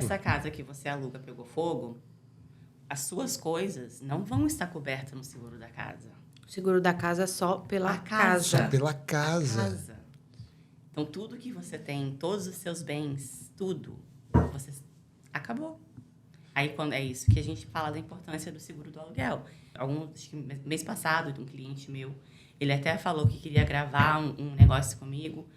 essa casa que você aluga pegou fogo, as suas coisas não vão estar cobertas no seguro da casa. O seguro da casa é só pela A casa. casa. Só pela casa. A casa. Então, tudo que você tem, todos os seus bens, tudo, você acabou. Aí, quando é isso que a gente fala da importância do seguro do aluguel. Acho que mês passado, de um cliente meu, ele até falou que queria gravar um negócio comigo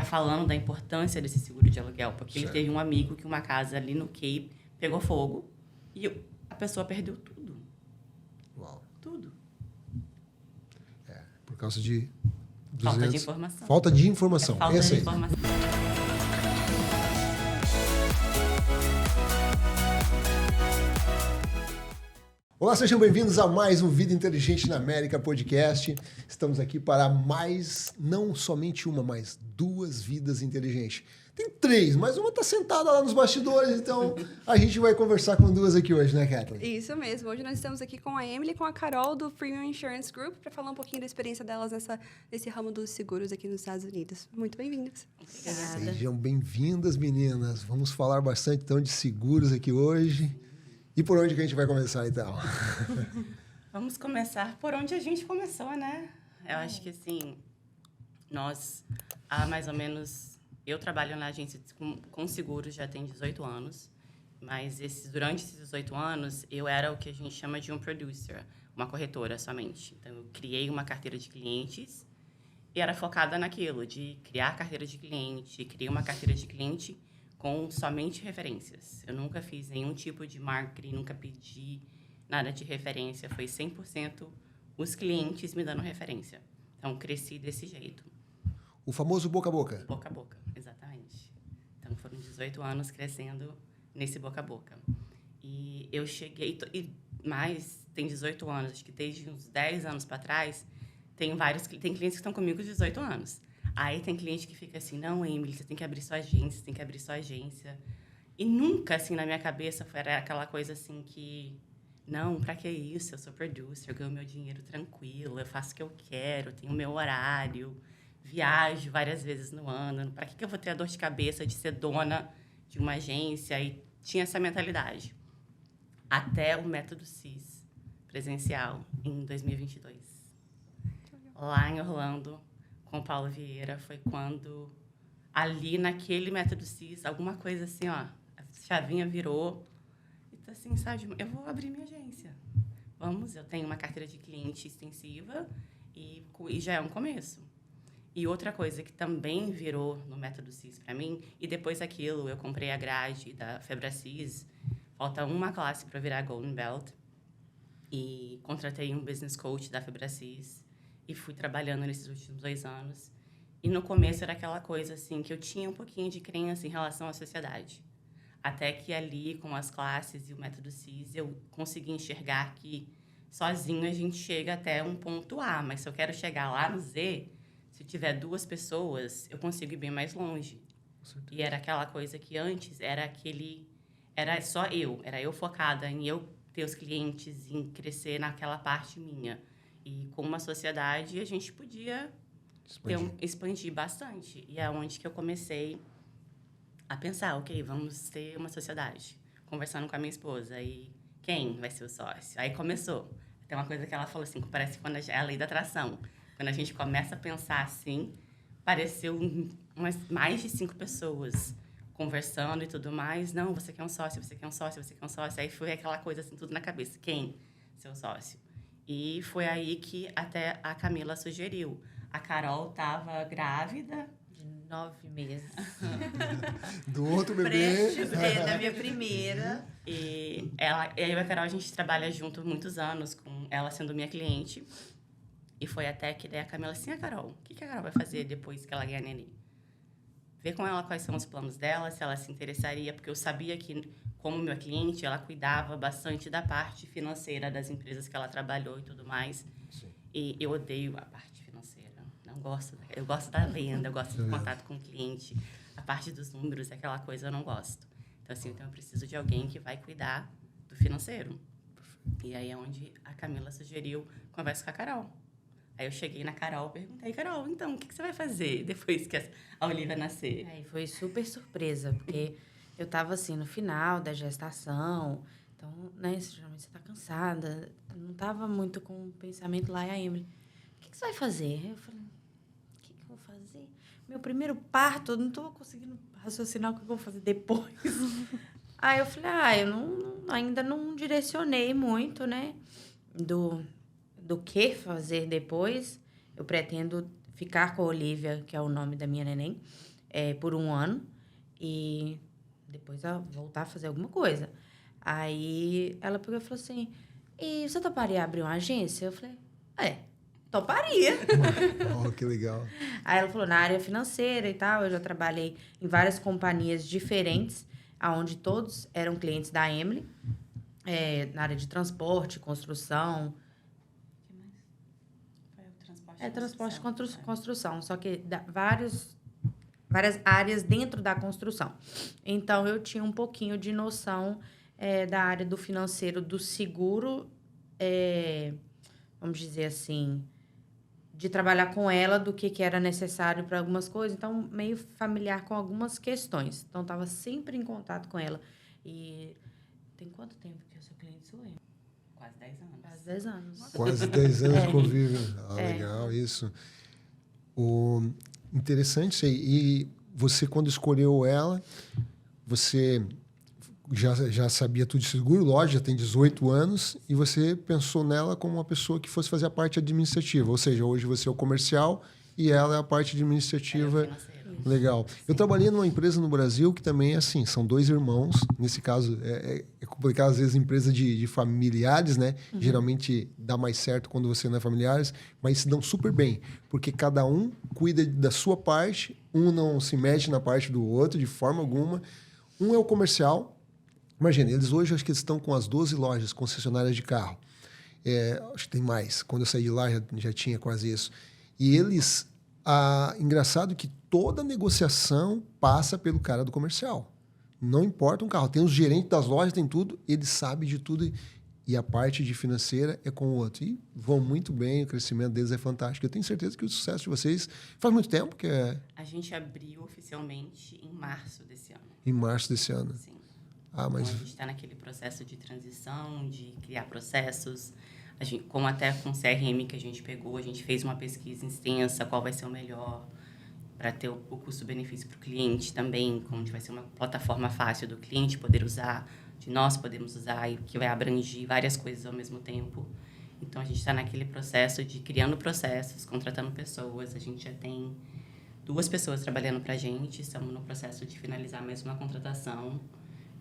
falando da importância desse seguro de aluguel. Porque ele teve um amigo que uma casa ali no Cape pegou fogo e a pessoa perdeu tudo. Uau. Tudo. Por causa de... Falta de informação. Falta de informação. Falta de informação. Olá, sejam bem-vindos a mais um Vida Inteligente na América podcast. Estamos aqui para não somente uma, mas duas vidas inteligentes. Tem três, mas uma está sentada lá nos bastidores, então a gente vai conversar com duas aqui hoje, né, Kathleen? Isso mesmo. Hoje nós estamos aqui com a Emily e com a Carol do Premium Insurance Group para falar um pouquinho da experiência delas nesse ramo dos seguros aqui nos Estados Unidos. Muito bem-vindas. Obrigada. Sejam bem-vindas, meninas. Vamos falar bastante, então, de seguros aqui hoje. E por onde que a gente vai começar, então? Vamos começar por onde a gente começou, né? Eu acho que, assim, nós, há mais ou menos... Eu trabalho na agência com seguros já tem 18 anos, mas durante esses 18 anos, eu era o que a gente chama de um producer, uma corretora somente. Então, eu criei uma carteira de clientes e era focada naquilo, de criar carteira de cliente, criei uma carteira de cliente com somente referências. Eu nunca fiz nenhum tipo de marketing, nunca pedi nada de referência. Foi 100% os clientes me dando referência. Então, cresci desse jeito. O famoso boca a boca. Boca a boca, exatamente. Então, foram 18 anos crescendo nesse boca a boca. E eu cheguei... tem 18 anos, acho que desde uns 10 anos para trás, tem clientes que estão comigo de 18 anos. Aí tem cliente que fica assim, não, Emily, você tem que abrir sua agência, você tem que abrir sua agência. E nunca, assim, na minha cabeça, era aquela coisa assim que... Não, pra que isso? Eu sou producer, eu ganho meu dinheiro tranquilo, eu faço o que eu quero, eu tenho o meu horário, viajo várias vezes no ano. Pra que eu vou ter a dor de cabeça de ser dona de uma agência? E tinha essa mentalidade. Até o método CIS presencial, em 2022. Lá em Orlando, com o Paulo Vieira, foi quando, ali naquele método CIS, alguma coisa assim, ó, a chavinha virou. E tá assim, sabe, eu vou abrir minha agência. Eu tenho uma carteira de cliente extensiva e já é um começo. E outra coisa que também virou no método CIS para mim, e depois daquilo eu comprei a grade da FebraCIS, falta uma classe para virar Golden Belt, e contratei um business coach da FebraCIS, e fui trabalhando nesses últimos 2 anos. E no começo era aquela coisa assim, que eu tinha um pouquinho de crença em relação à sociedade. Até que ali, com as classes e o método CIS, eu consegui enxergar que sozinho a gente chega até um ponto A, mas se eu quero chegar lá no Z, se tiver 2 pessoas, eu consigo ir bem mais longe. E era aquela coisa que antes era só era eu focada em eu ter os clientes, em crescer naquela parte minha. E com uma sociedade, a gente podia expandir bastante. E é onde que eu comecei a pensar, ok, vamos ter uma sociedade. Conversando com a minha esposa. E quem vai ser o sócio? Aí começou. Tem uma coisa que ela falou assim, que parece quando é a lei da atração. Quando a gente começa a pensar assim, pareceu mais de 5 pessoas conversando e tudo mais. Não, você quer um sócio, você quer um sócio, você quer um sócio. Aí foi aquela coisa assim, tudo na cabeça. Quem? Seu sócio. E foi aí que até a Camila sugeriu. A Carol estava grávida. De 9 meses. Do outro bebê. Da minha primeira. E eu e a Carol, a gente trabalha junto há muitos anos, com ela sendo minha cliente. E foi até que daí a Camila assim, Carol, o que a Carol vai fazer depois que ela ganhar neném? Ver com ela quais são os planos dela, se ela se interessaria, porque eu sabia que, como minha cliente, ela cuidava bastante da parte financeira das empresas que ela trabalhou e tudo mais. Sim. E eu odeio a parte financeira. Não gosto. Eu gosto da venda, eu gosto do contato com o cliente. A parte dos números, aquela coisa, eu não gosto. Então, assim, eu preciso de alguém que vai cuidar do financeiro. E aí é onde a Camila sugeriu conversa com a Carol. Aí eu cheguei na Carol, perguntei, Carol, então, o que você vai fazer depois que a Olivia nascer? Aí foi super surpresa, porque eu tava assim, no final da gestação. Então, né, geralmente você tá cansada. Eu não tava muito com o pensamento lá. E a Emily, o que você vai fazer? Eu falei, o que eu vou fazer? Meu primeiro parto, eu não tô conseguindo raciocinar o que eu vou fazer depois. Aí eu falei, eu ainda não direcionei muito, né, do que fazer depois. Eu pretendo ficar com a Olivia, que é o nome da minha neném, por 1 ano. E depois eu voltar a fazer alguma coisa. Aí ela pegou e falou assim, e você toparia abrir uma agência? Eu falei, toparia. Oh, que legal. Aí ela falou, na área financeira e tal, eu já trabalhei em várias companhias diferentes, onde todos eram clientes da Emily, na área de transporte, construção. O que mais? Foi o transporte Transporte e construção, só que várias áreas dentro da construção. Então, eu tinha um pouquinho de noção da área do financeiro, do seguro, vamos dizer assim, de trabalhar com ela, do que era necessário para algumas coisas. Então, meio familiar com algumas questões. Então, estava sempre em contato com ela. E tem quanto tempo que eu sou cliente sua? Quase 10 anos. Quase 10 anos. Quase 10 anos de convívio. Legal, isso. Interessante isso aí. E você, quando escolheu ela, você já sabia tudo de seguro, lógico, já tem 18 anos, e você pensou nela como uma pessoa que fosse fazer a parte administrativa. Ou seja, hoje você é o comercial e ela é a parte administrativa. Legal. Eu trabalhei numa empresa no Brasil que também é assim, são 2 irmãos. Nesse caso, é complicado, às vezes, empresa de familiares, né? Uhum. Geralmente dá mais certo quando você não é familiares, mas se dão super bem, porque cada um cuida da sua parte, um não se mete na parte do outro de forma alguma. Um é o comercial. Imagina, eles hoje acho que eles estão com as 12 lojas concessionárias de carro. Acho que tem mais. Quando eu saí de lá já tinha quase isso. E eles... engraçado que toda negociação passa pelo cara do comercial. Não importa um carro. Tem os gerentes das lojas, tem tudo. Ele sabe de tudo. E a parte de financeira é com o outro. E vão muito bem. O crescimento deles é fantástico. Eu tenho certeza que o sucesso de vocês faz muito tempo que é... A gente abriu oficialmente em março desse ano. Em março desse ano. Sim. Mas... Então, a gente está naquele processo de transição, de criar processos. Como até com o CRM que a gente pegou, a gente fez uma pesquisa extensa, qual vai ser o melhor para ter o custo-benefício para o cliente também, onde vai ser uma plataforma fácil do cliente poder usar, de nós podemos usar, e que vai abranger várias coisas ao mesmo tempo. Então, a gente está naquele processo de criando processos, contratando pessoas. A gente já tem 2 pessoas trabalhando para a gente, estamos no processo de finalizar mais uma contratação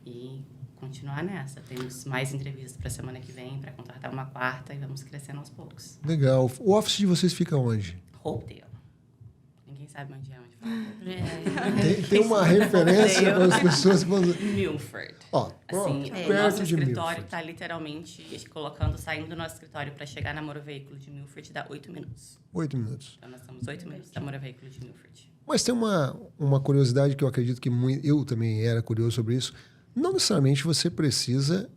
e continuar nessa. Temos mais entrevistas para a semana que vem, para contratar uma 4ª, e vamos crescendo aos poucos. Legal. O office de vocês fica onde? Hopedale. Ninguém sabe onde é. Tem uma referência para as pessoas que vão... Milford. Assim, nosso escritório está literalmente saindo do nosso escritório para chegar na Moro Veículo de Milford, dá 8 minutos. 8 minutos. Então, nós estamos 8 minutos da Moro Veículo de Milford. Mas tem uma curiosidade que eu acredito que eu também era curioso sobre isso. Não necessariamente você precisa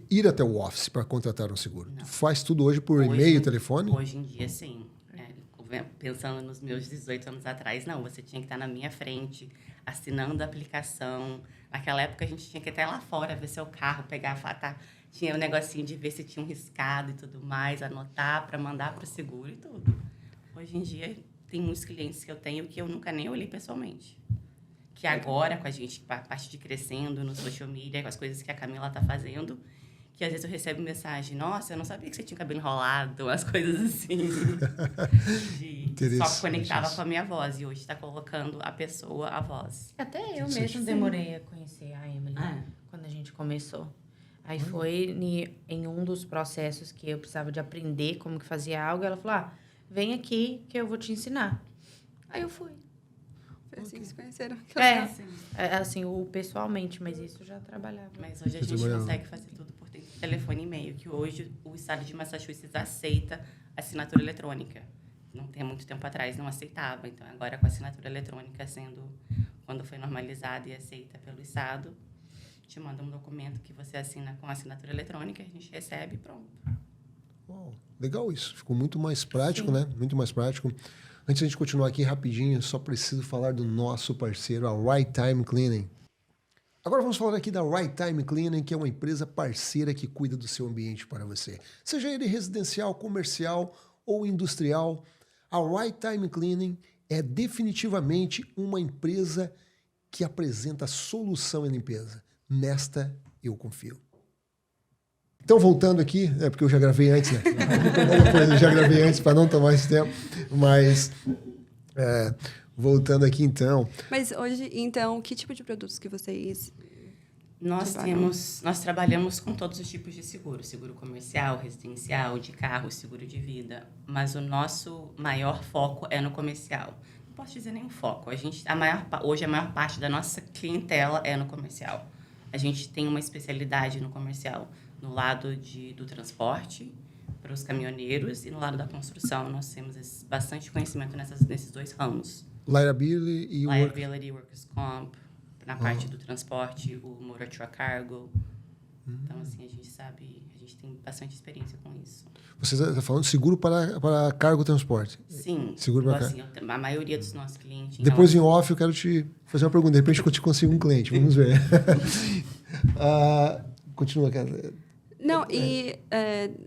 ir até o office para contratar um seguro. Não. Faz tudo hoje por e-mail, telefone? Hoje em dia, sim. Pensando nos meus 18 anos atrás, não. Você tinha que estar na minha frente, assinando a aplicação. Naquela época, a gente tinha que ir até lá fora, ver seu carro, pegar, tinha um negocinho de ver se tinha um riscado e tudo mais, anotar para mandar para o seguro e tudo. Hoje em dia, tem muitos clientes que eu tenho que eu nunca nem olhei pessoalmente. Que agora, com a gente, com a parte de crescendo no social media, com as coisas que a Camila está fazendo, que às vezes eu recebo mensagem, nossa, eu não sabia que você tinha cabelo enrolado, umas coisas assim. Só conectava com a minha voz. E hoje está colocando a pessoa, a voz. Até eu mesmo demorei a conhecer a Emily quando a gente começou. Aí foi em um dos processos que eu precisava de aprender como que fazia algo. Ela falou, vem aqui que eu vou te ensinar. Aí eu fui. Foi assim que se conheceram. Assim, pessoalmente, mas isso já trabalhava. Mas hoje a gente consegue fazer tudo por telefone e e-mail, que hoje o estado de Massachusetts aceita assinatura eletrônica. Não tem muito tempo atrás, não aceitava. Então, agora com a assinatura eletrônica quando foi normalizada e aceita pelo estado, te manda um documento que você assina com a assinatura eletrônica, a gente recebe e pronto. Legal isso. Ficou muito mais prático, né? Muito mais prático. Antes de a gente continuar aqui rapidinho, só preciso falar do nosso parceiro, a Right Time Cleaning. Agora vamos falar aqui da Right Time Cleaning, que é uma empresa parceira que cuida do seu ambiente para você. Seja ele residencial, comercial ou industrial, a Right Time Cleaning é definitivamente uma empresa que apresenta solução em limpeza. Nesta eu confio. Então, voltando aqui, porque eu já gravei antes, né? Eu já gravei antes para não tomar esse tempo, mas voltando aqui então. Mas hoje, então, que tipo de produtos que vocês Nós trabalhamos com todos os tipos de seguro. Seguro comercial, residencial, de carro, seguro de vida. Mas o nosso maior foco é no comercial. Não posso dizer nem o foco. Hoje a maior parte da nossa clientela é no comercial. A gente tem uma especialidade no comercial. No lado do transporte, para os caminhoneiros, e no lado da construção. Nós temos bastante conhecimento nesses dois ramos. Liability e Liability, Workers' Comp, na parte do transporte, o Motor Truck Cargo. Então, assim, a gente tem bastante experiência com isso. Você está falando seguro para cargo e transporte? Sim. Seguro para assim, a maioria dos nossos clientes... Depois, em off, eu quero te fazer uma pergunta. De repente, eu te consigo um cliente. Vamos ver. Continua, cara. Não,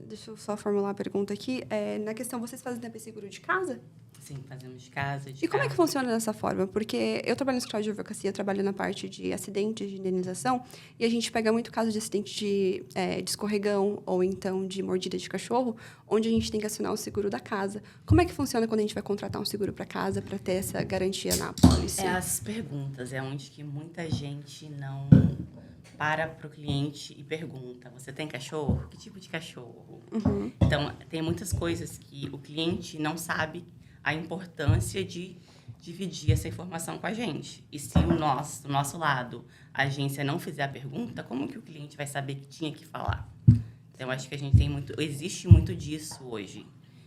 deixa eu só formular a pergunta aqui. Na questão, vocês fazem também seguro de casa? Sim, fazemos de casa, E como é que funciona dessa forma? Porque eu trabalho no escritório de advocacia, eu trabalho na parte de acidentes, de indenização, e a gente pega muito caso de acidente de escorregão ou então de mordida de cachorro, onde a gente tem que acionar o seguro da casa. Como é que funciona quando a gente vai contratar um seguro para casa para ter essa garantia na pólice? As perguntas, onde que muita gente não para o cliente e pergunta: você tem cachorro? Que tipo de cachorro? Então, tem muitas coisas que o cliente não sabe a importância de dividir essa informação com a gente. E se do nosso lado, a agência não fizer a pergunta, como que o cliente vai saber que tinha que falar? Então, acho que existe muito disso hoje,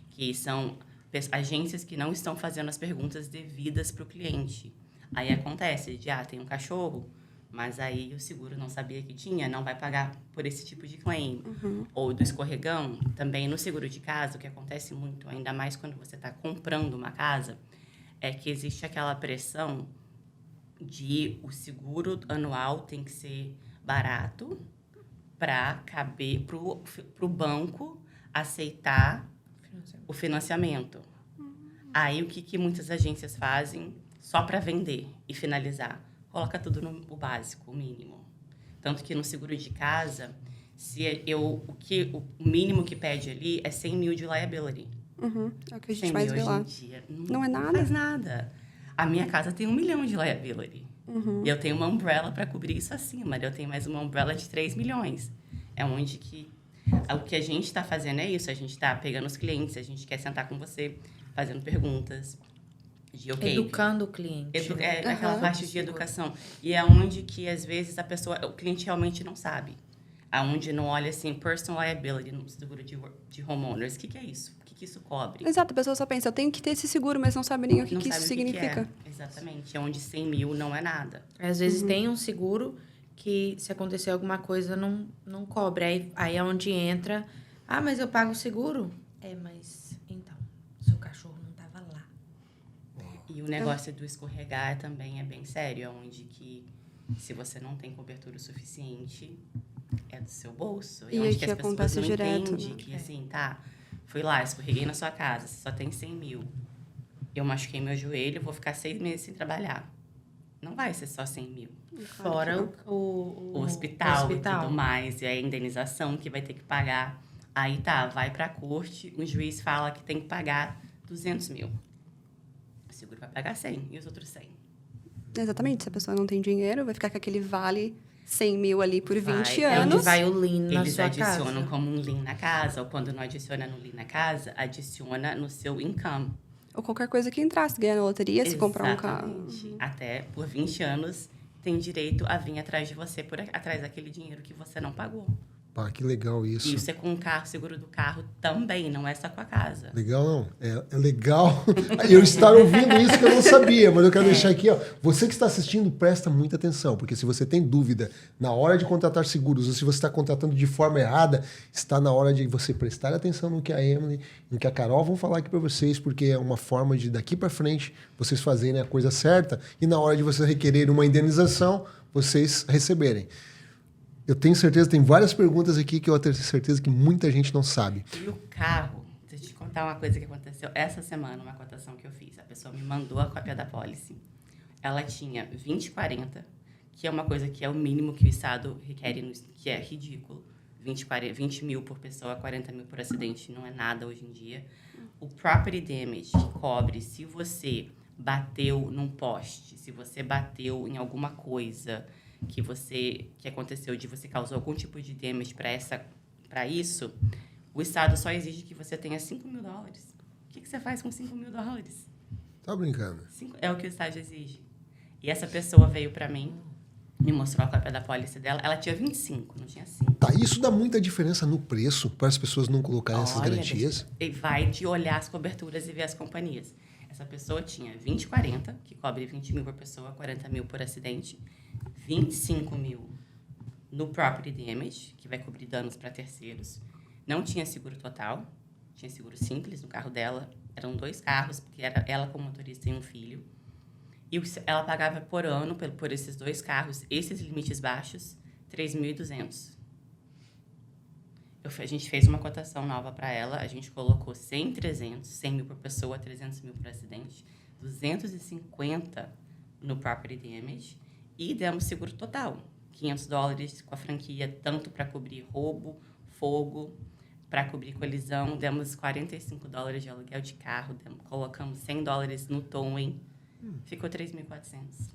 que são agências que não estão fazendo as perguntas devidas para o cliente. Aí acontece tem um cachorro, mas aí o seguro não sabia que tinha, não vai pagar por esse tipo de claim. Ou do escorregão, também no seguro de casa, o que acontece muito, ainda mais quando você está comprando uma casa, é que existe aquela pressão de o seguro anual tem que ser barato para caber para o banco aceitar o financiamento. Aí o que muitas agências fazem só para vender e finalizar? Coloca tudo no básico, o mínimo. Tanto que no seguro de casa, o mínimo que pede ali é 100 mil de liability. É o que a gente mais vê lá. Não é nada? Não faz nada. A minha casa tem 1 milhão de liability. E eu tenho uma umbrella para cobrir isso acima. Eu tenho mais uma umbrella de 3 milhões. É onde que... O que a gente está fazendo é isso. A gente está pegando os clientes, a gente quer sentar com você, fazendo perguntas. Educando o cliente. Aquela parte de educação. E é onde que, às vezes, o cliente realmente não sabe. Aonde não olha, assim, personal liability no seguro de homeowners. O que é isso? O que isso cobre? Exato, a pessoa só pensa, eu tenho que ter esse seguro, mas não sabe nem o que isso significa. Exatamente. É onde 100 mil não é nada. Às vezes tem um seguro que, se acontecer alguma coisa, não cobre. Aí é onde entra... mas eu pago o seguro? Mas, então, seu cachorro não estava lá. E o negócio do escorregar também é bem sério, onde que, se você não tem cobertura suficiente, é do seu bolso. E onde que as pessoas não direto, entendem né? que, assim, fui lá, escorreguei na sua casa, você só tem 100 mil. Eu machuquei meu joelho, vou ficar 6 meses sem trabalhar. Não vai ser só 100 mil. Fora o hospital e tudo mais, e a indenização que vai ter que pagar. Aí vai pra corte, o juiz fala que tem que pagar 200 mil. O seguro vai pagar 100 e os outros 100. Exatamente, se a pessoa não tem dinheiro, vai ficar com aquele vale 100 mil ali por 20 É anos. onde vai o lien na Eles sua casa. adicionam como um lien na casa, ou quando não adiciona no lien na casa, adiciona no seu income. Ou qualquer coisa que entrasse, ganhar na loteria, se comprar um carro. Até por 20 anos, tem direito a vir atrás de você, atrás daquele dinheiro que você não pagou. Pá, que legal isso. E isso é com o carro, seguro do carro também, não é só com a casa. Legal, não? É legal eu estar ouvindo isso que eu não sabia, mas eu quero deixar aqui, ó. Você que está assistindo, presta muita atenção, porque se você tem dúvida na hora de contratar seguros, ou se você está contratando de forma errada, está na hora de você prestar atenção no que a Emily, no que a Carol vão falar aqui para vocês, porque é uma forma de daqui para frente vocês fazerem a coisa certa e na hora de você requerer uma indenização, vocês receberem. Eu tenho certeza, tem várias perguntas aqui que eu tenho certeza que muita gente não sabe. E o carro, deixa eu te contar uma coisa que aconteceu essa semana, uma cotação que eu fiz. A pessoa me mandou a cópia da pólice. Ela tinha 20/40, que é uma coisa que é o mínimo que o Estado requer, que é ridículo. 20 mil por pessoa, 40 mil por acidente, não é nada hoje em dia. O property damage, que cobre se você bateu num poste, se você bateu em alguma coisa que aconteceu, de você causou algum tipo de damage para isso, o Estado só exige que você tenha $5 mil. O que você faz com $5 mil? Tá brincando? É o que o Estado exige. E essa pessoa veio para mim, me mostrou a cópia da pólice dela. Ela tinha 25, não tinha 5. Tá, isso dá muita diferença no preço para as pessoas não colocarem essas garantias? E vai de olhar as coberturas e ver as companhias. Essa pessoa tinha 20/40, que cobre 20 mil por pessoa, 40 mil por acidente. 25 mil no property damage, que vai cobrir danos para terceiros. Não tinha seguro total, tinha seguro simples no carro dela. Eram 2 carros, porque era ela como motorista e um filho. E ela pagava por ano, por esses 2 carros, esses limites baixos, $3.200. A gente fez uma cotação nova para ela, a gente colocou 100 mil por pessoa, 300 mil por acidente, 250 no property damage, e demos seguro total, $500 com a franquia, tanto para cobrir roubo, fogo, para cobrir colisão. Demos $45 de aluguel de carro, colocamos $100 no towing, ficou $3.400.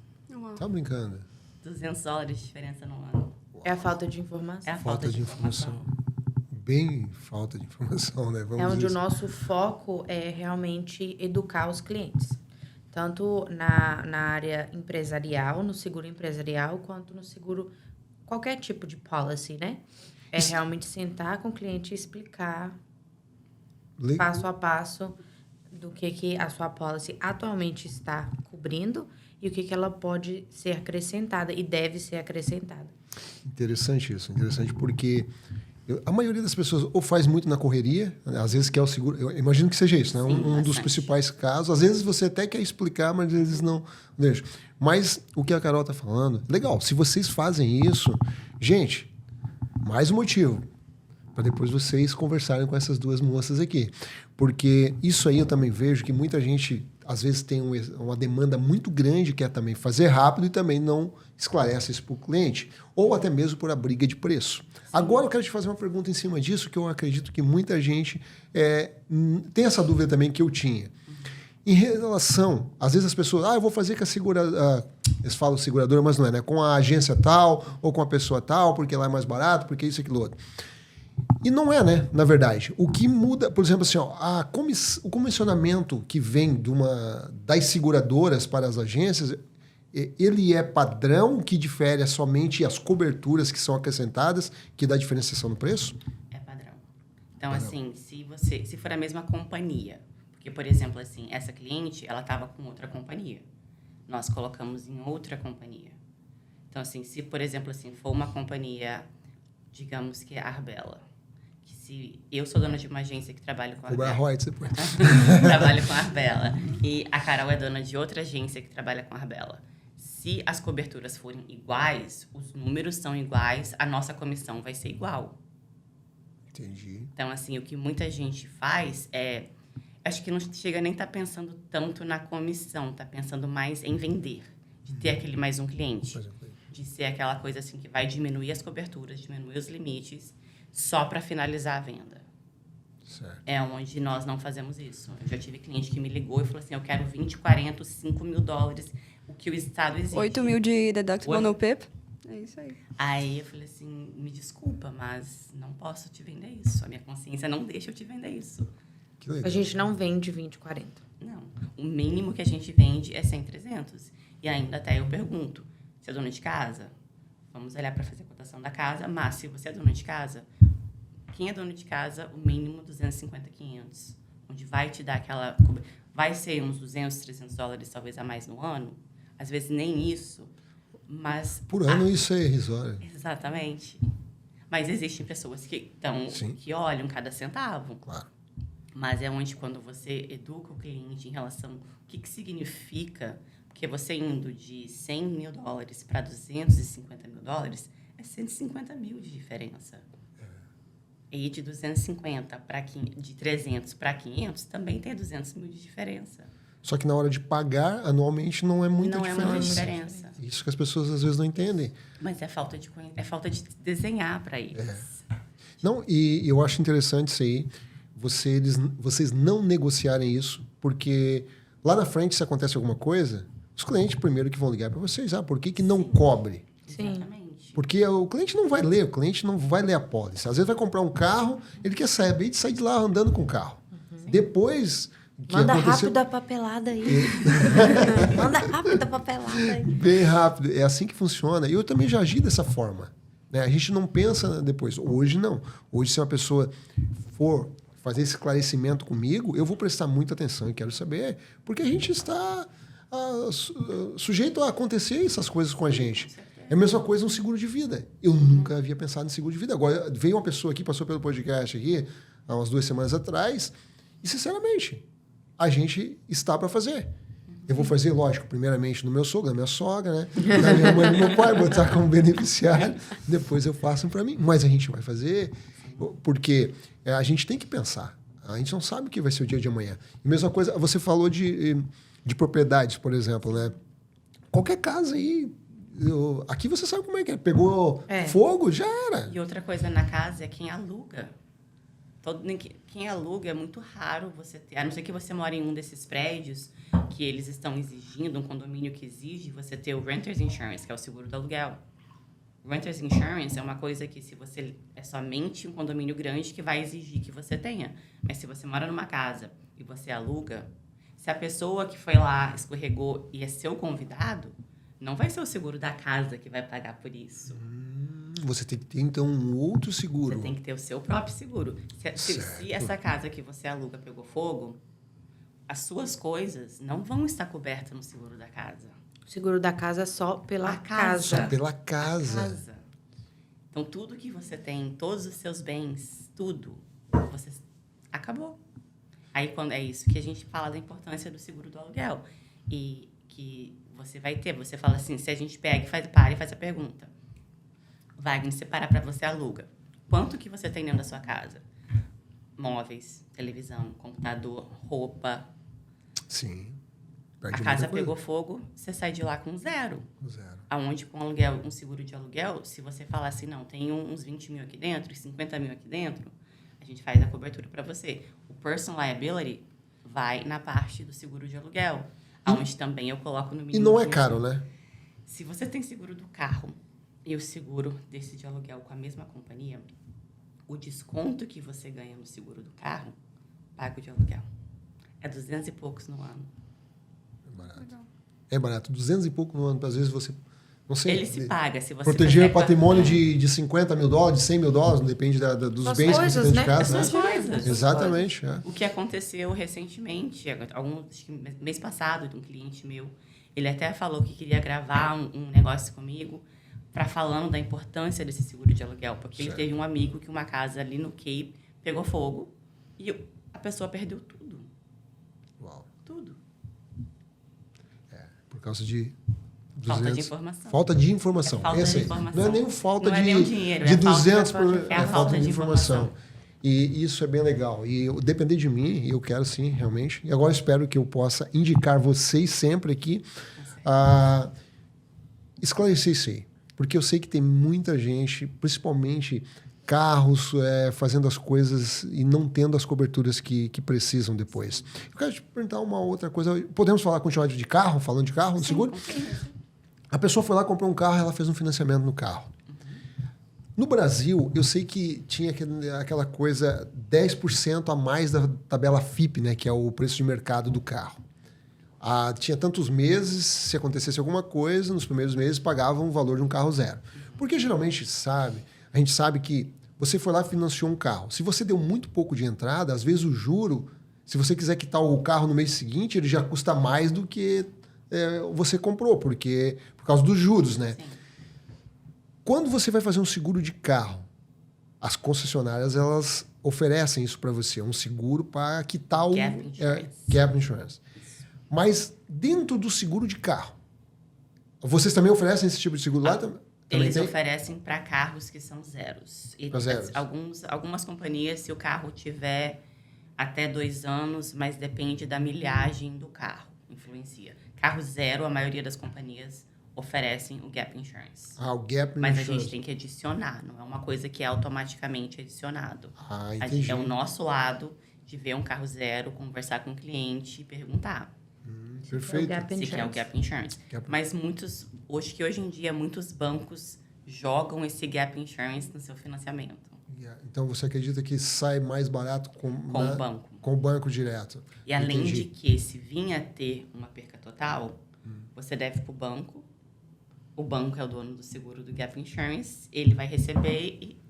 Tá brincando? $200 de diferença no ano. É a falta de informação. É a falta de informação. Bem falta de informação, né? Vamos É onde dizer o nosso foco é realmente educar os clientes. Tanto na área empresarial, no seguro empresarial, quanto no seguro, qualquer tipo de policy, né? É realmente sentar com o cliente e explicar passo a passo do que a sua policy atualmente está cobrindo e o que ela pode ser acrescentada e deve ser acrescentada. Interessante isso, interessante porque a maioria das pessoas ou faz muito na correria, às vezes quer o seguro. Eu imagino que seja isso, né? Sim, um dos principais casos. Às vezes você até quer explicar, mas eles não deixam. Mas o que a Carol está falando, legal. Se vocês fazem isso, gente, mais um motivo para depois vocês conversarem com essas 2 moças aqui. Porque isso aí eu também vejo que muita gente, às vezes, tem uma demanda muito grande, quer também fazer rápido e também não esclarece isso para o cliente. Ou até mesmo por a briga de preço. Agora eu quero te fazer uma pergunta em cima disso, que eu acredito que muita gente tem essa dúvida também que eu tinha. Em relação, às vezes as pessoas, eu vou fazer com a seguradora, eles falam seguradora, mas não é, né? Com a agência tal, ou com a pessoa tal, porque lá é mais barato, porque isso, aquilo, outro. E não é, né? Na verdade. O que muda, por exemplo, assim, o comissionamento que vem das seguradoras para as agências, ele é padrão, que difere somente as coberturas que são acrescentadas, que dá diferenciação no preço? É padrão. Então, assim, se for a mesma companhia, porque, por exemplo, assim, essa cliente, ela estava com outra companhia. Nós colocamos em outra companhia. Então, assim, se, por exemplo, assim, for uma companhia, digamos que é a Arbella, que se eu sou dona de uma agência que trabalha com a Arbella... Cobrar royalties depois. Trabalho com a Arbella. E a Carol é dona de outra agência que trabalha com a Arbella. Se as coberturas forem iguais, os números são iguais, a nossa comissão vai ser igual. Entendi. Então, assim, o que muita gente faz é... Acho que não chega nem a estar pensando tanto na comissão, está pensando mais em vender. De ter aquele mais um cliente. De ser aquela coisa assim que vai diminuir as coberturas, diminuir os limites, só para finalizar a venda. Certo. É onde nós não fazemos isso. Eu já tive cliente que me ligou e falou assim, eu quero 20, 40, $5 mil, o que o Estado exige. 8 mil de deductible no PIP. É isso aí. Aí eu falei assim, me desculpa, mas não posso te vender isso. A minha consciência não deixa eu te vender isso. Que legal. A gente não vende 20, 40. Não. O mínimo que a gente vende é 100, 300. E ainda até eu pergunto, você é dona de casa? Vamos olhar para fazer a cotação da casa, mas se você é dona de casa, quem é dono de casa, o mínimo 250, 500. Onde vai te dar aquela... Vai ser uns 200, 300 dólares, talvez, a mais no ano. Às vezes, nem isso. Mas... Por ano, isso é irrisório. Exatamente. Mas existem pessoas que olham cada centavo. Claro. Mas é onde, quando você educa o cliente em relação ao que significa, porque você indo de 100 mil dólares para 250 mil dólares, é 150 mil de diferença. E de 250 para de 300 para 500 também tem 200 mil de diferença. Só que na hora de pagar, anualmente, não é muita diferença. Não é muita diferença. Isso que as pessoas às vezes não entendem. Mas é falta de desenhar para eles. Não, e eu acho interessante isso aí, vocês não negociarem isso, porque lá na frente, se acontece alguma coisa, os clientes primeiro que vão ligar para vocês, por que não cobre? Sim. Exatamente. Porque o cliente não vai ler, a pólice. Às vezes vai comprar um carro, ele quer saber de sair de lá andando com o carro. Depois que Manda aconteceu... rápido a papelada aí. Manda rápido a papelada aí. Bem rápido. É assim que funciona. E eu também já agi dessa forma. Né? A gente não pensa depois. Hoje, não. Hoje, se uma pessoa for fazer esse esclarecimento comigo, eu vou prestar muita atenção e quero saber, porque a gente está sujeito a acontecer essas coisas com a gente. É a mesma coisa um seguro de vida. Eu nunca havia pensado em seguro de vida. Agora, veio uma pessoa aqui, passou pelo podcast aqui, há umas 2 semanas atrás, e, sinceramente, a gente está para fazer. Eu vou fazer, lógico, primeiramente no meu sogro, na minha sogra, né? Na minha mãe e no meu pai, vou estar como beneficiário. Depois eu faço para mim. Mas a gente vai fazer, porque a gente tem que pensar. A gente não sabe o que vai ser o dia de amanhã. E mesma coisa, você falou de propriedades, por exemplo, né? Qualquer casa aí... aqui você sabe como é que é. Pegou fogo, já era. E outra coisa na casa é quem aluga. Quem aluga é muito raro você ter. A não ser que você mora em um desses prédios que eles estão exigindo, um condomínio que exige você ter o Renter's Insurance, que é o seguro do aluguel. O Renter's Insurance é uma coisa que se você é somente um condomínio grande que vai exigir que você tenha. Mas se você mora numa casa e você aluga, se a pessoa que foi lá escorregou e é seu convidado, não vai ser o seguro da casa que vai pagar por isso. Você tem que ter, então, um outro seguro. Você tem que ter o seu próprio seguro. Se essa casa que você aluga pegou fogo, as suas coisas não vão estar cobertas no seguro da casa. O seguro da casa é só pela casa. Só pela casa. Então, tudo que você tem, todos os seus bens, tudo, você acabou. Aí, quando é isso que a gente fala da importância do seguro do aluguel. E que você vai ter, você fala assim, se a gente pega e faz a pergunta. Wagner, você para você aluga. Quanto que você tem dentro da sua casa? Móveis, televisão, computador, roupa. Sim. A casa pegou fogo, você sai de lá com zero. Aonde com aluguel, um seguro de aluguel, se você falar assim, não, tem uns 20 mil aqui dentro, 50 mil aqui dentro, a gente faz a cobertura para você. O personal liability vai na parte do seguro de aluguel, aonde também eu coloco no mínimo. E não é caro, né? Se você tem seguro do carro e o seguro desse de aluguel com a mesma companhia, o desconto que você ganha no seguro do carro, paga o de aluguel. É 200 e poucos no ano. É barato. 200 e pouco no ano. Às vezes você... Não sei, ele se paga. Se você proteger o patrimônio de 50 mil dólares, de 100 mil dólares, depende dos bens que você tem de casa. Essas coisas. Exatamente. O que aconteceu recentemente, acho que mês passado, de um cliente meu, ele até falou que queria gravar um negócio comigo falando da importância desse seguro de aluguel, porque ele teve um amigo que uma casa ali no Cape pegou fogo e a pessoa perdeu tudo. Uau. Tudo. Por causa de... 200. Falta de informação. Falta de informação. Falta de informação. Não é nem falta não de, é nem dinheiro, de é 200 falta de informação. E isso é bem legal. E depender de mim, eu quero sim, realmente. E agora espero que eu possa indicar vocês sempre aqui a esclarecer isso aí. Porque eu sei que tem muita gente, principalmente carros, fazendo as coisas e não tendo as coberturas que precisam depois. Eu quero te perguntar uma outra coisa. Podemos continuar de carro, falando de carro, no seguro? A pessoa foi lá, comprou um carro, ela fez um financiamento no carro. No Brasil, eu sei que tinha aquela coisa 10% a mais da tabela FIPE, né, que é o preço de mercado do carro. Tinha tantos meses, se acontecesse alguma coisa, nos primeiros meses pagavam o valor de um carro zero. Porque geralmente a gente sabe que você foi lá e financiou um carro. Se você deu muito pouco de entrada, às vezes o juro, se você quiser quitar o carro no mês seguinte, ele já custa mais do que você comprou, por causa dos juros, né? Sim. Quando você vai fazer um seguro de carro, as concessionárias, elas oferecem isso para você, um seguro para quitar o Gap Insurance. Gap Insurance. Mas dentro do seguro de carro, vocês também oferecem esse tipo de seguro lá? Também Eles tem? oferecem para carros que são zeros. E Pra zeros. Algumas companhias, se o carro tiver até 2 anos, mas depende da milhagem do carro, influencia. Carro zero, a maioria das companhias oferecem o Gap Insurance. Ah, o Gap Mas Insurance. a gente tem que adicionar, não é uma coisa que é automaticamente adicionado. Ah, A entendi. gente, é o nosso lado de ver um carro zero, conversar com o cliente e perguntar Perfeito. Gap se quer o Gap Insurance. Gap- Mas hoje em dia, muitos bancos jogam esse Gap Insurance no seu financiamento, Então você acredita que sai mais barato com com o banco. com o banco direto? E além Entendi. de que, se vir a ter uma perca total, você deve para o banco. O banco é o dono do seguro do Gap Insurance. Ele vai receber e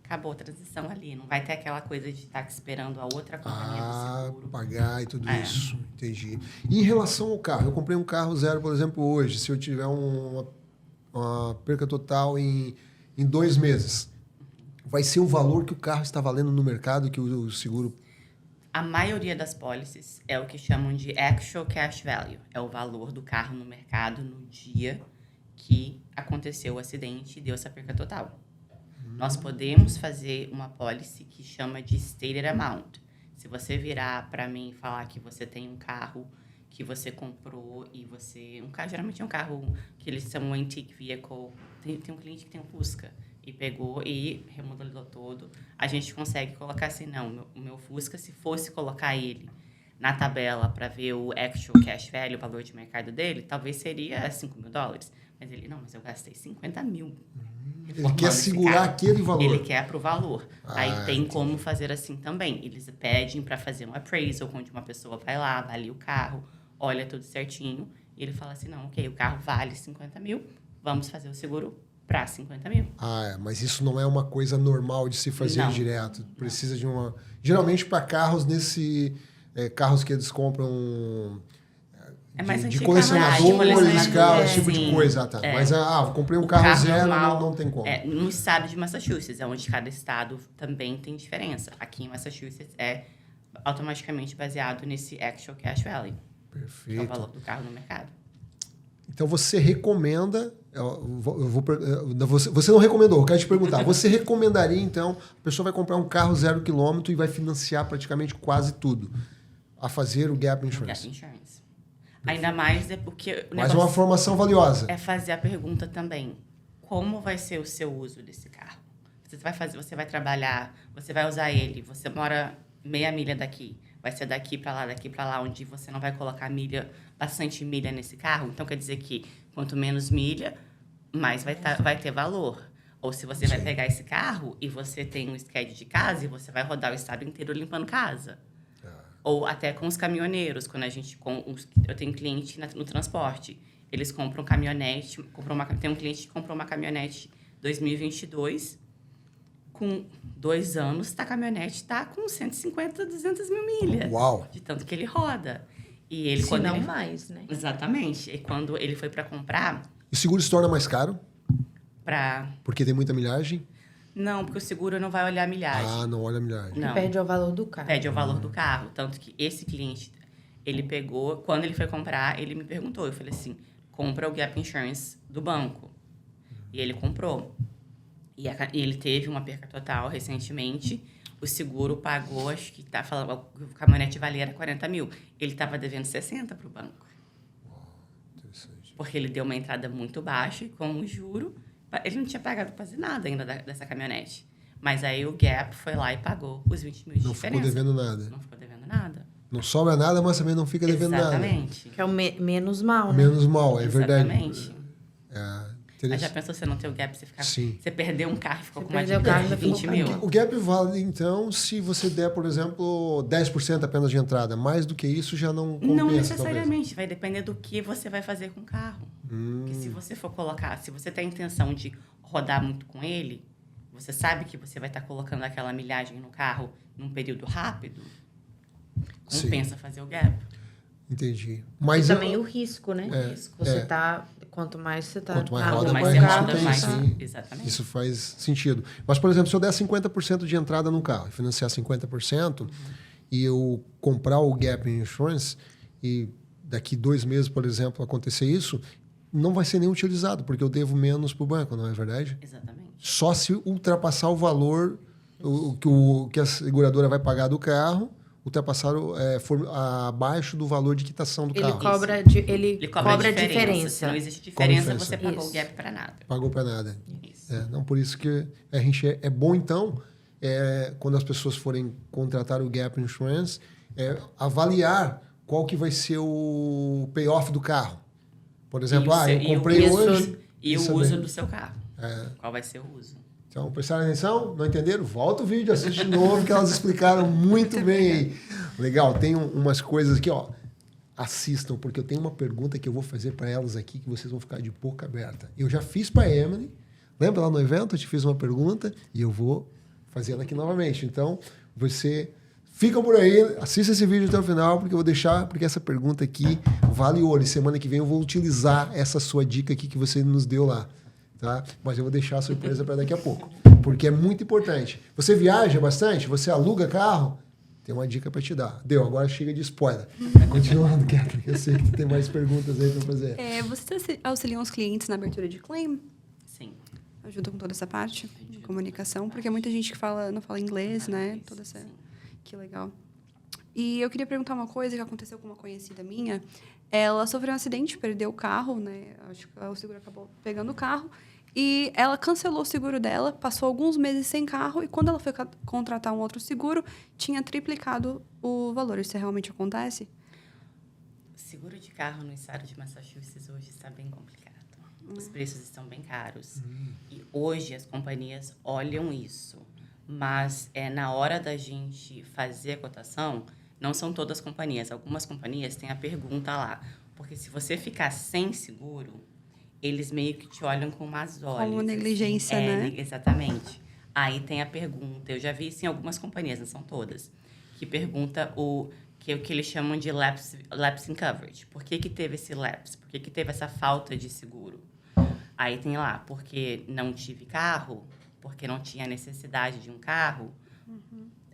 acabou a transição ali. Não vai ter aquela coisa de estar esperando a outra companhia do seguro. Pagar e tudo É. isso. Entendi. E em relação ao carro, eu comprei um carro zero, por exemplo, hoje. Se eu tiver uma perca total em 2 meses, vai ser o valor que o carro está valendo no mercado, que o seguro... A maioria das pólices é o que chamam de actual cash value. É o valor do carro no mercado no dia que aconteceu o acidente e deu essa perca total. Nós podemos fazer uma policy que chama de stated amount. Se você virar para mim e falar que você tem um carro que você comprou e você... geralmente é um carro que eles chamam um antique vehicle. Tem um cliente que tem um Fusca e pegou e remodelou todo. A gente consegue colocar assim, não, o meu Fusca, se fosse colocar ele na tabela para ver o actual cash value, o valor de mercado dele, talvez seria $5.000. Mas ele, não, mas eu gastei 50 mil. Ele quer segurar aquele valor. Ele quer pro valor. Aí tem entendi. como fazer assim também. Eles pedem para fazer um appraisal, onde uma pessoa vai lá, avalia o carro, olha tudo certinho, e ele fala assim, não, ok, o carro vale 50 mil, vamos fazer o seguro para 50 mil. Mas isso não é uma coisa normal de se fazer Não. direto. Precisa de uma... Geralmente para carros carros que eles compram É mais de antigo, colecionadores, carros, esse tipo de sim. coisa. Tá. É. Mas, comprei um O carro carro zero, normal, não tem como. No estado de Massachusetts, é onde cada estado também tem diferença. Aqui em Massachusetts é automaticamente baseado nesse actual cash value, que é o Perfeito. valor do carro no mercado. Então você recomenda... Você não recomendou, eu quero te perguntar. Você recomendaria, então, a pessoa vai comprar um carro 0 km e vai financiar praticamente quase tudo a fazer o Gap Insurance? Gap Insurance. Ainda mais é porque o Mais negócio uma formação valiosa. é fazer a pergunta também. Como vai ser o seu uso desse carro? Você vai trabalhar, você vai usar ele, você mora meia milha daqui, vai ser daqui para lá, onde você não vai colocar bastante milha nesse carro. Então, quer dizer que quanto menos milha, mais vai ter valor. Ou se você vai pegar esse carro e você tem um schedule de casa e você vai rodar o estado inteiro limpando casa. Ou até com os caminhoneiros, quando eu tenho cliente no transporte, eles compram caminhonete, tem um cliente que comprou uma caminhonete 2022, com 2 anos, a caminhonete está com 150, 200 mil milhas. Uau! De tanto que ele roda. E ele, Se não mais, né? Exatamente. E quando ele foi para comprar, E o seguro se torna mais caro? para... Porque tem muita milhagem? Não, porque o seguro não vai olhar a milhagem. Não olha a milhagem. Não. Perde o valor do carro. Pede o valor do carro. Tanto que esse cliente, ele pegou... Quando ele foi comprar, ele me perguntou. Eu falei assim, compra o Gap Insurance do banco. E ele comprou. E ele teve uma perca total recentemente. O seguro pagou, acho que tá falando, o caminhonete valia era 40 mil. Ele estava devendo 60 para o banco. Interessante. Porque ele deu uma entrada muito baixa e com o juro, ele não tinha pagado quase nada ainda dessa caminhonete. Mas aí o Gap foi lá e pagou os 20 mil de Não ficou diferença. devendo nada. Não ficou devendo nada. Não sobra nada, mas também não fica devendo nada. Exatamente. Que é o menos mal, né? Menos mal, é verdade. Exatamente. Mas já Interessante. pensou você não ter o Gap, Sim. você perdeu um carro e ficou Você com uma perdeu o dívida carro de e ainda 20 ficou mil? com O gap vale, então, se você der, por exemplo, 10% apenas de entrada. Mais do que isso já não compensa, Não talvez. necessariamente. Vai depender do que você vai fazer com o carro. Porque se você for colocar... Se você tem a intenção de rodar muito com ele, você sabe que você vai estar colocando aquela milhagem no carro num período rápido, compensa fazer o gap. Entendi. E Mas também o risco, né? O risco. Você tá... Quanto mais você tá... Quanto mais na roda, rua, mais mais você risco roda, tem, mais... sim. Exatamente. Isso faz sentido. Mas, por exemplo, se eu der 50% de entrada no carro e financiar 50%, e eu comprar o Gap Insurance, e daqui 2 meses, por exemplo, acontecer isso, não vai ser nem utilizado, porque eu devo menos para o banco, não é verdade? Exatamente. Só se ultrapassar o valor que a seguradora vai pagar do carro, ultrapassar for abaixo do valor de quitação do Ele carro. cobra, Ele cobra a diferença. Se não existe diferença, você pagou Isso. o gap para nada. Pagou para nada. Isso. Não, por isso que a gente é bom, então, quando as pessoas forem contratar o Gap Insurance, avaliar qual que vai ser o payoff do carro. Por exemplo, eu comprei hoje... E o uso do seu carro. Qual vai ser o uso? Então, prestaram atenção? Não entenderam? Volta o vídeo, assiste de novo, que elas explicaram muito bem aí. Legal, tem umas coisas aqui, ó. Assistam, porque eu tenho uma pergunta que eu vou fazer para elas aqui, que vocês vão ficar de boca aberta. Eu já fiz para a Emily, lembra lá no evento? Eu te fiz uma pergunta e eu vou fazer ela aqui novamente. Então, você fica por aí, assista esse vídeo até o final, porque eu vou deixar, porque essa pergunta aqui vale ouro. E semana que vem eu vou utilizar essa sua dica aqui que você nos deu lá. Tá? Mas eu vou deixar a surpresa para daqui a pouco, porque é muito importante. Você viaja bastante? Você aluga carro? Tem uma dica para te dar. Deu, agora chega de spoiler. Continuando, Kathleen, eu sei que tu tem mais perguntas aí para fazer. Você auxilia os clientes na abertura de claim? Sim. Ajuda com toda essa parte de comunicação? Porque muita gente que não fala inglês, né? Toda essa... Que legal. E eu queria perguntar uma coisa que aconteceu com uma conhecida minha. Ela sofreu um acidente, perdeu o carro, né? Acho que o seguro acabou pegando o carro. E ela cancelou o seguro dela, passou alguns meses sem carro, e quando ela foi contratar um outro seguro, tinha triplicado o valor. Isso realmente acontece? Seguro de carro no estado de Massachusetts hoje está bem complicado. Os preços estão bem caros. E hoje as companhias olham isso. Mas na hora da gente fazer a cotação, não são todas as companhias. Algumas companhias têm a pergunta lá. Porque se você ficar sem seguro, eles meio que te olham com umas olhos. Como negligência, assim. né? Exatamente. Aí tem a pergunta. Eu já vi isso em algumas companhias, não são todas. Que pergunta o que eles chamam de lapse in coverage. Por que teve esse lapse? Por que teve essa falta de seguro? Aí tem lá, porque não tive carro, porque não tinha necessidade de um carro.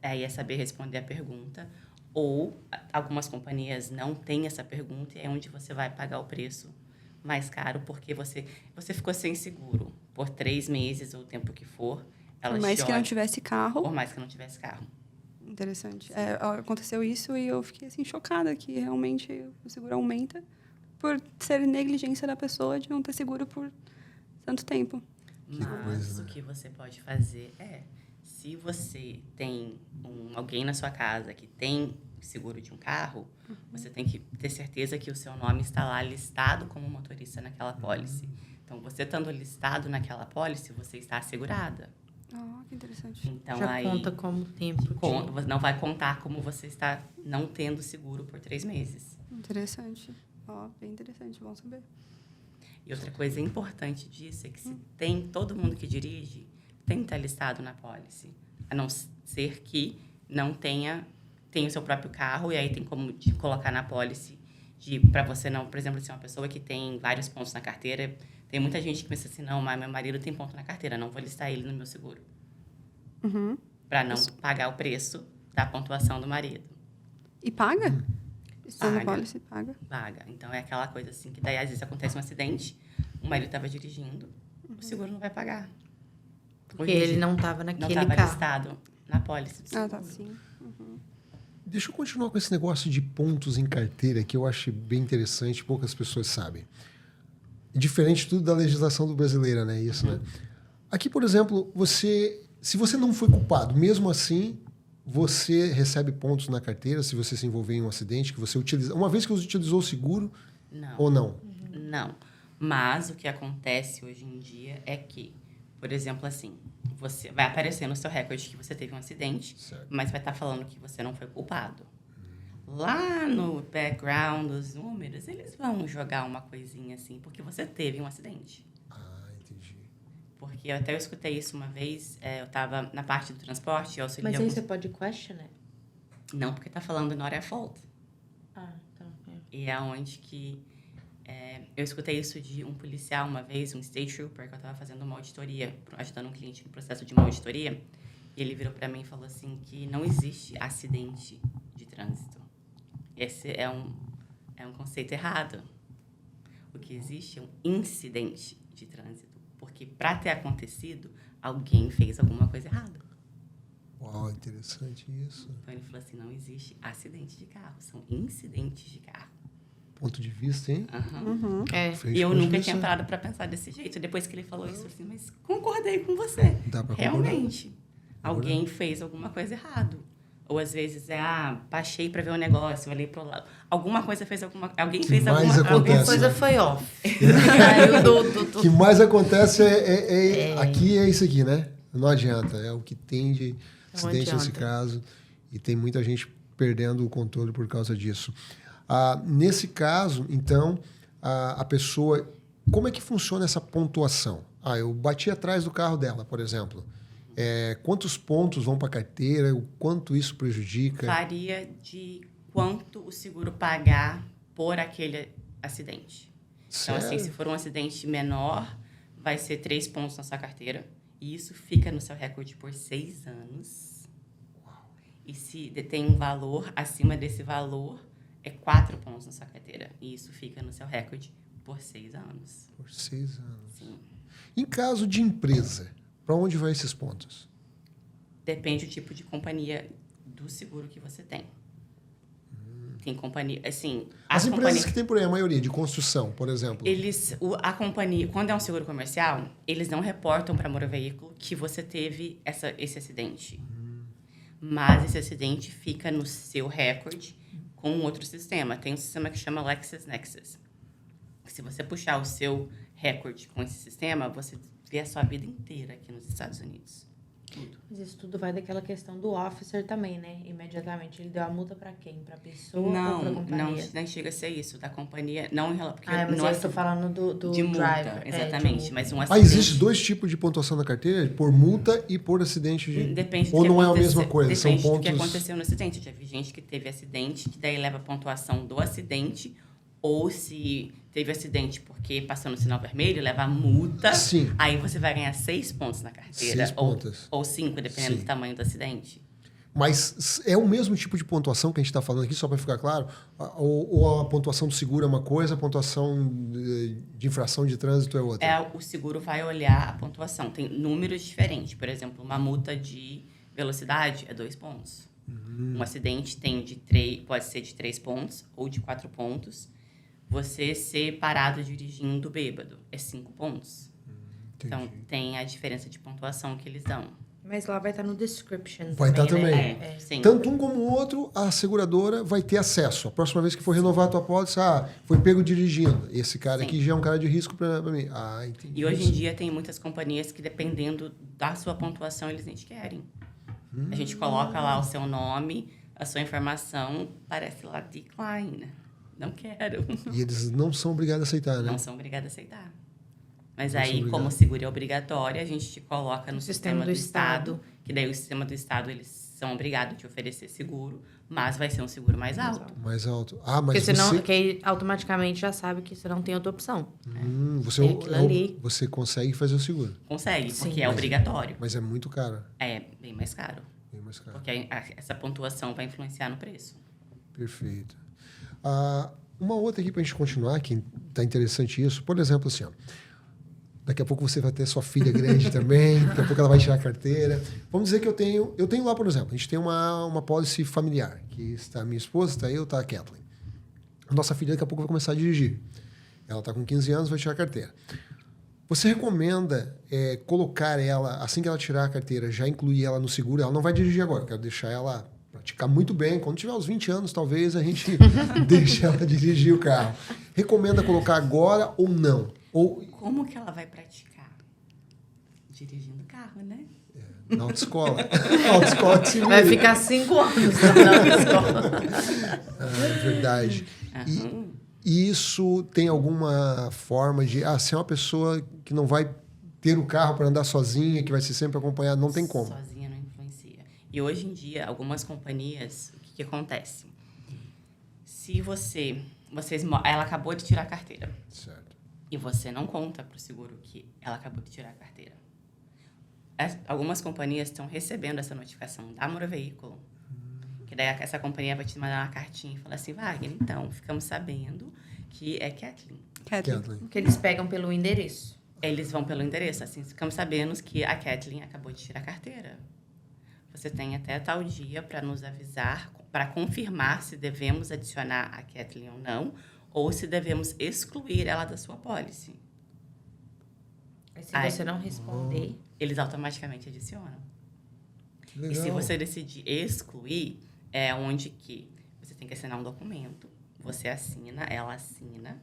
Aí é saber responder a pergunta. Ou algumas companhias não têm essa pergunta e é onde você vai pagar o preço mais caro, porque você ficou sem seguro por 3 meses ou o tempo que for. Por mais que não tivesse carro. Por mais que não tivesse carro. Interessante. Aconteceu isso e eu fiquei assim, chocada que realmente o seguro aumenta por ser negligência da pessoa de não ter seguro por tanto tempo. Mas o que você pode fazer se você tem alguém na sua casa que tem seguro de um carro, você tem que ter certeza que o seu nome está lá listado como motorista naquela pólice. Então, você estando listado naquela pólice, você está assegurada. Que interessante. Então, Já aí, conta como tempo. não vai contar como você está não tendo seguro por 3 meses. Interessante. Bem interessante, bom saber. E outra coisa importante disso é que se tem todo mundo que dirige, tem que estar listado na pólice. A não ser que não tem o seu próprio carro, e aí tem como colocar na pólice para você não... Por exemplo, se uma pessoa que tem vários pontos na carteira, tem muita gente que pensa assim, não, mas meu marido tem ponto na carteira, não vou listar ele no meu seguro. Para não pagar o preço da pontuação do marido. E paga? Estando na Paga. pólice, paga? Paga. Então, é aquela coisa assim, que daí às vezes acontece um acidente, o marido estava dirigindo, o seguro não vai pagar. Porque ele não estava Não naquele estava carro. listado na pólice do seguro. Tá, sim. Deixa eu continuar com esse negócio de pontos em carteira, que eu acho bem interessante, poucas pessoas sabem. Diferente tudo da legislação do brasileira, né? Isso, né? Aqui, por exemplo, se você não foi culpado, mesmo assim, você recebe pontos na carteira se você se envolver em um acidente que você utiliza. Uma vez que você utilizou o seguro ou não? Não. Mas o que acontece hoje em dia é que, por exemplo, assim, você vai aparecer no seu recorde que você teve um acidente, mas vai estar falando que você não foi culpado. Lá no background dos números, eles vão jogar uma coisinha assim, porque você teve um acidente. Entendi. Porque eu escutei isso uma vez, eu estava na parte do transporte, eu auxiliei Mas aí alguns... você pode question, né? Não, porque tá falando not at fault. Ah, então. E é onde que... eu escutei isso de um policial uma vez, um state trooper, que eu estava fazendo uma auditoria, ajudando um cliente no processo de uma auditoria. E ele virou para mim e falou assim que não existe acidente de trânsito. Esse é um conceito errado. O que existe é um incidente de trânsito. Porque para ter acontecido, alguém fez alguma coisa errada. Uau, interessante isso. Então ele falou assim, não existe acidente de carro, são incidentes de carro. Ponto de vista, hein? Uhum. Frente E eu com nunca isso. tinha parado para pensar desse jeito. Depois que ele falou isso, assim, mas concordei com você. Dá pra concordar. Realmente, alguém fez alguma coisa errado. Ou às vezes baixei para ver um negócio, olhei pro lado. Alguém fez alguma mais coisa. acontece? A coisa foi off. Saiu O que mais acontece aqui é isso aqui, né? Não adianta. É o que tem de acidente nesse caso. E tem muita gente perdendo o controle por causa disso. Nesse caso, então, a pessoa... Como é que funciona essa pontuação? Eu bati atrás do carro dela, por exemplo. Quantos pontos vão para a carteira? O quanto isso prejudica? Varia de quanto o seguro pagar por aquele acidente. Sério? Então, assim, se for um acidente menor, vai ser 3 pontos na sua carteira. E isso fica no seu recorde por 6 anos. Uau. E se detém um valor acima desse valor, é 4 pontos na sua carteira. E isso fica no seu recorde por 6 anos. Por 6 anos. Sim. Em caso de empresa, para onde vai esses pontos? Depende do tipo de companhia do seguro que você tem. Tem companhia, assim... As empresas que tem por aí, a maioria, de construção, por exemplo. A companhia, quando é um seguro comercial, eles não reportam para motor veículo que você teve esse acidente. Mas esse acidente fica no seu recorde com outro sistema. Tem um sistema que chama LexisNexis. Se você puxar o seu recorde com esse sistema, você vê a sua vida inteira aqui nos Estados Unidos. Tudo. Mas isso tudo vai daquela questão do officer também, né? Imediatamente. Ele deu a multa pra quem? Pra pessoa ou pra companhia? Não chega a ser isso. Da companhia, não em relação... Mas eu estou falando do de multa, driver. exatamente. Mas um acidente... Existem 2 tipos de pontuação na carteira? Por multa e por acidente de... Depende ou não é a mesma coisa? São Depende pontos... do que aconteceu no acidente. Já vi gente que teve acidente, que daí leva a pontuação do acidente, ou se teve acidente porque passou no sinal vermelho, leva a multa. Sim. Aí você vai ganhar 6 pontos na carteira. 6 pontos. Ou 5, dependendo Sim. do tamanho do acidente. Mas é o mesmo tipo de pontuação que a gente está falando aqui, só para ficar claro? Ou a pontuação do seguro é uma coisa, a pontuação de infração de trânsito é outra? O seguro vai olhar a pontuação. Tem números diferentes. Por exemplo, uma multa de velocidade é 2 pontos. Um acidente pode ser de 3 pontos ou de 4 pontos. Você ser parado dirigindo bêbado é 5 pontos. Então, tem a diferença de pontuação que eles dão. Mas lá vai estar no description Vai estar também. Né? Sim. Tanto um como o outro, a seguradora vai ter acesso. A próxima vez que for renovar a tua pólice, foi pego dirigindo. Esse cara aqui já é um cara de risco para mim. Entendi. E hoje em dia tem muitas companhias que, dependendo da sua pontuação, eles nem te querem. A gente coloca lá o seu nome, a sua informação, parece lá decline. Não quero. E eles não são obrigados a aceitar, né? Não são obrigados a aceitar. Mas Não aí, são como o obrigados. seguro é obrigatório, a gente te coloca no sistema do Estado. Que daí o sistema do Estado, eles são obrigados a te oferecer seguro, mas vai ser um seguro mais alto. Mais alto. Mas Porque senão, que aí automaticamente já sabe que você não tem outra opção. você, É aquilo ali. você consegue fazer o seguro. Consegue, Sim. porque é obrigatório. Mas é muito caro. É bem mais caro. Bem mais caro. Porque essa pontuação vai influenciar no preço. Perfeito. Uma outra aqui para a gente continuar, que tá interessante isso. Por exemplo, assim, daqui a pouco você vai ter sua filha grande também, daqui a pouco ela vai tirar a carteira. Vamos dizer que eu tenho lá, por exemplo, a gente tem uma policy familiar, que está a minha esposa, está eu, está a Kathleen. A nossa filha daqui a pouco vai começar a dirigir. Ela está com 15 anos, vai tirar a carteira. Você recomenda colocar ela, assim que ela tirar a carteira, já incluir ela no seguro? Ela não vai dirigir agora, eu quero deixar ela praticar muito bem. Quando tiver uns 20 anos, talvez a gente deixe ela dirigir o carro. Recomenda colocar agora ou não? Como que ela vai praticar? Dirigindo carro, né? Na autoescola. Autoescola que se vira. Vai ficar 5 anos na autoescola. Verdade. E isso tem alguma forma de... se é uma pessoa que não vai ter o carro para andar sozinha, que vai ser sempre acompanhada, não tem como. Sozinha não influencia. E hoje em dia, algumas companhias, o que acontece? Se ela acabou de tirar a carteira. Certo. E você não conta para o seguro que ela acabou de tirar a carteira. Algumas companhias estão recebendo essa notificação da Moro Veículo. Que daí essa companhia vai te mandar uma cartinha e falar assim, Wagner, então, ficamos sabendo que é Kathleen. Que eles pegam pelo endereço. Eles vão pelo endereço, assim, ficamos sabendo que a Kathleen acabou de tirar a carteira. Você tem até tal dia para nos avisar, para confirmar se devemos adicionar a Kathleen ou não, ou se devemos excluir ela da sua pólice. Aí, se você não responder... Eles automaticamente adicionam. Legal. E se você decidir excluir, é onde que você tem que assinar um documento, você assina, ela assina,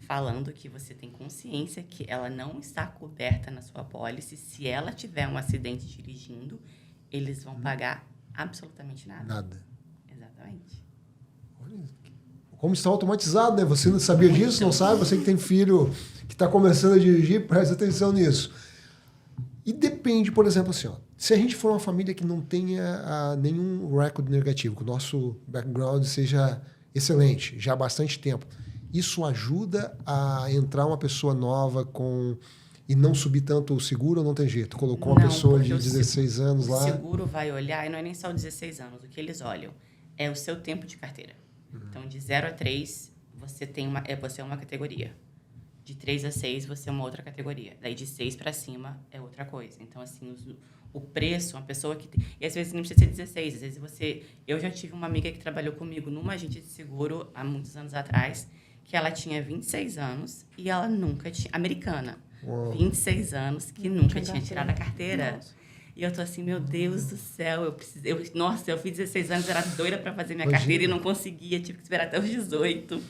falando que você tem consciência que ela não está coberta na sua pólice. Se ela tiver um acidente dirigindo, eles vão pagar absolutamente nada. Nada. Exatamente. Olha, como está automatizado, né? Você não sabia disso, não sabe? Você que tem filho que está começando a dirigir, presta atenção nisso. E depende, por exemplo, assim, ó, se a gente for uma família que não tenha nenhum recorde negativo, que o nosso background seja excelente, já há bastante tempo, isso ajuda a entrar uma pessoa nova e não subir tanto o seguro ou não tem jeito? Colocou uma pessoa de 16 anos lá... O seguro vai olhar, e não é nem só 16 anos, o que eles olham é o seu tempo de carteira. Então, de 0 a 3, você é uma categoria. De 3 a 6, você é uma outra categoria. Daí, de 6 para cima, é outra coisa. Então, assim, o preço, uma pessoa que... E, às vezes, não precisa ser 16. Às vezes, eu já tive uma amiga que trabalhou comigo numa agência de seguro, há muitos anos atrás, que ela tinha 26 anos e ela nunca tinha... Americana. Uou. 26 anos, que nunca tinha tirado a carteira. Nossa. E eu tô assim, meu Deus do céu, eu fiz 16 anos, era doida para fazer minha carteira e não conseguia, tive que esperar até os 18.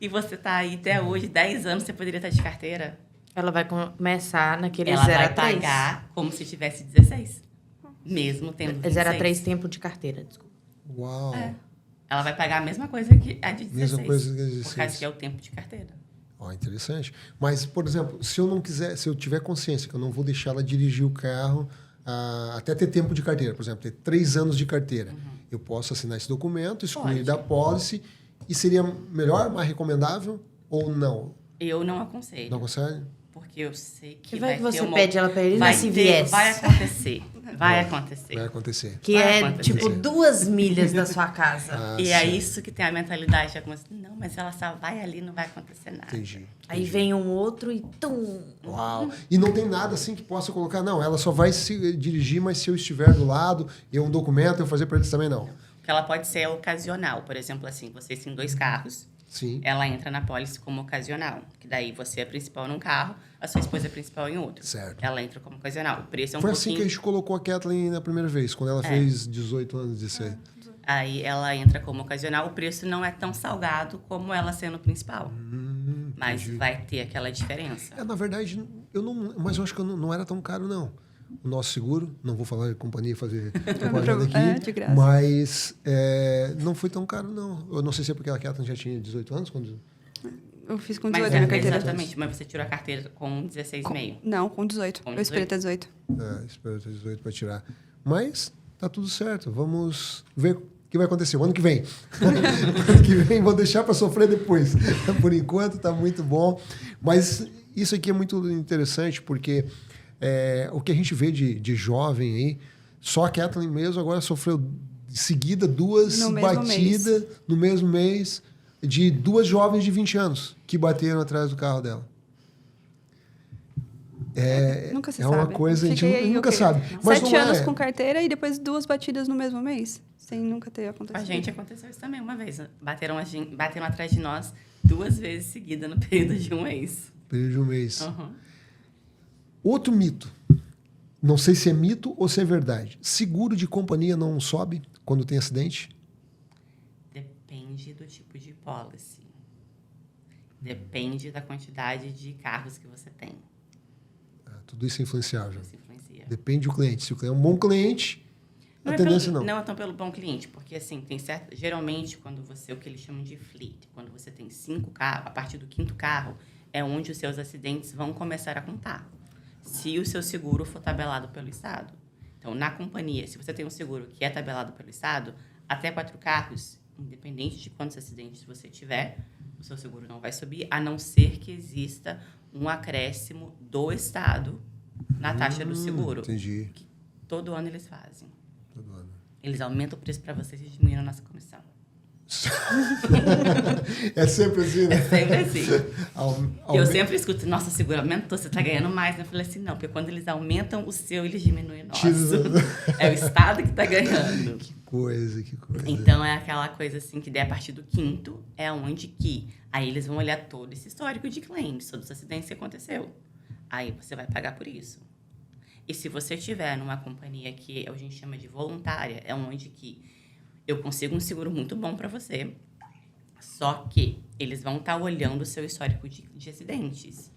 E você tá aí até hoje, 10 anos, você poderia estar de carteira? Ela vai começar naquele 0 a 3. Ela vai pagar como se tivesse 16. Mesmo tendo 26. 0 a 3 tempo de carteira, desculpa. Uau! É. Ela vai pagar a mesma coisa que a de 16. Mesma coisa que a de 16. Por causa que é o tempo de carteira. Interessante. Mas, por exemplo, se eu tiver consciência que eu não vou deixar ela dirigir o carro até ter tempo de carteira, por exemplo, ter 3 anos de carteira, eu posso assinar esse documento, excluir da policy. E seria melhor, mais recomendável ou não? Eu não aconselho. Não aconselho? Porque eu sei que vai ter você pede ela para ele na CVS. Vai acontecer. Vai acontecer. Que tipo 2 milhas da sua casa. E é isso que tem a mentalidade. Não, mas ela só vai ali, não vai acontecer nada. Entendi. Aí vem um outro e tum. Uau. E não tem nada assim que possa colocar, não, ela só vai se dirigir, mas se eu estiver do lado, um documento, eu fazer para eles também não. Que ela pode ser ocasional. Por exemplo, assim, vocês têm 2 carros. Sim. Ela entra na pólice como ocasional. Que daí você é principal num carro, a sua esposa é principal em outro. Certo. Ela entra como ocasional. O preço é um Foi pouquinho... assim que a gente colocou a Kathleen na primeira vez, quando ela fez 18 anos de ser. Aí ela entra como ocasional. O preço não é tão salgado como ela sendo principal. Mas vai ter aquela diferença. Na verdade, mas eu acho que não era tão caro, não. O nosso seguro, não vou falar de companhia, fazer propaganda aqui, de graça. Mas não foi tão caro, não. Eu não sei se é porque a Kathleen já tinha 18 anos quando... Eu fiz com 18 na carteira. Exatamente, mas você tirou a carteira com 16,5. Não, com 18. Eu esperei até 18. Esperei até 18 para tirar. Mas tá tudo certo. Vamos ver o que vai acontecer o ano que vem. Ano que vem vou deixar para sofrer depois. Por enquanto tá muito bom. Mas isso aqui é muito interessante porque... o que a gente vê de jovem aí, só a Kathleen mesmo agora sofreu seguida 2 batidas no mesmo mês de 2 jovens de 20 anos que bateram atrás do carro dela. Nunca se é sabe. Uma coisa, a gente nunca sabe. Mas 7 anos com carteira e depois 2 batidas no mesmo mês, sem nunca ter acontecido. A gente aconteceu isso também uma vez. Bateram atrás de nós 2 vezes seguida no período de um mês. Período de um mês. Uhum. Outro mito. Não sei se é mito ou se é verdade. Seguro de companhia não sobe quando tem acidente? Depende do tipo de policy. Depende da quantidade de carros que você tem. Tudo isso é influenciável. Isso influencia. Depende do cliente. Se o cliente é um bom cliente, a tendência não. Não é tão pelo bom cliente, porque assim, tem certo... Geralmente, quando o que eles chamam de fleet, quando você tem 5 carros, a partir do 5º carro, é onde os seus acidentes vão começar a contar. se o seu seguro for tabelado pelo Estado. Então, na companhia, se você tem um seguro que é tabelado pelo Estado, até 4 carros, independente de quantos acidentes você tiver, o seu seguro não vai subir, a não ser que exista um acréscimo do Estado na taxa do seguro. Entendi. Que todo ano eles fazem. Todo ano. Eles aumentam o preço para vocês e diminuem a nossa comissão. É sempre assim, né? É sempre assim. Ao- Eu sempre escuto, nossa, seguro aumentou, você está ganhando mais. Eu falei assim, não, porque quando eles aumentam o seu, eles diminuem o nosso. É o Estado que está ganhando. Que coisa. Então, é aquela coisa assim, que daí a partir do 5º é onde que... Aí eles vão olhar todo esse histórico de claims, todos os acidentes que aconteceu. Aí você vai pagar por isso. E se você estiver numa companhia que a gente chama de voluntária, é onde que eu consigo um seguro muito bom para você, só que eles vão estar olhando o seu histórico de acidentes.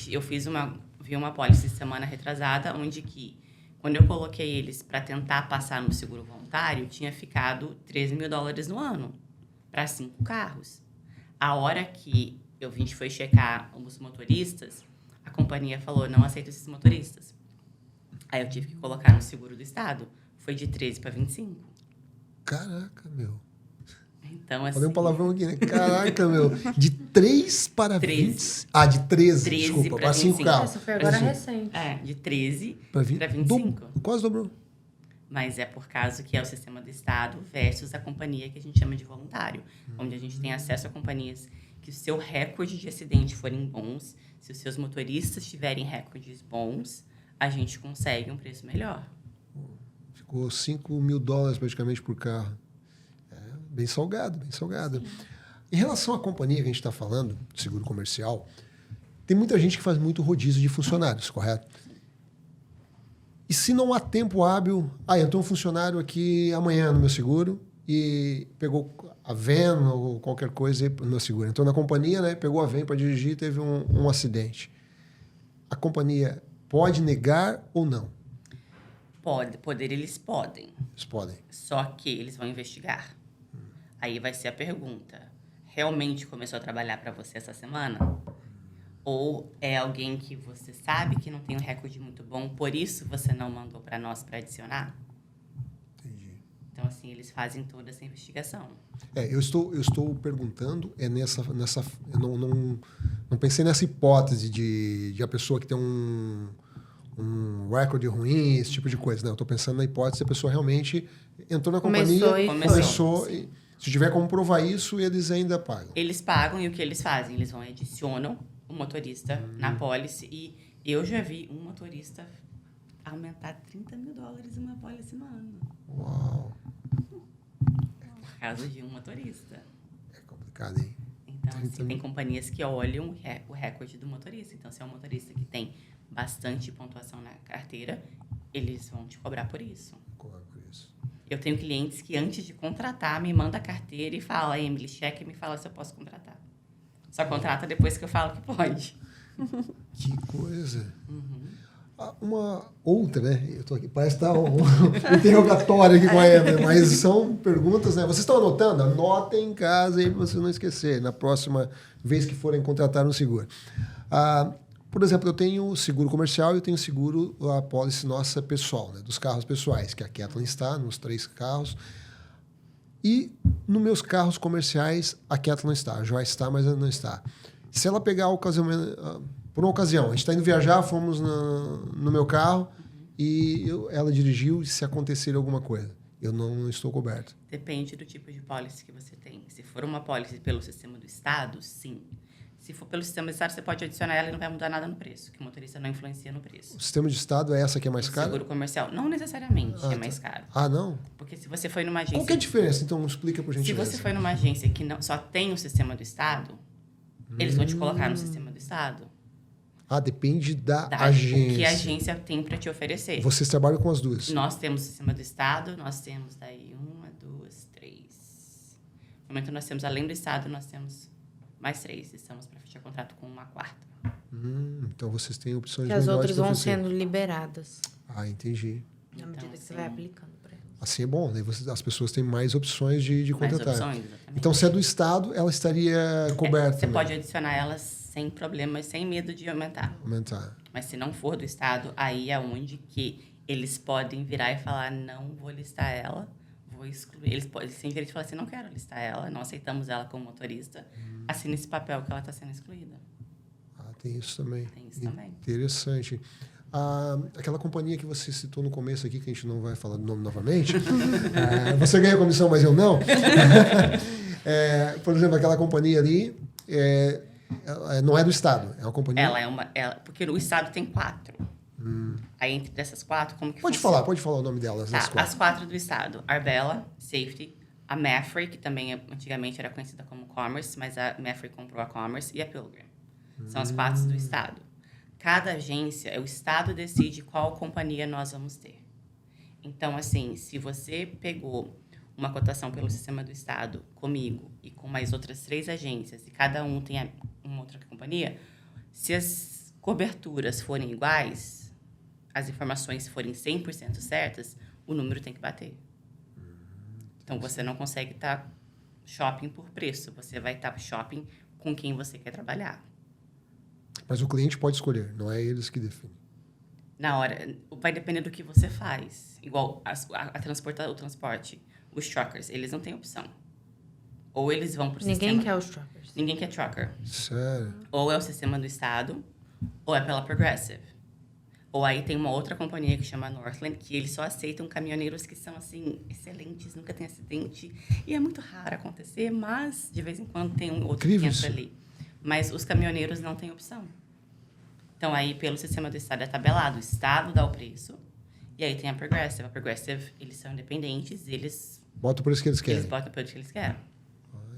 Eu vi uma pólice semana retrasada, onde que, quando eu coloquei eles para tentar passar no seguro voluntário, tinha ficado $13.000 no ano, para 5 carros. A hora que a gente foi checar os motoristas, a companhia falou, não aceito esses motoristas. Aí eu tive que colocar no seguro do Estado. Foi de 13 para 25. Caraca, meu. Então, assim... Falei um palavrão aqui, né? Caraca, meu. De 3 para 13. 20... Ah, de 13, 13 desculpa. para Para 5 25. carros. Essa foi agora recente. de 13 Para para 25. Quase dobrou. Mas é por causa que é o sistema do Estado versus a companhia que a gente chama de voluntário. Onde a gente tem acesso a companhias que o seu recorde de acidente forem bons, se os seus motoristas tiverem recordes bons, a gente consegue um preço melhor. Ficou $5.000 praticamente por carro. É, bem salgado. Sim. Em relação à companhia que a gente está falando, seguro comercial, tem muita gente que faz muito rodízio de funcionários, correto? E se não há tempo hábil, entrou um funcionário aqui amanhã no meu seguro e pegou a van ou qualquer coisa no meu seguro. Entrou na companhia, né, pegou a van para dirigir e teve um acidente. A companhia pode negar ou não? Poder eles podem. Eles podem. Só que eles vão investigar. Aí vai ser a pergunta. Realmente começou a trabalhar para você essa semana? Ou é alguém que você sabe que não tem um recorde muito bom, por isso você não mandou para nós para adicionar? Entendi. Então, assim, eles fazem toda essa investigação. Eu estou perguntando, eu não pensei nessa hipótese de a pessoa que tem um recorde ruim, esse tipo de coisa. Não, eu estou pensando na hipótese de a pessoa realmente entrou na companhia, começou e se tiver como provar isso, eles ainda pagam. Eles pagam e o que eles fazem? Eles vão e adicionam o motorista na pólice. E eu já vi um motorista aumentar $30.000 em uma pólice no ano. Uau! Por causa de um motorista. É complicado, hein? Então, assim, tem companhias que olham o recorde do motorista. Então, se é um motorista que tem bastante pontuação na carteira, eles vão te cobrar por isso. Cobrar por isso. Eu tenho clientes que, antes de contratar, me manda a carteira e fala, Emily, checa e me fala se eu posso contratar. Só contrata depois que eu falo que pode. Que coisa. Uhum. Uma outra, né? Eu tô aqui, parece que tá um interrogatório aqui com a Emily, mas são perguntas, né? Vocês estão anotando? Anotem em casa aí para vocês não esquecerem, na próxima vez que forem contratar um seguro. Por exemplo, eu tenho seguro comercial e eu tenho seguro, a pólice nossa pessoal, né? Dos carros pessoais, que a Kathleen está, nos 3 carros. E nos meus carros comerciais, a Kathleen não está. A Joyce está, mas ela não está. Se ela pegar a ocasião, por uma ocasião, a gente está indo viajar, fomos no meu carro e ela dirigiu, e se acontecer alguma coisa, eu não estou coberto. Depende do tipo de pólice que você tem. Se for uma pólice pelo sistema do Estado, sim. Se for pelo sistema do Estado, você pode adicionar ela e não vai mudar nada no preço, que o motorista não influencia no preço. O sistema de Estado é essa que é mais cara? Seguro comercial, não necessariamente é mais caro. Ah, não? Porque se você foi numa agência... Qual que é a diferença? Então, explica por gentileza. Se você foi numa agência que só tem o sistema do Estado, eles vão te colocar no sistema do Estado. Depende da agência. O que a agência tem para te oferecer. Vocês trabalham com as duas? Nós temos o sistema do Estado, nós temos daí 1, 2, 3. No momento nós temos, além do Estado, nós temos mais 3. Estamos para fechar contrato com uma 4ª. Então vocês têm opções que melhores. as outras vão oferecer. sendo liberadas. Entendi. Na medida que você vai aplicando para elas. Assim é bom, né? As pessoas têm mais opções de contratar. Mais opções, exatamente. Então, se é do Estado, ela estaria coberta. Você pode adicionar elas sem problemas, sem medo de aumentar. Mas se não for do estado, aí é onde que eles podem virar e falar, não vou listar ela, vou excluir. Eles têm direito de falar assim, não quero listar ela, não aceitamos ela como motorista. Assina esse papel que ela está sendo excluída. Ah, tem isso também. Tem isso também. Interessante. Aquela companhia que você citou no começo aqui, que a gente não vai falar do nome novamente, você ganha comissão, mas eu não. Por exemplo, aquela companhia ali não é do Estado, é uma companhia... Porque o Estado tem 4. Aí, entre dessas 4, como que pode falar o nome delas. Tá, as 4 do Estado. Arbella, Safety, a Mapfre, que também antigamente era conhecida como Commerce, mas a Mapfre comprou a Commerce, e a Pilgrim. São as 4 do Estado. Cada agência, o Estado decide qual companhia nós vamos ter. Então, assim, se você pegou uma cotação pelo sistema do Estado comigo e com mais outras 3 agências, e cada um tem uma outra companhia, se as coberturas forem iguais, as informações forem 100% certas, o número tem que bater. Então, você não consegue estar shopping por preço. Você vai estar shopping com quem você quer trabalhar. Mas o cliente pode escolher, não é eles que definem. Na hora, vai depender do que você faz. Igual o transporte, os truckers, eles não têm opção. Ou eles vão para o sistema... Ninguém quer os truckers. Ninguém quer trucker. Sério? Ou é o sistema do Estado, ou é pela Progressive. Ou aí tem uma outra companhia que chama Northland, que eles só aceitam caminhoneiros que são, assim, excelentes, nunca tem acidente. E é muito raro acontecer, mas de vez em quando tem um outro que entra ali. Mas os caminhoneiros não têm opção. Então, aí, pelo sistema do Estado, é tabelado. O Estado dá o preço. E aí tem a Progressive. A Progressive, eles são independentes, eles... Botam o preço que eles querem. Eles botam o preço que eles querem.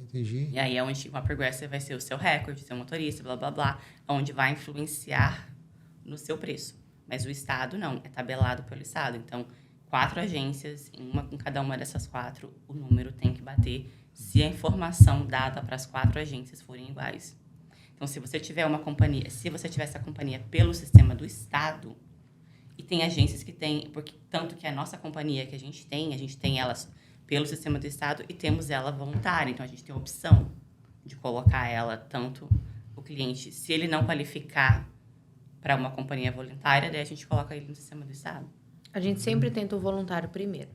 Entendi. E aí é onde a Progressive vai ser o seu recorde, seu motorista, blá, blá, blá. Onde vai influenciar no seu preço. Mas o Estado, não. É tabelado pelo Estado. Então, 4 agências, com cada uma dessas 4, o número tem que bater se a informação dada para as 4 agências forem iguais. Então, se você tiver essa companhia pelo sistema do Estado, e tem agências que têm, porque tanto que a nossa companhia que a gente tem elas pelo sistema do Estado e temos ela voluntária. Então, a gente tem a opção de colocar ela, tanto o cliente, se ele não qualificar para uma companhia voluntária, daí a gente coloca ele no sistema do Estado. A gente sempre tenta o voluntário primeiro.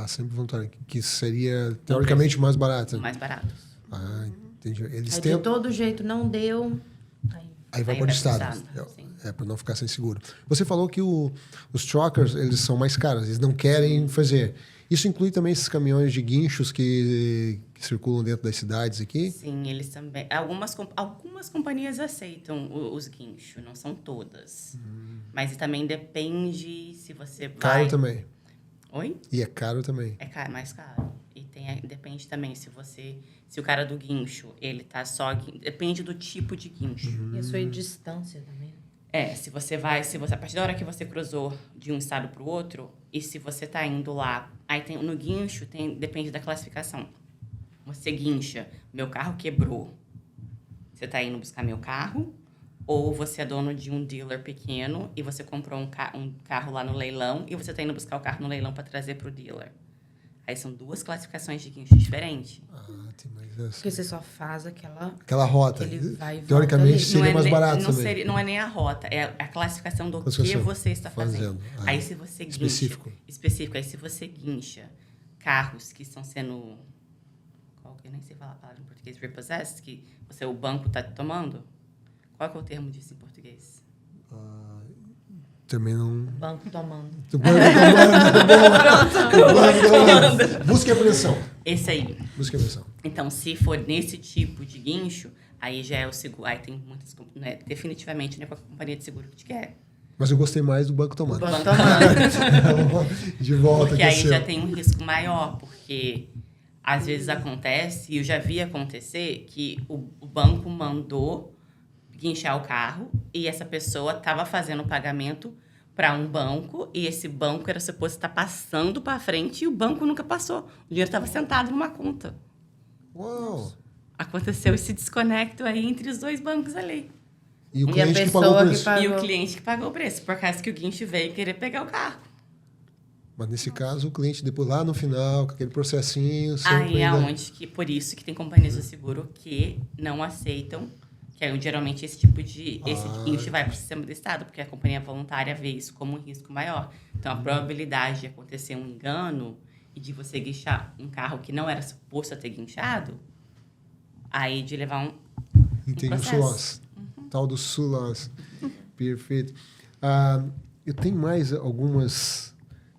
Sempre voluntário. Que seria, teoricamente, mais barato. Mais barato. Entendi. Eles de todo jeito não deu... Aí vai para o Estado. Para não ficar sem seguro. Você falou que os truckers, eles são mais caros. Eles não querem fazer. Isso inclui também esses caminhões de guinchos que circulam dentro das cidades aqui? Sim, eles também. Algumas companhias aceitam os guinchos, não são todas. Mas também depende se você vai... Caro também. Oi? E é caro também. É mais caro. E depende também se o cara do guincho, ele tá só... Depende do tipo de guincho. E a sua distância também. Se você a partir da hora que você cruzou de um estado para o outro, e se você tá indo lá, aí no guincho depende da classificação. Você guincha, meu carro quebrou. Você tá indo buscar meu carro, ou você é dono de um dealer pequeno e você comprou um carro lá no leilão e você tá indo buscar o carro no leilão para trazer para o dealer. Aí são 2 classificações de guincho diferentes. Tem mais essa. Porque você só faz aquela rota. Ele vai e teoricamente volta seria mais barato também. Não é nem a rota, é a classificação do que você está fazendo. Aí se você guincha... Específico. Aí se você guincha carros que estão sendo... Eu nem sei falar a palavra em português. Repossessed, que o banco está tomando. Qual é o termo disso em português? Também não... Banco tomando. Busca e apreensão. Esse aí. Busca e apreensão. Então, se for nesse tipo de guincho, aí já é o seguro. Aí tem muitas... definitivamente não é qualquer companhia de seguro que te quer. Mas eu gostei mais do banco tomando. Banco tomando. De volta. Porque aí já tem um risco maior, porque às vezes acontece, e eu já vi acontecer, que o banco mandou guinchar o carro e essa pessoa estava fazendo o pagamento para um banco e esse banco era suposto estar passando para frente e o banco nunca passou. O dinheiro estava sentado numa conta. Uau! Aconteceu esse desconecto aí entre os 2 bancos ali. E o cliente que pagou o preço. E o cliente que pagou o preço, por causa que o guincho veio querer pegar o carro. Mas nesse caso, o cliente depois lá no final, com aquele processinho... Aí é onde por isso que tem companhias do seguro que não aceitam Que aí, geralmente, esse guincho vai para o sistema do Estado, porque a companhia voluntária vê isso como um risco maior. Então, a probabilidade de acontecer um engano e de você guinchar um carro que não era suposto a ter guinchado, aí de levar um Entendi, o processo. SULOS. Tal do SULOS. Perfeito. Eu tenho mais algumas...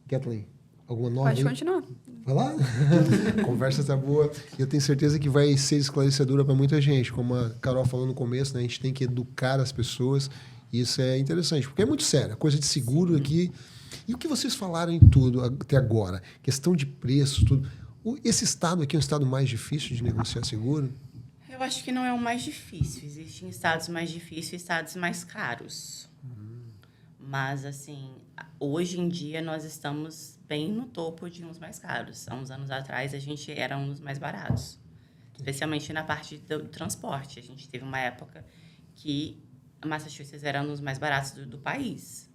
Kathleen, alguma nova? Pode aí? continuar. Vai lá. Conversa tá boa. Eu tenho certeza que vai ser esclarecedora para muita gente. Como a Carol falou no começo, né? A gente tem que educar as pessoas. E isso é interessante, porque é muito sério. A coisa de seguro aqui... E o que vocês falaram em tudo até agora? Questão de preço, tudo. Esse estado aqui é um estado mais difícil de negociar seguro? Eu acho que não é o mais difícil. Existem estados mais difíceis e estados mais caros. Mas, assim, hoje em dia nós estamos bem no topo de uns mais caros. Há uns anos atrás a gente era um dos mais baratos. Especialmente na parte do transporte. A gente teve uma época que Massachusetts era um dos mais baratos do país.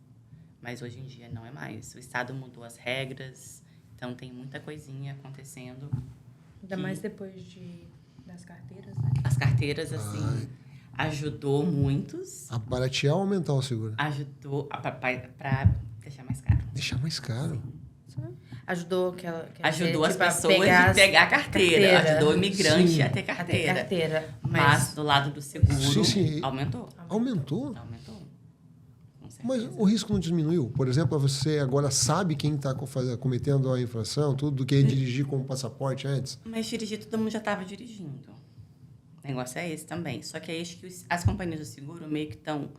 Mas hoje em dia não é mais. O estado mudou as regras, então tem muita coisinha acontecendo. Ainda mais depois das carteiras, né? As carteiras, assim, ajudou muitos. A baratear ou aumentar o seguro? Ajudou para deixar mais caro. Deixar mais caro. Ajudou Ajudou as tipo, pessoas a pegar a carteira. Ajudou o imigrante Sim. a ter carteira. carteira. Mas do lado do seguro, Sim. aumentou. Aumentou? Aumentou. Com certeza. Mas o risco não diminuiu? Por exemplo, você agora sabe quem está cometendo a infração, tudo do que dirigir com o passaporte antes? Mas dirigir, todo mundo já estava dirigindo. O negócio é esse também. Só que aí acho que as companhias do seguro meio que estão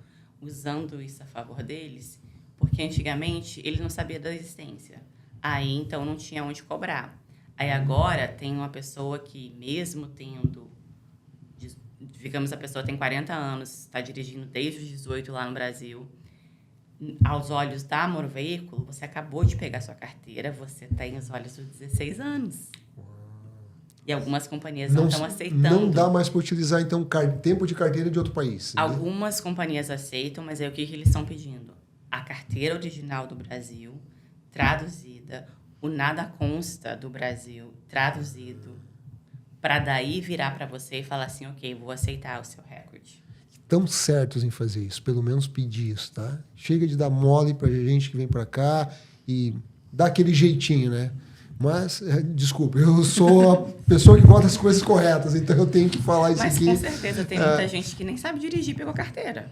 usando isso a favor deles, porque antigamente ele não sabia da existência. Aí, então, não tinha onde cobrar. Aí, agora, tem uma pessoa que, mesmo tendo... Digamos, a pessoa tem 40 anos, está dirigindo desde os 18 lá no Brasil. Aos olhos da Amor Veículo, você acabou de pegar sua carteira, você tem os olhos dos 16 anos. E algumas companhias não estão aceitando. Não dá mais para utilizar, então, tempo de carteira de outro país. Né? Algumas companhias aceitam, mas aí o que eles estão pedindo? A carteira original do Brasil, traduzida, o nada consta do Brasil, traduzido, para daí virar para você e falar assim, ok, vou aceitar o seu recorde. Estão certos em fazer isso, pelo menos pedir isso, tá? Chega de dar mole para gente que vem para cá e dá aquele jeitinho, né? Mas, desculpa, eu sou a pessoa que bota as coisas corretas, então eu tenho que falar isso Mas aqui. com certeza tem muita gente que nem sabe dirigir e pegou carteira.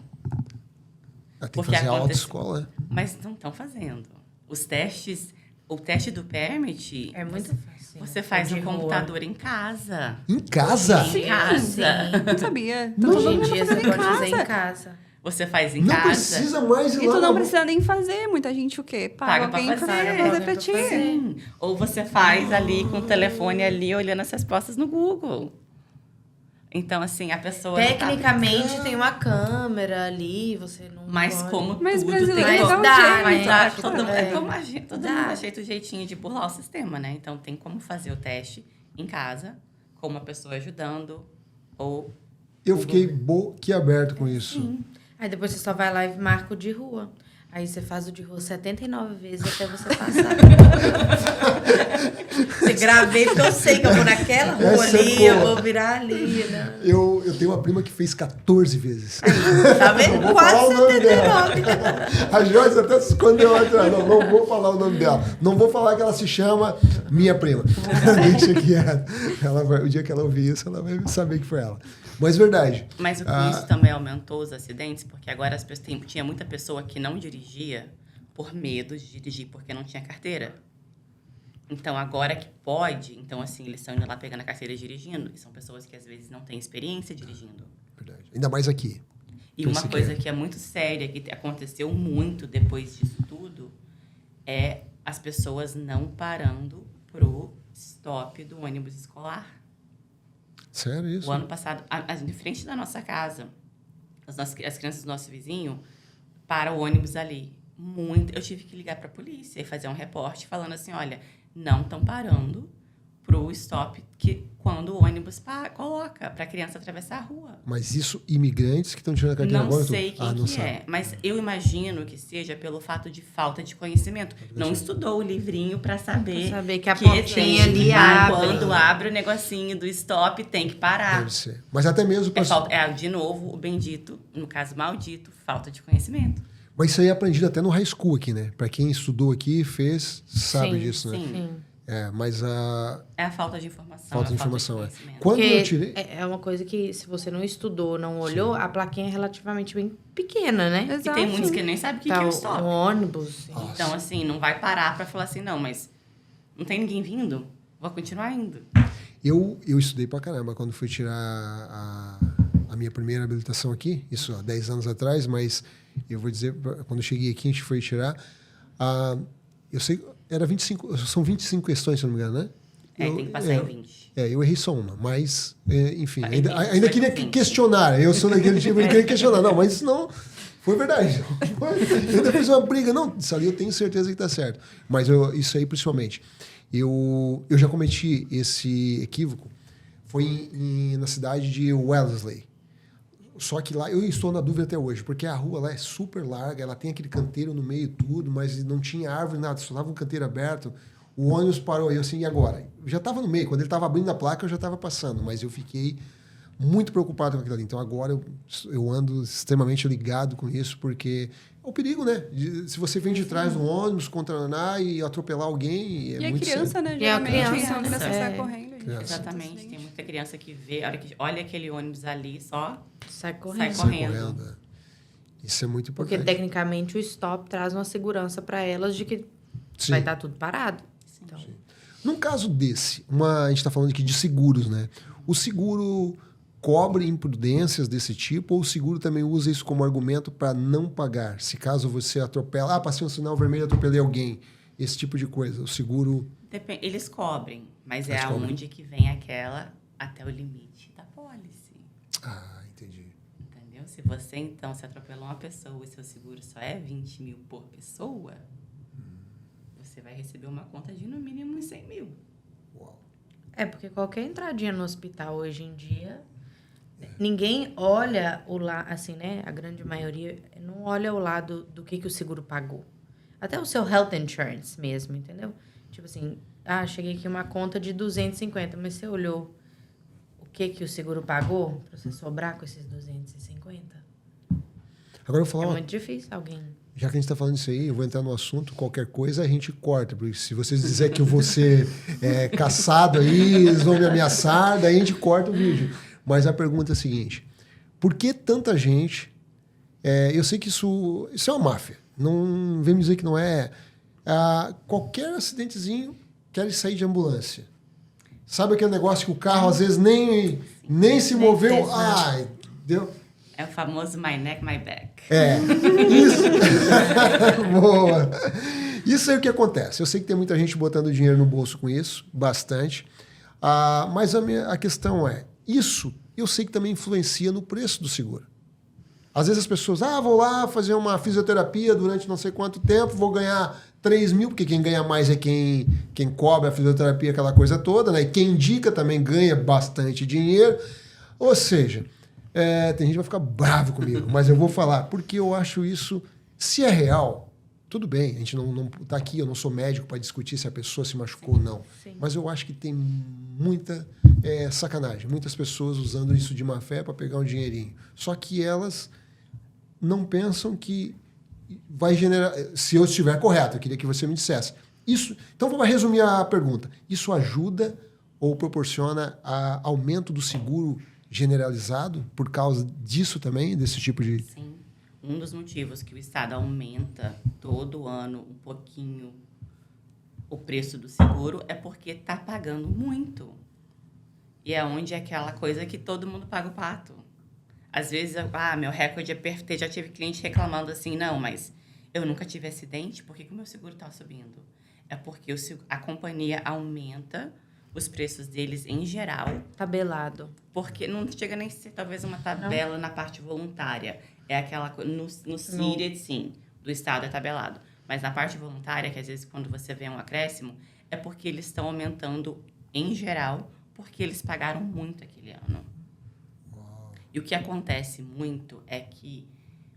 Tem que fazer autoescola, né? Mas não estão fazendo. Os testes, o teste do permit... É muito fácil. Você faz no computador em casa. Em casa? Em casa. Não sabia. Hoje em dia você pode fazer em casa. Você faz em Não casa. precisa mais ir E lá. tu não precisa nem fazer. Muita gente o quê? Paga pra alguém pra fazer. fazer pra ti. Sim. Ou você faz ali com o telefone ali, olhando as respostas no Google. Então, assim, a pessoa... Tecnicamente tem uma câmera ali, você não Mas pode... como Mas tudo brasileiro tem... Mas dá um dá, jeito. mas Dá, acho que todo é. mundo Dá. ajeita o jeitinho de burlar o sistema, né? Então, tem como fazer o teste em casa, com uma pessoa ajudando, ou... Eu fiquei boquiaberto com isso. Sim. Aí depois você só vai lá e marca o de rua. Aí você faz o de rua 79 vezes até você passar. Você gravei, porque eu sei que eu vou naquela rua Essa é ali, boa. eu vou virar ali, né? Eu tenho uma prima que fez 14 vezes. Tá vendo? Vou Quase falar o nome 79. A Joyce até se escondeu atrás. Não vou falar o nome dela. Não vou falar que ela se chama minha prima. Deixa quieto. O dia que ela ouvir isso, ela vai saber que foi ela. Mas verdade. Mas isso também aumentou os acidentes, porque agora as pessoas, tinha muita pessoa que não dirigia por medo de dirigir, porque não tinha carteira. Então, agora que pode, então, assim, eles estão indo lá pegando a carteira e dirigindo. E são pessoas que, às vezes, não têm experiência dirigindo. Verdade. Ainda mais aqui. E uma coisa que é muito séria, que aconteceu muito depois disso tudo, é as pessoas não parando pro stop do ônibus escolar. Sério isso? O ano passado, de frente da nossa casa, as crianças do nosso vizinho, para o ônibus ali. Eu tive que ligar para a polícia e fazer um reporte falando assim, olha, não estão parando pro stop que quando o ônibus coloca para a criança atravessar a rua. Mas isso, imigrantes que estão tirando a carteira Não agora? sei quem não que sabe. é, mas eu imagino que seja pelo fato de falta de conhecimento. Não estudou o livrinho para saber, Pra saber que a tem pontinha que ali parar. abre. Quando abre o negocinho do stop, tem que parar. Deve ser. Mas até mesmo... De novo, o bendito, no caso maldito, falta de conhecimento. Mas isso aí é aprendido até no high school aqui, né? Para quem estudou aqui, fez, sabe Sim, disso, né? Sim. Mas a... É a falta de informação. Falta de é a informação, conhecimento. Quando Porque eu tirei... é uma coisa que, se você não estudou, não olhou, a plaquinha é relativamente bem pequena, né? E tem muitos que nem sabem o que é o stop. o ônibus. Nossa. Então, assim, não vai parar para falar assim, não, mas não tem ninguém vindo, vou continuar indo. Eu estudei pra caramba quando fui tirar a minha primeira habilitação aqui, isso há 10 anos atrás, mas eu vou dizer, quando eu cheguei aqui, a gente foi tirar, eu sei, são 25 questões, se não me engano, né? Tem que passar em 20. Eu errei só uma, mas, enfim, Mas ainda queria questionar, eu sou daquele tipo que queria questionar, não, mas isso não... Foi verdade. Eu ainda fiz uma briga. Não, isso ali eu tenho certeza que está certo. Mas isso aí, principalmente. Eu já cometi esse equívoco. Foi na cidade de Wellesley. Só que lá eu estou na dúvida até hoje, porque a rua lá é super larga, ela tem aquele canteiro no meio tudo, mas não tinha árvore, nada, só estava um canteiro aberto. O ônibus parou aí, assim, e agora? Eu já estava no meio, quando ele estava abrindo a placa, eu já estava passando, mas eu fiquei muito preocupado com aquilo ali. Então agora eu ando extremamente ligado com isso, porque é o perigo, né? Se você vem de trás do ônibus, contornar e atropelar alguém, E muito a criança, sério. né? E a Geralmente, criança, a criança é. sai correndo. Criança. Exatamente. Tem muita criança que vê, olha aquele ônibus ali, só Sai sai correndo. correndo. né? Isso é muito Porque, importante. tecnicamente, o stop traz uma segurança para elas de que Sim. vai estar tudo parado. Sim. Então, Num caso desse, a gente está falando aqui de seguros, né? O seguro cobre imprudências desse tipo ou o seguro também usa isso como argumento para não pagar? Se caso você atropela, passei um sinal vermelho e atropelei alguém, esse tipo de coisa. O seguro... Eles cobrem, mas Eles é cobrem. aonde que vem aquela até o limite da pólice. Entendi. Entendeu? Se você, então, se atropelou uma pessoa e seu seguro só é 20 mil por pessoa, você vai receber uma conta de, no mínimo, uns 100 mil. Uau. porque qualquer entradinha no hospital hoje em dia, ninguém olha o lado, assim, né? A grande maioria não olha o lado do que o seguro pagou. Até o seu health insurance mesmo, entendeu? Tipo assim, cheguei aqui uma conta de 250, mas você olhou o que o seguro pagou para você sobrar com esses 250? Agora eu vou falar, É muito difícil alguém... já que a gente está falando isso aí, eu vou entrar no assunto, qualquer coisa a gente corta, porque se vocês disserem que eu vou ser caçado aí, eles vão me ameaçar, daí a gente corta o vídeo. Mas a pergunta é a seguinte, por que tanta gente... eu sei que isso é uma máfia, não vem me dizer que não é... qualquer acidentezinho quer sair de ambulância. Sabe aquele negócio que o carro às vezes nem se moveu? fez nada. Ai, deu... É o famoso my neck, my back. Isso. Boa. Isso aí é o que acontece. Eu sei que tem muita gente botando dinheiro no bolso com isso, bastante. Mas a questão é, isso eu sei que também influencia no preço do seguro. Às vezes as pessoas, vou lá fazer uma fisioterapia durante não sei quanto tempo, vou ganhar 3 mil, porque quem ganha mais é quem cobra a fisioterapia, aquela coisa toda, né? E quem indica também ganha bastante dinheiro. Ou seja... tem gente que vai ficar bravo comigo, mas eu vou falar, porque eu acho isso, se é real, tudo bem, a gente não tá aqui, eu não sou médico para discutir se a pessoa se machucou ou não, mas eu acho que tem muita sacanagem, muitas pessoas usando isso de má fé para pegar um dinheirinho, só que elas não pensam que vai generar, se eu estiver correto, eu queria que você me dissesse, isso, então vamos resumir a pergunta, isso ajuda ou proporciona aumento do seguro generalizado por causa disso também, desse tipo de... Sim. Um dos motivos que o Estado aumenta todo ano um pouquinho o preço do seguro é porque está pagando muito. E é onde é aquela coisa que todo mundo paga o pato. Às vezes, meu recorde é perfeito. Já tive cliente reclamando assim, não, mas eu nunca tive acidente, por que o meu seguro está subindo? É porque a companhia aumenta os preços deles em geral. Tabelado. Porque não chega nem a ser talvez uma tabela na parte voluntária. É aquela coisa. No CIRED, sim, do Estado é tabelado. Mas na parte voluntária, que às vezes quando você vê um acréscimo, é porque eles estão aumentando em geral, porque eles pagaram muito aquele ano. Uau. E o que acontece muito é que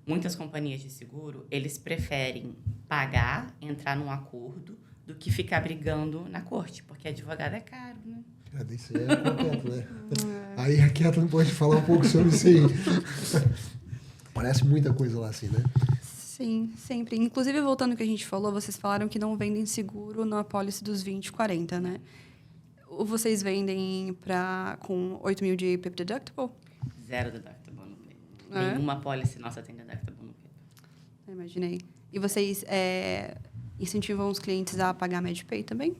muitas companhias de seguro, eles preferem pagar, entrar num acordo, do que ficar brigando na corte, porque advogado é caro, né? Isso aí é com a Kathleen, né? Aí a Kathleen pode falar um pouco sobre isso aí. Parece muita coisa lá assim, né? Sim, sempre. Inclusive, voltando ao que a gente falou, vocês falaram que não vendem seguro na apólice dos 20, 40, né? Ou vocês vendem com 8 mil de PIP deductible? 0 deductible no PIP. É? Nenhuma policy nossa tem deductible no PIP. Imaginei. E vocês incentivam os clientes a pagar MedPay também?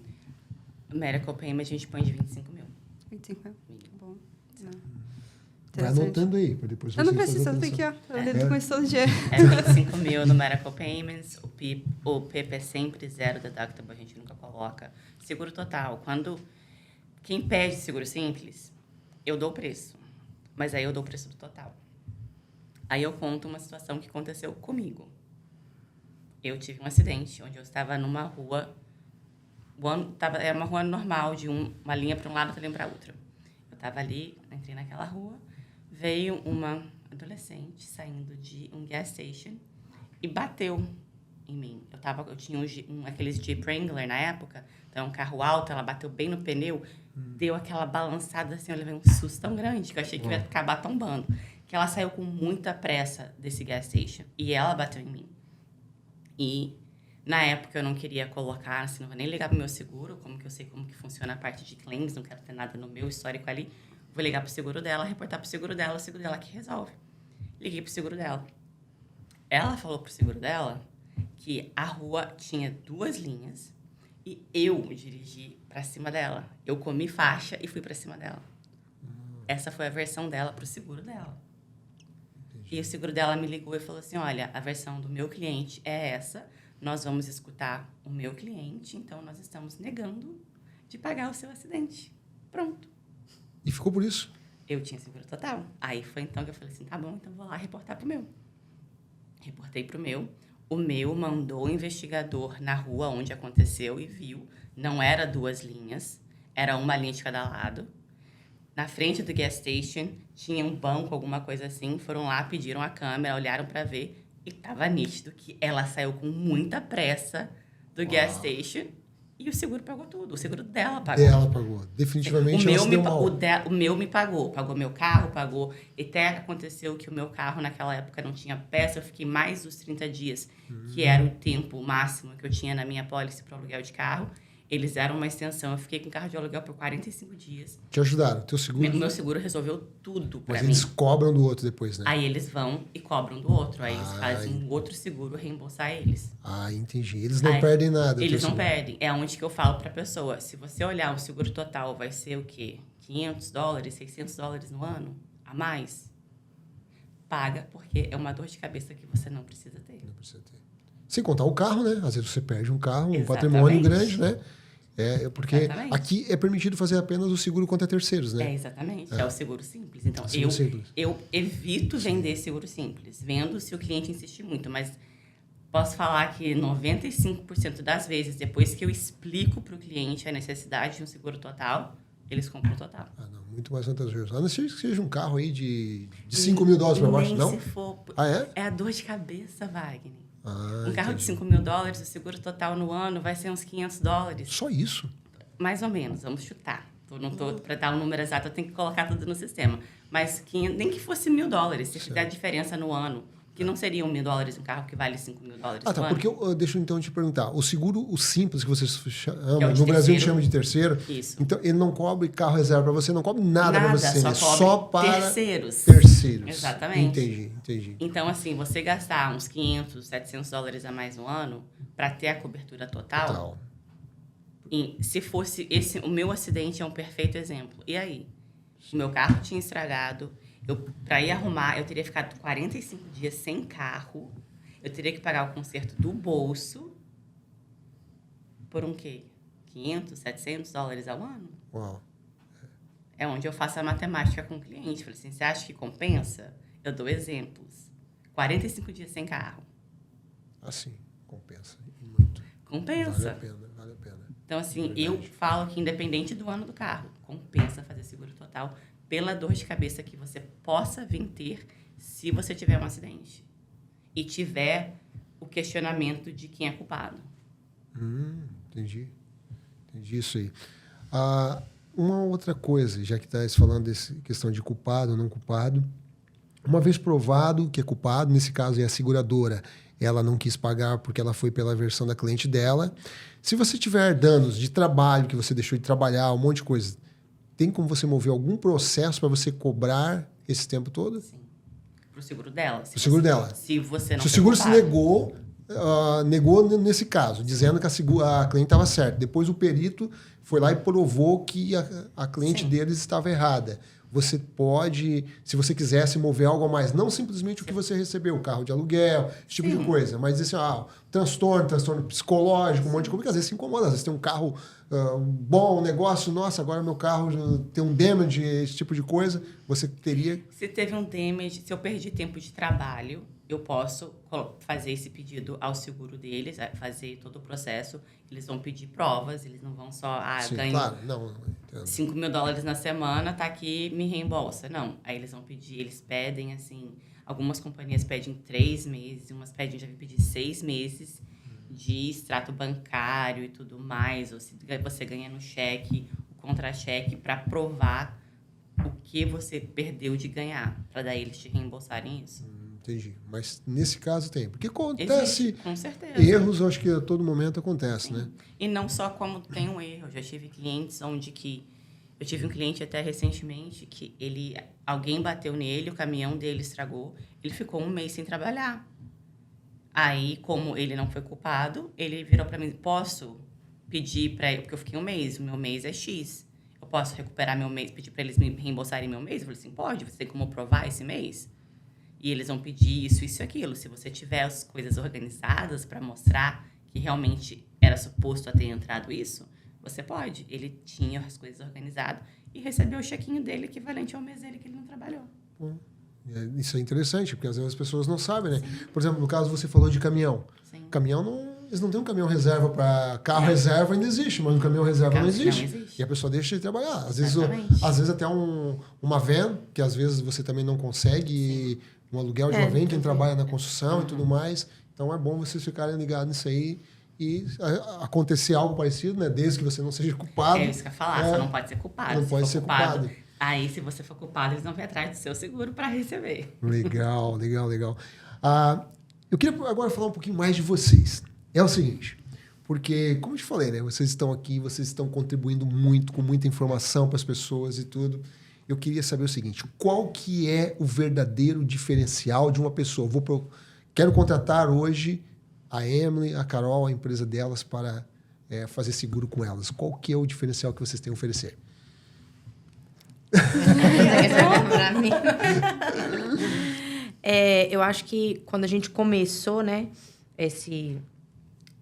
Medical payment a gente põe de 25 mil. 25 mil. Bom. Vai anotando aí, para depois Eu não vocês preciso, fazerem tem atenção. aqui, ó. Eu lido com isso todo dia. É 25 mil no medical payments. O PIP é sempre 0 deductible, a gente nunca coloca. Seguro total. Quem pede seguro simples, eu dou o preço. Mas aí eu dou o preço do total. Aí eu conto uma situação que aconteceu comigo. Eu tive um acidente onde eu estava numa rua. Era uma rua normal, de uma linha para um lado e outra linha para outra. Eu estava ali, entrei naquela rua, veio uma adolescente saindo de um gas station e bateu em mim. Eu tinha aqueles Jeep Wrangler na época, então um carro alto, ela bateu bem no pneu, deu aquela balançada assim, eu levei um susto tão grande que eu achei que ia acabar tombando. Que ela saiu com muita pressa desse gas station e ela bateu em mim. E na época eu não queria colocar, assim, não vou nem ligar pro meu seguro, como que eu sei como que funciona a parte de claims, não quero ter nada no meu histórico ali. Vou ligar pro seguro dela, reportar pro seguro dela, o seguro dela que resolve. Liguei pro seguro dela. Ela falou pro seguro dela que a rua tinha 2 linhas e eu dirigi pra cima dela. Eu comi faixa e fui pra cima dela. Essa foi a versão dela pro seguro dela. E o seguro dela me ligou e falou assim, olha, a versão do meu cliente é essa, nós vamos escutar o meu cliente, então nós estamos negando de pagar o seu acidente. Pronto. E ficou por isso? Eu tinha seguro total. Aí foi então que eu falei assim, tá bom, então vou lá reportar pro meu. Reportei pro meu. O meu mandou o investigador na rua onde aconteceu e viu. Não era 2 linhas, era uma linha de cada lado. Na frente do gas station, tinha um banco, alguma coisa assim. Foram lá, pediram a câmera, olharam para ver. E tava nítido que ela saiu com muita pressa do gas station. E o seguro pagou tudo. O seguro dela pagou. Ela pagou. Definitivamente ela se deu mal. O meu me pagou. Pagou meu carro, pagou. E até aconteceu que o meu carro, naquela época, não tinha peça. Eu fiquei mais dos 30 dias, que era o tempo máximo que eu tinha na minha pólice para aluguel de carro. Eles deram uma extensão. Eu fiquei com carro de aluguel por 45 dias. Te ajudaram? Teu seguro? Meu seguro resolveu tudo para mim. Mas eles cobram do outro depois, né? Aí eles vão e cobram do outro. Aí eles fazem um outro seguro reembolsar eles. Ah, entendi. Eles não perdem nada. Eles não perdem. É onde que eu falo para a pessoa. Se você olhar o seguro total, vai ser o quê? $500, $600 no ano? A mais? Paga, porque é uma dor de cabeça que você não precisa ter. Não precisa ter. Sem contar o carro, né? Às vezes você perde um carro, um Exatamente. patrimônio grande, né? Porque Exatamente. aqui é permitido fazer apenas o seguro contra terceiros, né? Exatamente. É o seguro simples. Então, Seguro simples. eu evito vender seguro simples. Vendo se o cliente insistir muito, mas posso falar que 95% das vezes, depois que eu explico para o cliente a necessidade de um seguro total, eles compram o total. Ah, não. Muito mais vantajoso. A não ser que seja um carro aí de $5 mil para baixo, não? Se for. Ah, é? É a dor de cabeça, Wagner. Ah, Um carro entendi. de $5 mil, o seguro total no ano vai ser uns $500. Só isso? Mais ou menos, vamos chutar. Para dar um número exato, eu tenho que colocar tudo no sistema. Mas nem que fosse $1.000, se fizer a diferença no ano, que não seria $1.000 um carro que vale $5 mil Ah, tá. no ano. Porque deixa eu então te perguntar. O seguro, o simples que vocês chamam, Que é o de no Brasil terceiro. chama de terceiro. Isso. Então, ele não cobre carro reserva para você, não cobre nada para você. só né? cobre Só para terceiros. terceiros. Exatamente. Entendi. Então, assim, você gastar uns $500, $700 a mais no ano para ter a cobertura total. Se fosse o meu acidente é um perfeito exemplo. E aí? O meu carro tinha estragado. Para ir arrumar, eu teria ficado 45 dias sem carro. Eu teria que pagar o conserto do bolso. Por um quê? $500, $700 ao ano? Uau. É onde eu faço a matemática com o cliente. Falei assim, você acha que compensa? Eu dou exemplos. 45 dias sem carro. Assim, compensa. Muito. Compensa. Vale a pena. Então, assim, eu falo que independente do ano do carro, compensa fazer seguro total pela dor de cabeça que você possa vir ter se você tiver um acidente e tiver o questionamento de quem é culpado. Entendi. Entendi isso aí. Uma outra coisa, já que está falando dessa questão de culpado ou não culpado, uma vez provado que é culpado, nesse caso é a seguradora, ela não quis pagar porque ela foi pela versão da cliente dela. Se você tiver danos de trabalho, que você deixou de trabalhar, um monte de coisa, tem como você mover algum processo para você cobrar esse tempo todo? Sim. Pro seguro dela. O seguro dela. Se você não Se o seguro se culpado, negou nesse caso, dizendo que a cliente estava certa. Depois o perito foi lá e provou que a cliente deles estava errada. Você pode, se você quisesse mover algo a mais, não simplesmente o que você recebeu, o carro de aluguel, esse tipo de coisa, mas dizer assim, transtorno psicológico, um monte de coisa, porque às vezes se incomoda, às vezes tem um carro bom, um negócio, nossa, agora meu carro tem um damage, esse tipo de coisa, você teria... Se teve um damage, se eu perdi tempo de trabalho, eu posso fazer esse pedido ao seguro deles, fazer todo o processo. Eles vão pedir provas, eles não vão só, Sim, ganho claro, não, entendo. $5.000 na semana, tá aqui, me reembolsa. Não, aí eles vão pedir, eles pedem, assim, algumas companhias pedem 3 meses, umas pedem, já vi pedir 6 meses de extrato bancário e tudo mais, ou se você ganha no cheque, o contra-cheque, para provar o que você perdeu de ganhar, para daí eles te reembolsarem isso. Entendi. Mas nesse caso tem. Porque acontece... Existe, com certeza. Erros, eu acho que a todo momento acontece, Sim. né? E não só como tem um erro. Eu já tive clientes onde que... Eu tive um cliente até recentemente que alguém bateu nele, o caminhão dele estragou, ele ficou 1 mês sem trabalhar. Aí, como ele não foi culpado, ele virou para mim, posso pedir para ele, porque eu fiquei 1 mês, o meu mês é X. Eu posso recuperar meu mês, pedir para eles me reembolsarem meu mês? Eu falei assim, pode, você tem como provar esse mês? E eles vão pedir isso e aquilo. Se você tiver as coisas organizadas para mostrar que realmente era suposto a ter entrado isso, você pode. Ele tinha as coisas organizadas e recebeu o chequinho dele equivalente ao mês dele que ele não trabalhou. Isso é interessante, porque às vezes as pessoas não sabem, né? Sim. Por exemplo, no caso você falou de caminhão. Sim. Caminhão eles não têm um caminhão reserva para... Carro reserva ainda existe, mas um caminhão reserva não existe. E a pessoa deixa de trabalhar. Às vezes até uma van, que às vezes você também não consegue... Sim. Um aluguel de uma van, quem trabalha na construção e tudo mais. Então, é bom vocês ficarem ligados nisso aí e acontecer algo parecido, né? Desde que você não seja culpado. É isso que eu ia falar, você não pode ser culpado. Não pode ser culpado. Aí, se você for culpado, eles vão vir atrás do seu seguro para receber. Legal. Eu queria agora falar um pouquinho mais de vocês. É o seguinte, porque, como eu te falei, né? Vocês estão aqui, vocês estão contribuindo muito, com muita informação para as pessoas e tudo. Eu queria saber o seguinte, qual que é o verdadeiro diferencial de uma pessoa? Quero contratar hoje a Emily, a Carol, a empresa delas para fazer seguro com elas. Qual que é o diferencial que vocês têm a oferecer? Eu acho que quando a gente começou, né, esse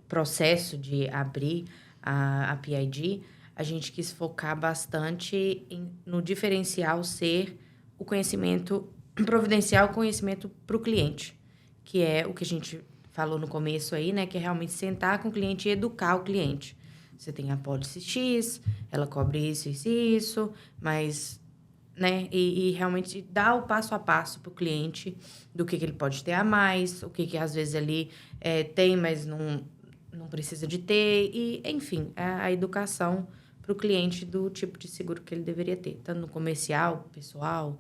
processo de abrir a PID, a gente quis focar bastante no diferencial ser o conhecimento, providenciar o conhecimento para o cliente, que é o que a gente falou no começo aí, né? Que é realmente sentar com o cliente e educar o cliente. Você tem a pólice X, ela cobre isso, mas, né? E realmente dar o passo a passo para o cliente do que ele pode ter a mais, o que às vezes ali tem, mas não precisa de ter, e, enfim, a educação para o cliente do tipo de seguro que ele deveria ter, tanto no comercial, pessoal,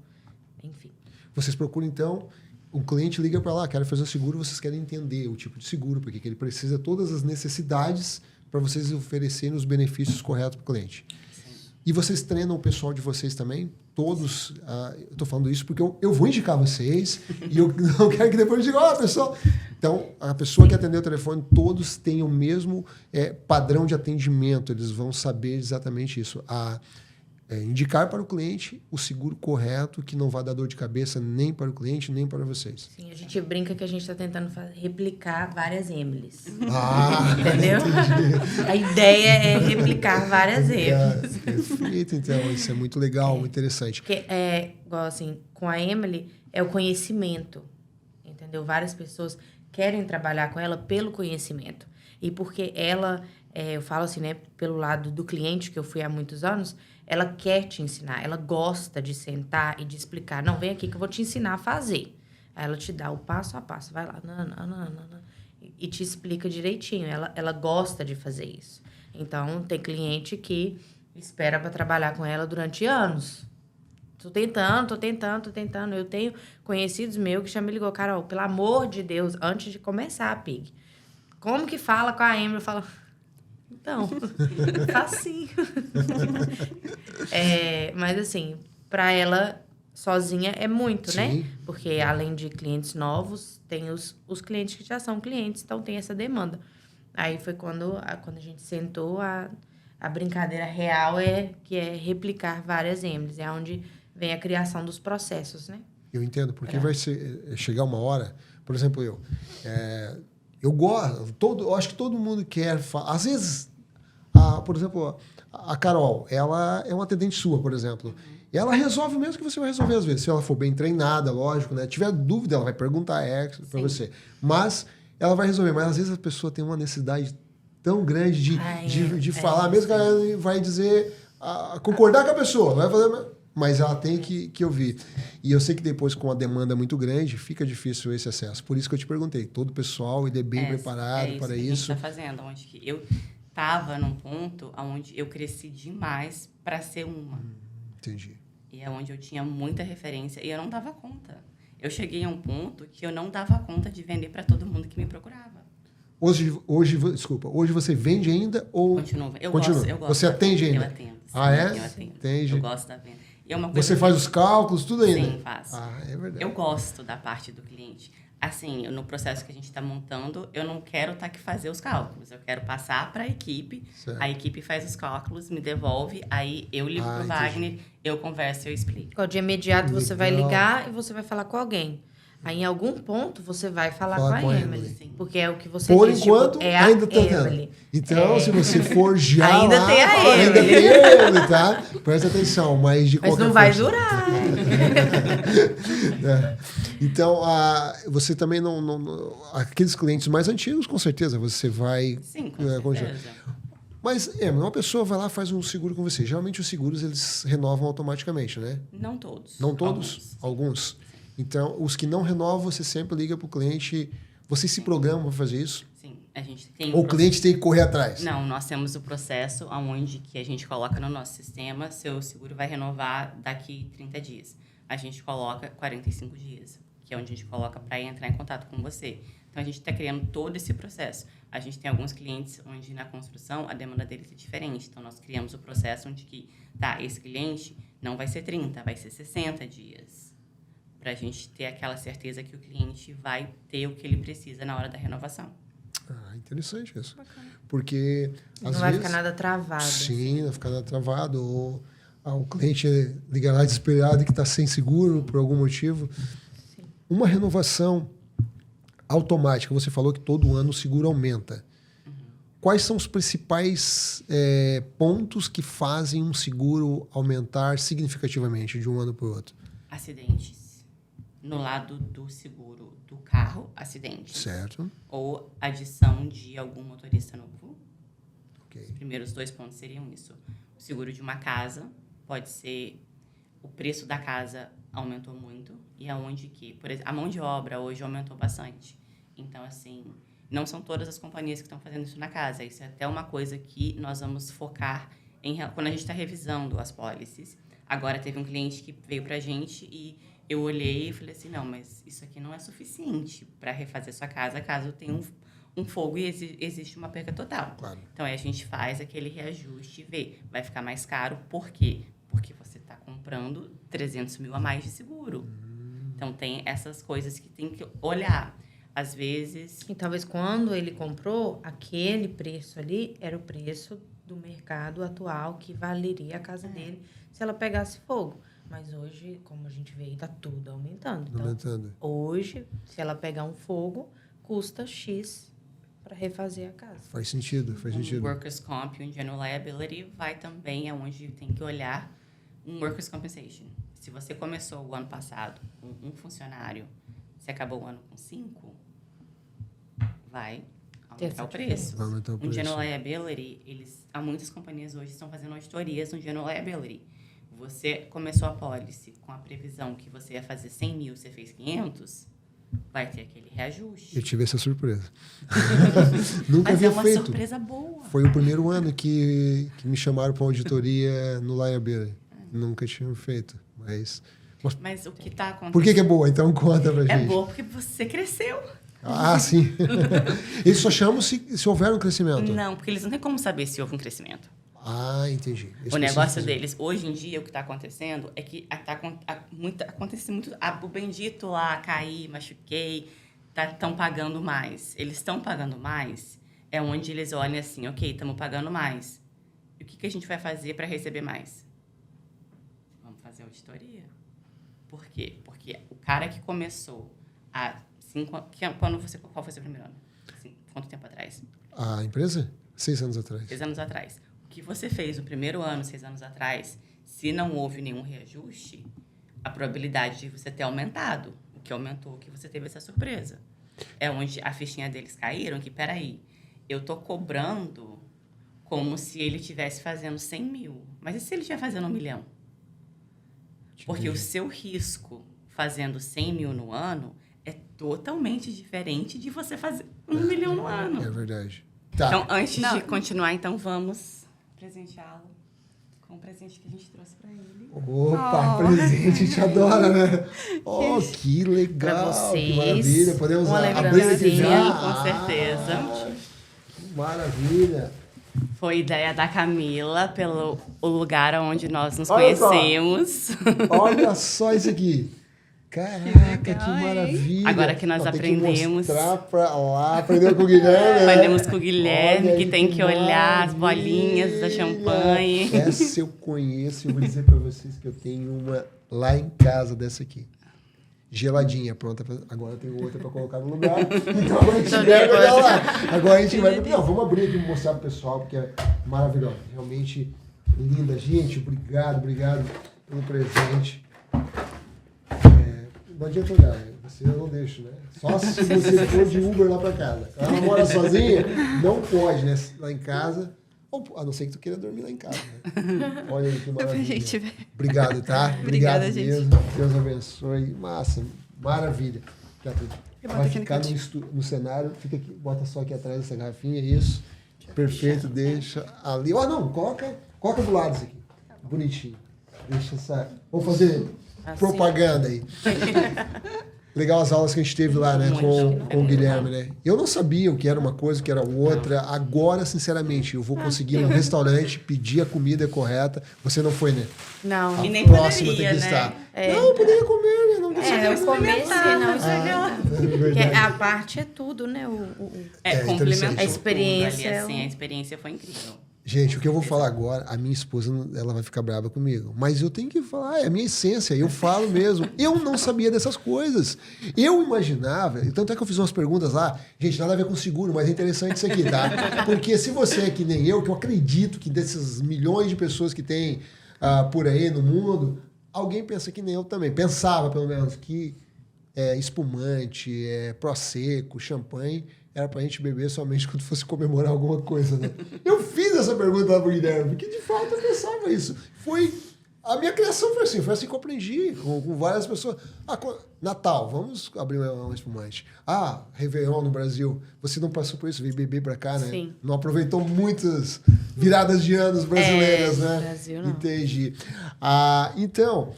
enfim. Vocês procuram, então, o cliente liga para lá, quero fazer o seguro, vocês querem entender o tipo de seguro, porque ele precisa todas as necessidades para vocês oferecerem os benefícios corretos para o cliente. Sim. E vocês treinam o pessoal de vocês também? Todos, eu estou falando isso porque eu vou indicar vocês e eu não quero que depois digam, pessoal... Então, a pessoa que atendeu o telefone, todos têm o mesmo padrão de atendimento. Eles vão saber exatamente isso. Indicar para o cliente o seguro correto, que não vai dar dor de cabeça nem para o cliente, nem para vocês. Sim, a gente brinca que a gente está tentando replicar várias Emilys. Entendeu? A ideia é replicar várias Emilys. Perfeito, então. Isso é muito legal, muito interessante. Porque, igual assim, com a Emily, é o conhecimento. Entendeu? Várias pessoas querem trabalhar com ela pelo conhecimento. E porque ela eu falo assim, né, pelo lado do cliente, que eu fui há muitos anos, ela quer te ensinar, ela gosta de sentar e de explicar. Não, vem aqui que eu vou te ensinar a fazer. Aí ela te dá o passo a passo, vai lá, e te explica direitinho. Ela gosta de fazer isso. Então, tem cliente que espera para trabalhar com ela durante anos. Tô tentando. Eu tenho conhecidos meus que já me ligou, Carol, pelo amor de Deus, antes de começar a PIG. Como que fala com a Emily? Eu falo, então, facinho. Mas assim, para ela sozinha é muito, Sim. né? Porque além de clientes novos, tem os clientes que já são clientes, então tem essa demanda. Aí foi quando a gente sentou, a brincadeira real que é replicar várias Emilys. É onde vem a criação dos processos, né? Eu entendo, porque vai chegar uma hora, por exemplo, eu gosto, eu acho que todo mundo quer, às vezes, por exemplo, a Carol, ela é uma atendente sua, por exemplo, e ela resolve o mesmo que você vai resolver às vezes, se ela for bem treinada, lógico, né? Tiver dúvida, ela vai perguntar para você, mas ela vai resolver, mas às vezes a pessoa tem uma necessidade tão grande de falar, mesmo que ela vai dizer, concordar com a pessoa, vai fazer... Mas ela tem que ouvir. E eu sei que depois, com a demanda muito grande, fica difícil esse acesso. Por isso que eu te perguntei. Todo o pessoal ele é bem preparado para isso. É isso que a gente está fazendo. Onde que eu estava num ponto onde eu cresci demais para ser uma. Entendi. E é onde eu tinha muita referência e eu não dava conta. Eu cheguei a um ponto que eu não dava conta de vender para todo mundo que me procurava. Hoje você vende ainda ou... Continuo. Eu Continua. gosto. Você atende ainda? Eu atendo. Sim, Ah, é? Eu atendo. Entendi. Eu gosto da venda. E é uma coisa você faz os cálculos, tudo ainda? Sim, faço. É verdade. Eu gosto da parte do cliente. Assim, no processo que a gente está montando, eu não quero estar aqui fazer os cálculos. Eu quero passar para a equipe. Certo. A equipe faz os cálculos, me devolve. Aí eu ligo para o Wagner, eu converso, eu explico. De imediato você vai ligar e você vai falar com alguém. Aí, em algum ponto, você vai falar com a Emily. Porque é o que você Por diz. enquanto, é ainda a tá Emily. tendo. Então, se você for já ainda lá... tem a Emily. Ainda tem a Emily, tá? Presta atenção, mas de qualquer não vai forma... durar. Então, você também aqueles clientes mais antigos, com certeza, você vai... Sim, com certeza. Mas, uma pessoa vai lá e faz um seguro com você. Geralmente, os seguros, eles renovam automaticamente, né? Não todos. Não todos? Alguns. Então, os que não renovam, você sempre liga para o cliente. Vocês se programam para fazer isso? Sim, a gente tem... Ou o cliente tem que correr atrás? Não, nós temos o processo onde que a gente coloca no nosso sistema, seu seguro vai renovar daqui 30 dias. A gente coloca 45 dias, que é onde a gente coloca para entrar em contato com você. Então, a gente está criando todo esse processo. A gente tem alguns clientes onde, na construção, a demanda deles é diferente. Então, nós criamos o processo onde que, esse cliente não vai ser 30, vai ser 60 dias. Para a gente ter aquela certeza que o cliente vai ter o que ele precisa na hora da renovação. Interessante isso. Bacana. Porque, às vezes... Não vai ficar nada travado. Sim, não vai ficar nada travado. Ou o cliente liga lá desesperado que está sem seguro por algum motivo. Sim. Uma renovação automática. Você falou que todo ano o seguro aumenta. Uhum. Quais são os principais pontos que fazem um seguro aumentar significativamente de um ano para o outro? Acidentes. No lado do seguro do carro, acidentes. Certo. Ou adição de algum motorista novo. Okay. Os primeiros 2 pontos seriam isso. O seguro de uma casa pode ser... O preço da casa aumentou muito. E aonde que... Por exemplo, a mão de obra hoje aumentou bastante. Então, assim... Não são todas as companhias que estão fazendo isso na casa. Isso é até uma coisa que nós vamos focar quando a gente está revisando as pólices. Agora, teve um cliente que veio para a gente e eu olhei e falei assim, não, mas isso aqui não é suficiente para refazer sua casa caso tenha um fogo e existe uma perca total. Claro. Então, aí a gente faz aquele reajuste e vê. Vai ficar mais caro. Por quê? Porque você está comprando 300 mil a mais de seguro. Então, tem essas coisas que tem que olhar. Às vezes... E talvez quando ele comprou, aquele preço ali era o preço do mercado atual que valeria a casa dele se ela pegasse fogo. Mas hoje, como a gente vê, está tudo aumentando. Então, hoje, se ela pegar um fogo, custa X para refazer a casa. Faz sentido, faz sentido. Workers' Comp e um General Liability vai também aonde tem que olhar um Workers' Compensation. Se você começou o ano passado com um funcionário, você acabou o ano com 5, vai aumentar o preço. Vai aumentar o Um preço. general liability, muitas companhias hoje estão fazendo auditorias no general liability. Você começou a pólice com a previsão que você ia fazer 100 mil, você fez 500, vai ter aquele reajuste. Eu tive essa surpresa. Nunca Mas havia é uma feito. surpresa boa. Foi o primeiro ano que me chamaram para auditoria no liability. Nunca tinham feito, mas Mas o que está acontecendo... por que é boa? Então conta pra gente. É boa porque você cresceu. Ah, sim. Eles só chamam se houver um crescimento. Não, porque eles não têm como saber se houve um crescimento. Ah, entendi. O negócio deles, hoje em dia, o que está acontecendo é que acontece muito... o bendito lá, caí, machuquei, estão pagando mais. Eles estão pagando mais, é onde eles olham assim, ok, estamos pagando mais. E o que a gente vai fazer para receber mais? Vamos fazer auditoria. Por quê? Porque o cara que começou qual foi o seu primeiro ano? Quanto tempo atrás? A empresa? 6 anos atrás. 6 anos atrás. O que você fez no primeiro ano, 6 anos atrás, se não houve nenhum reajuste, a probabilidade de você ter aumentado. O que aumentou, que você teve essa surpresa. É onde a fichinha deles caíram, que, peraí, eu tô cobrando como se ele estivesse fazendo 100 mil. Mas e se ele estiver fazendo 1 milhão? Porque o seu risco fazendo 100 mil no ano é totalmente diferente de você fazer 1 milhão no ano. É verdade. Tá. Então, antes de continuar, então vamos presenteá-lo com o presente que a gente trouxe para ele. Opa, presente, a gente adora, né? Oh, que legal. Pra vocês, que maravilha. Podemos uma abrir aqui já? Com certeza. Que maravilha. Foi ideia da Camila, pelo o lugar onde nós nos Olha só. conhecemos. Olha só isso aqui. Caraca, que maravilha. Agora que nós Ó, tem aprendemos. Que mostrar pra lá, aprendeu com o Guilherme. né? Aprendemos com o Guilherme, Olha que aí, tem que olhar as maravilha. bolinhas da champanhe. Essa eu conheço, eu vou dizer pra vocês que eu tenho uma lá em casa dessa aqui. Geladinha, pronta. Agora eu tenho outra pra colocar no lugar. Então a gente deve olhar lá. Agora a gente vai... Não, vamos abrir aqui e mostrar pro pessoal, porque é maravilhosa. Realmente linda. Gente, obrigado pelo presente. Não adianta olhar, né? Você eu não deixo, né? Só se você for de Uber lá pra casa. Ela mora sozinha, não pode, né? Lá em casa, ou, a não ser que tu queira dormir lá em casa, né? Olha aí que maravilha. gente ver. Obrigado, tá? Obrigada, Obrigado gente. mesmo. Deus abençoe. Massa, maravilha. Vai ficar no cenário, fica aqui, bota só aqui atrás dessa garrafinha, isso. Perfeito, deixa ali. Ó, não, coloca do lado isso aqui. Bonitinho. Deixa essa... Vamos fazer... propaganda aí. Legal as aulas que a gente teve lá, né? Com o Guilherme, né? Eu não sabia o que era uma coisa, o que era outra. Agora, sinceramente, eu vou conseguir um restaurante, pedir a comida correta. Você não foi, né? Não. E nem Próxima poderia, tem que né? estar. Não, eu poderia comer, né? Não Eu comecei, não. É Porque verdade. a parte é tudo, né? É, Complementou interessante. A experiência tudo ali, é assim, a experiência foi incrível. Gente, o que eu vou falar agora, a minha esposa, ela vai ficar brava comigo. Mas eu tenho que falar, é a minha essência, eu falo mesmo. Eu não sabia dessas coisas. Eu imaginava, e tanto é que eu fiz umas perguntas lá, gente, nada a ver com seguro, mas é interessante isso aqui, tá? Porque se você é que nem eu, que eu acredito que desses milhões de pessoas que tem por aí no mundo, alguém pensa que nem eu também. Pensava, pelo menos, que espumante, prosecco, champanhe, era pra gente beber somente quando fosse comemorar alguma coisa, né? Eu fiz essa pergunta lá pro Guilherme, porque de fato eu pensava isso. A minha criação foi assim que eu aprendi com várias pessoas. Natal, vamos abrir um espumante. Réveillon no Brasil, você não passou por isso, veio beber pra cá, né? Sim. Não aproveitou muitas viradas de anos brasileiras, né? Brasil não. Entendi. Então,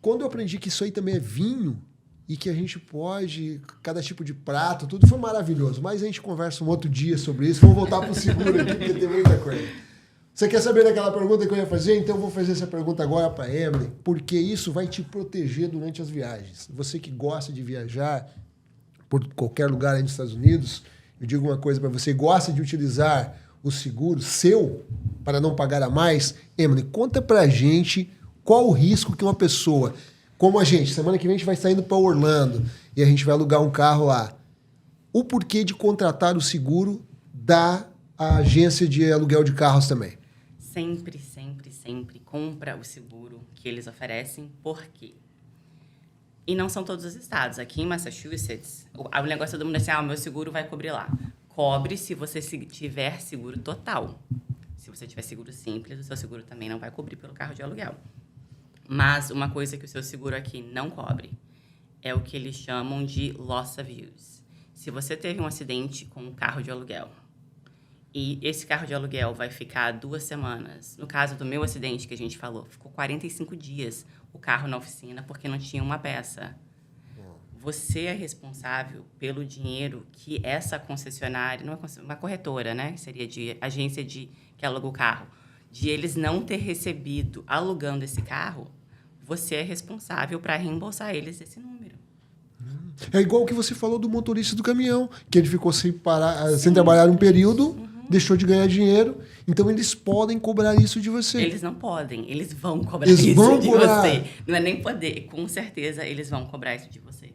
quando eu aprendi que isso aí também é vinho, e que a gente pode, cada tipo de prato, tudo foi maravilhoso. Mas a gente conversa um outro dia sobre isso. Vamos voltar para o seguro aqui, porque tem muita coisa. Você quer saber daquela pergunta que eu ia fazer? Então eu vou fazer essa pergunta agora para a Emily, porque isso vai te proteger durante as viagens. Você que gosta de viajar por qualquer lugar aí nos Estados Unidos, eu digo uma coisa para você, gosta de utilizar o seguro seu para não pagar a mais? Emily, conta para a gente qual o risco que uma pessoa... Como a gente, semana que vem a gente vai saindo para Orlando e a gente vai alugar um carro lá. O porquê de contratar o seguro da agência de aluguel de carros também? Sempre compra o seguro que eles oferecem. Por quê? E não são todos os estados. Aqui em Massachusetts, o negócio todo mundo é assim, o meu seguro vai cobrir lá. cobre se você tiver seguro total. Se você tiver seguro simples, o seu seguro também não vai cobrir pelo carro de aluguel. Mas uma coisa que o seu seguro aqui não cobre é o que eles chamam de loss of use. Se você teve um acidente com um carro de aluguel e esse carro de aluguel vai ficar 2 semanas, no caso do meu acidente que a gente falou, ficou 45 dias o carro na oficina porque não tinha uma peça. Você é responsável pelo dinheiro que essa concessionária, não é uma corretora, né? Seria de agência que aluga o carro, de eles não ter recebido alugando esse carro, você é responsável para reembolsar eles esse número. É igual o que você falou do motorista do caminhão, que ele ficou sem trabalhar um período, deixou de ganhar dinheiro, então eles podem cobrar isso de você. Eles não podem, eles vão cobrar Eles isso vão de cobrar. você. Não é nem poder, com certeza eles vão cobrar isso de você.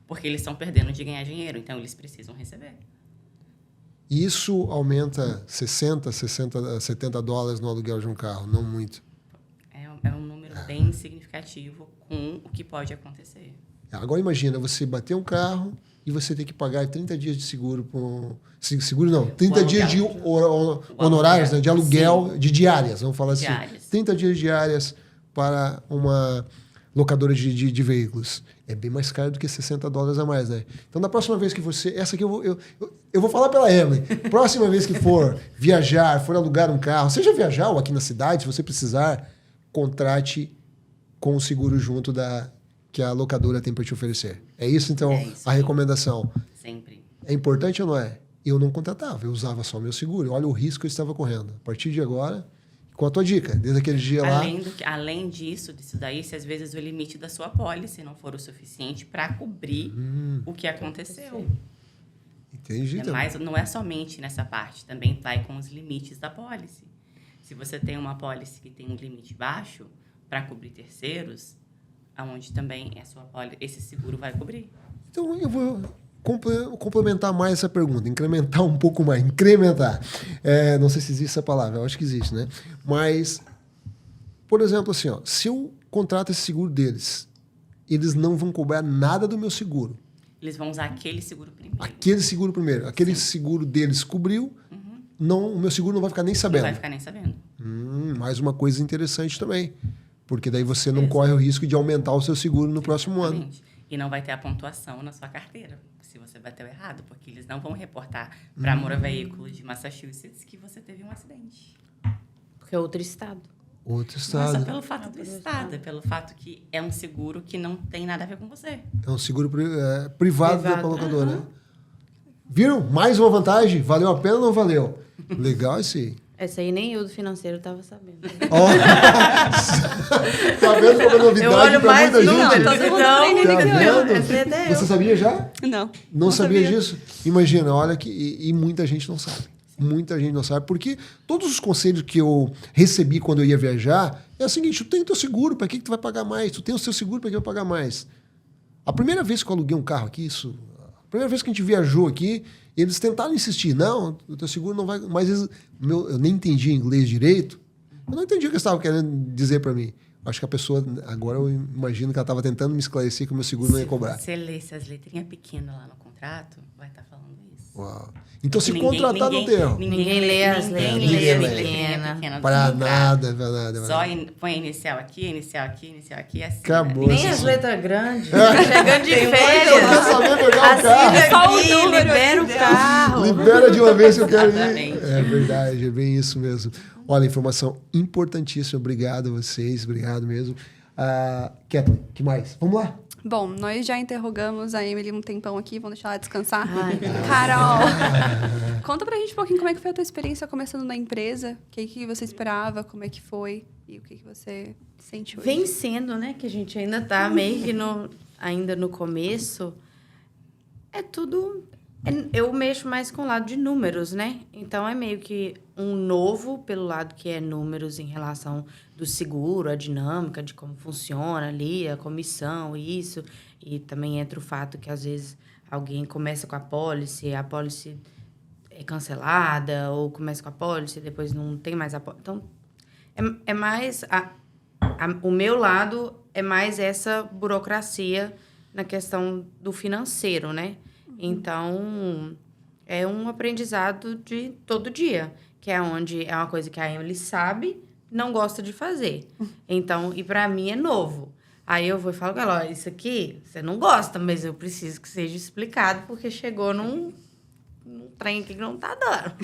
Porque eles estão perdendo de ganhar dinheiro, então eles precisam receber. Isso aumenta 60, 60, 70 dólares no aluguel de um carro, não muito. É um número bem significativo com o que pode acontecer. Agora imagina, você bater um carro e você ter que pagar 30 dias de seguro. Seguro não, 30 dias de honorários, né, de aluguel, Sim. de diárias, vamos falar assim. Diárias. 30 dias diárias para uma locadora de veículos. É bem mais caro do que 60 dólares a mais, né? Então, da próxima vez que você... Essa aqui eu vou falar pela Emily. Próxima vez que for viajar, for alugar um carro, seja viajar ou aqui na cidade, se você precisar, contrate com o seguro junto que a locadora tem para te oferecer. É isso, então, É isso, a recomendação. Sempre. É importante ou não é? Eu não contratava, eu usava só meu seguro. Olha o risco que eu estava correndo. A partir de agora, com a tua dica, desde aquele dia lá... Além disso daí, se às vezes o limite da sua pólice não for o suficiente para cobrir o que aconteceu. Entendi. Mas não é somente nessa parte, também vai com os limites da pólice. Se você tem uma pólice que tem um limite baixo para cobrir terceiros, aonde também esse seguro vai cobrir. Então, eu vou complementar mais essa pergunta, incrementar um pouco mais, incrementar. Não sei se existe essa palavra, eu acho que existe, né? Mas, por exemplo, assim, ó, se eu contrato esse seguro deles, eles não vão cobrar nada do meu seguro. Eles vão usar aquele seguro primeiro. Aquele seguro primeiro. Aquele seguro deles cobriu, o meu seguro não vai ficar nem sabendo. Não vai ficar nem sabendo. Mais uma coisa interessante também. Porque daí você não corre o risco de aumentar o seu seguro no próximo ano. E não vai ter a pontuação na sua carteira, se você bateu errado, porque eles não vão reportar para a Motor Veículo de Massachusetts que você teve um acidente. Porque é outro estado. Outro Não é estado. só pelo fato do estado, é pelo fato que é um seguro que não tem nada a ver com você. É um seguro privado da locadora, né? Viram? Mais uma vantagem. Valeu a pena ou não valeu? Legal esse aí. Essa aí nem eu do financeiro tava sabendo. Ó. Tá vendo como é novidade Eu olho pra mais muita números, gente? todo mundo Tá aprendendo aqui. vendo? Essa é até eu. Você sabia já? Não Sabia disso? Imagina, olha que... E muita gente não sabe. Muita gente não sabe. Porque todos os conselhos que eu recebi quando eu ia viajar é o seguinte, tu tem o teu seguro, para que tu vai pagar mais? Tu tem o seu seguro, para que vai pagar mais? A primeira vez que eu aluguei um carro aqui, a primeira vez que a gente viajou aqui, eles tentaram insistir. Não, o teu seguro não vai... Mas eu nem entendi inglês direito. Eu não entendi o que eles estavam querendo dizer para mim. Acho que a pessoa... Agora eu imagino que ela estava tentando me esclarecer que o meu seguro não ia cobrar. Se você lesse as letrinhas pequenas lá no contrato, vai estar falando isso. Uau. Então, se Ninguém- contratar, não tem erro. Ninguém lê as ninguém letrinhas lê pequenas. pequena do Para contrato. nada, para nada. Só põe inicial aqui, inicial aqui, inicial aqui, assim. Acabou. Nem as letras grandes. Chegando de Eu quero férias. saber pegar o carro. Assina aqui, libera o carro. Libera de uma vez que eu quero ir. Exatamente. É verdade, é bem isso mesmo. Olha, informação importantíssima. Obrigado a vocês, obrigado mesmo. Kathleen, o que mais? Vamos lá. Bom, nós já interrogamos a Emily um tempão aqui, vamos deixar ela descansar. Ai, Carol, conta pra gente um pouquinho como é que foi a tua experiência começando na empresa, o que você esperava, como é que foi e o que você sente hoje. vem sendo, né? Que a gente ainda tá meio que ainda no começo. É tudo... Eu mexo mais com o lado de números, né? Então, é meio que um novo pelo lado que é números em relação do seguro, a dinâmica de como funciona ali, a comissão, isso. E também entra o fato que, às vezes, alguém começa com a pólice é cancelada, ou começa com a pólice e depois não tem mais a pólice. Então, é mais... o meu lado é mais essa burocracia na questão do financeiro, né? Então, É um aprendizado de todo dia, que é onde é uma coisa que a Emily sabe, não gosta de fazer. Então, e para mim é novo. Aí eu vou e falo com ela, ó, isso aqui você não gosta, mas eu preciso que seja explicado, porque chegou num trem aqui que não tá dando.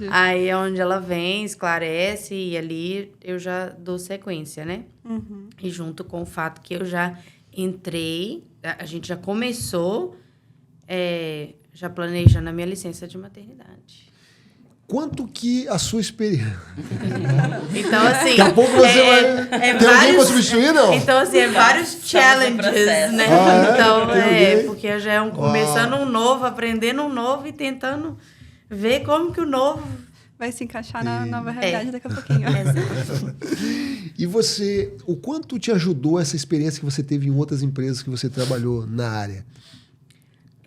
Aí é onde ela vem, esclarece, e ali eu já dou sequência, né? E junto com o fato que eu já entrei, a gente já começou já planejando a minha licença de maternidade. Quanto que a sua experiência... Então, assim... Daqui a pouco você vai... Tem alguém para substituir, não? Então, assim, vários challenges, né? Então, porque já é começando um novo, aprendendo um novo e tentando ver como que o novo... Vai se encaixar na nova realidade daqui a pouquinho. E você, o quanto te ajudou essa experiência que você teve em outras empresas que você trabalhou na área?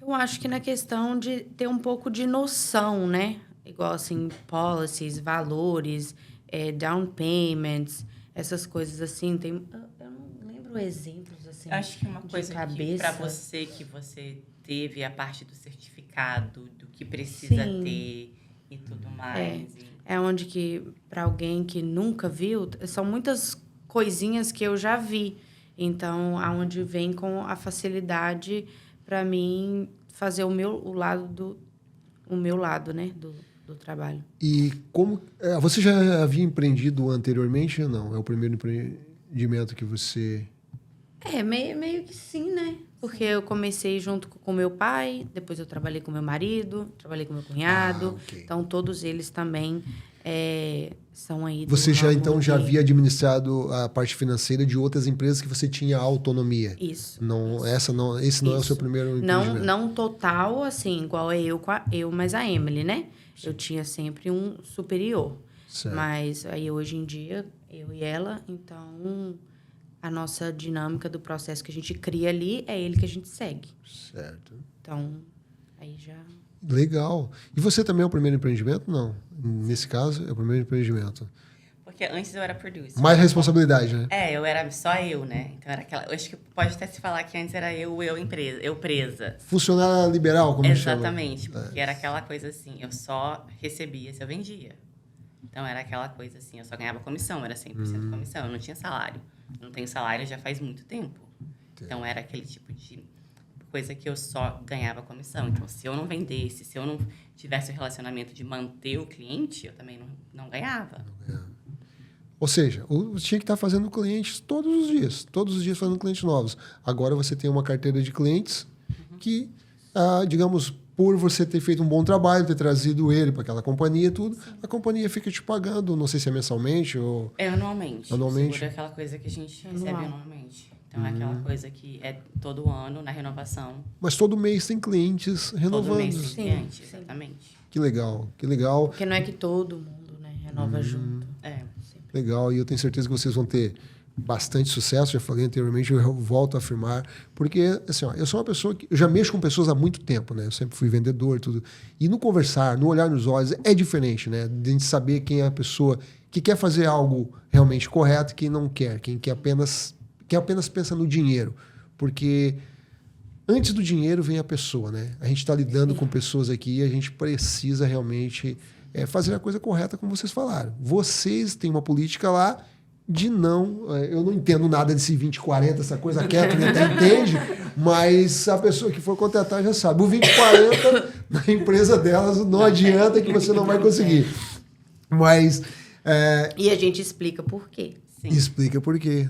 Eu acho que na questão de ter um pouco de noção, né? Igual, assim, policies, valores, down payments, essas coisas assim. Eu não lembro exemplos, assim, acho que uma coisa cabeça. Para você que você teve a parte do certificado, do que precisa ter e tudo mais. É onde que, para alguém que nunca viu, são muitas coisinhas que eu já vi. Então, aonde vem com a facilidade para mim fazer o meu lado, né, do trabalho. E como... você já havia empreendido anteriormente ou não? É o primeiro empreendimento que você... Meio que sim, né? Porque eu comecei junto com meu pai, depois eu trabalhei com meu marido, trabalhei com meu cunhado. Okay. Então, todos eles também são aí do Você já, ramo então, já havia administrado a parte financeira de outras empresas que você tinha autonomia? Isso. Não, esse não é o seu primeiro empreendimento? Não total, assim, igual eu, mas a Emily, né? Sim. Eu tinha sempre um superior. Certo. Mas aí, hoje em dia, eu e ela, então... A nossa dinâmica do processo que a gente cria ali é ele que a gente segue. Certo. Então, aí já... Legal. E você também é o primeiro empreendimento? Não. Nesse caso, é o primeiro empreendimento. Porque antes eu era producer. Mais responsabilidade, né? Eu era só eu, né? Então era aquela... Eu acho que pode até se falar que antes era eu presa. Funcionária liberal, como chama? Exatamente. Porque era aquela coisa assim, eu só recebia se eu vendia. Então era aquela coisa assim, eu só ganhava comissão, era 100% comissão, eu não tinha salário. Eu não tenho salário já faz muito tempo. Então era aquele tipo de coisa que eu só ganhava comissão. Então se eu não vendesse, se eu não tivesse o relacionamento de manter o cliente, eu também não ganhava. Ou seja, você tinha que estar fazendo clientes todos os dias fazendo clientes novos. Agora você tem uma carteira de clientes que, digamos, por você ter feito um bom trabalho, ter trazido ele para aquela companhia e tudo, a companhia fica te pagando, não sei se é mensalmente ou... É anualmente. Anualmente. Seguro é aquela coisa que a gente recebe anualmente. Então é aquela coisa que é todo ano, na renovação. Mas todo mês tem clientes renovando. Todo mês tem cliente, exatamente. Que legal, que legal. Porque não é que todo mundo, né, renova junto. Legal, e eu tenho certeza que vocês vão ter bastante sucesso, já falei anteriormente, eu volto a afirmar, porque assim, eu sou uma pessoa que eu já mexo com pessoas há muito tempo, né? Eu sempre fui vendedor, tudo. E no conversar, no olhar nos olhos, é diferente, né? De a gente saber quem é a pessoa que quer fazer algo realmente correto e quem não quer, quem apenas pensa no dinheiro. Porque antes do dinheiro vem a pessoa, né? A gente está lidando com pessoas aqui e a gente precisa realmente fazer a coisa correta, como vocês falaram. Vocês têm uma política lá de não... Eu não entendo nada desse 20-40, essa coisa quieta, nem até entende, mas a pessoa que for contratar já sabe. O 20-40 na empresa delas não adianta que você não vai conseguir. Mas... E a gente explica por quê. Sim. Explica por quê.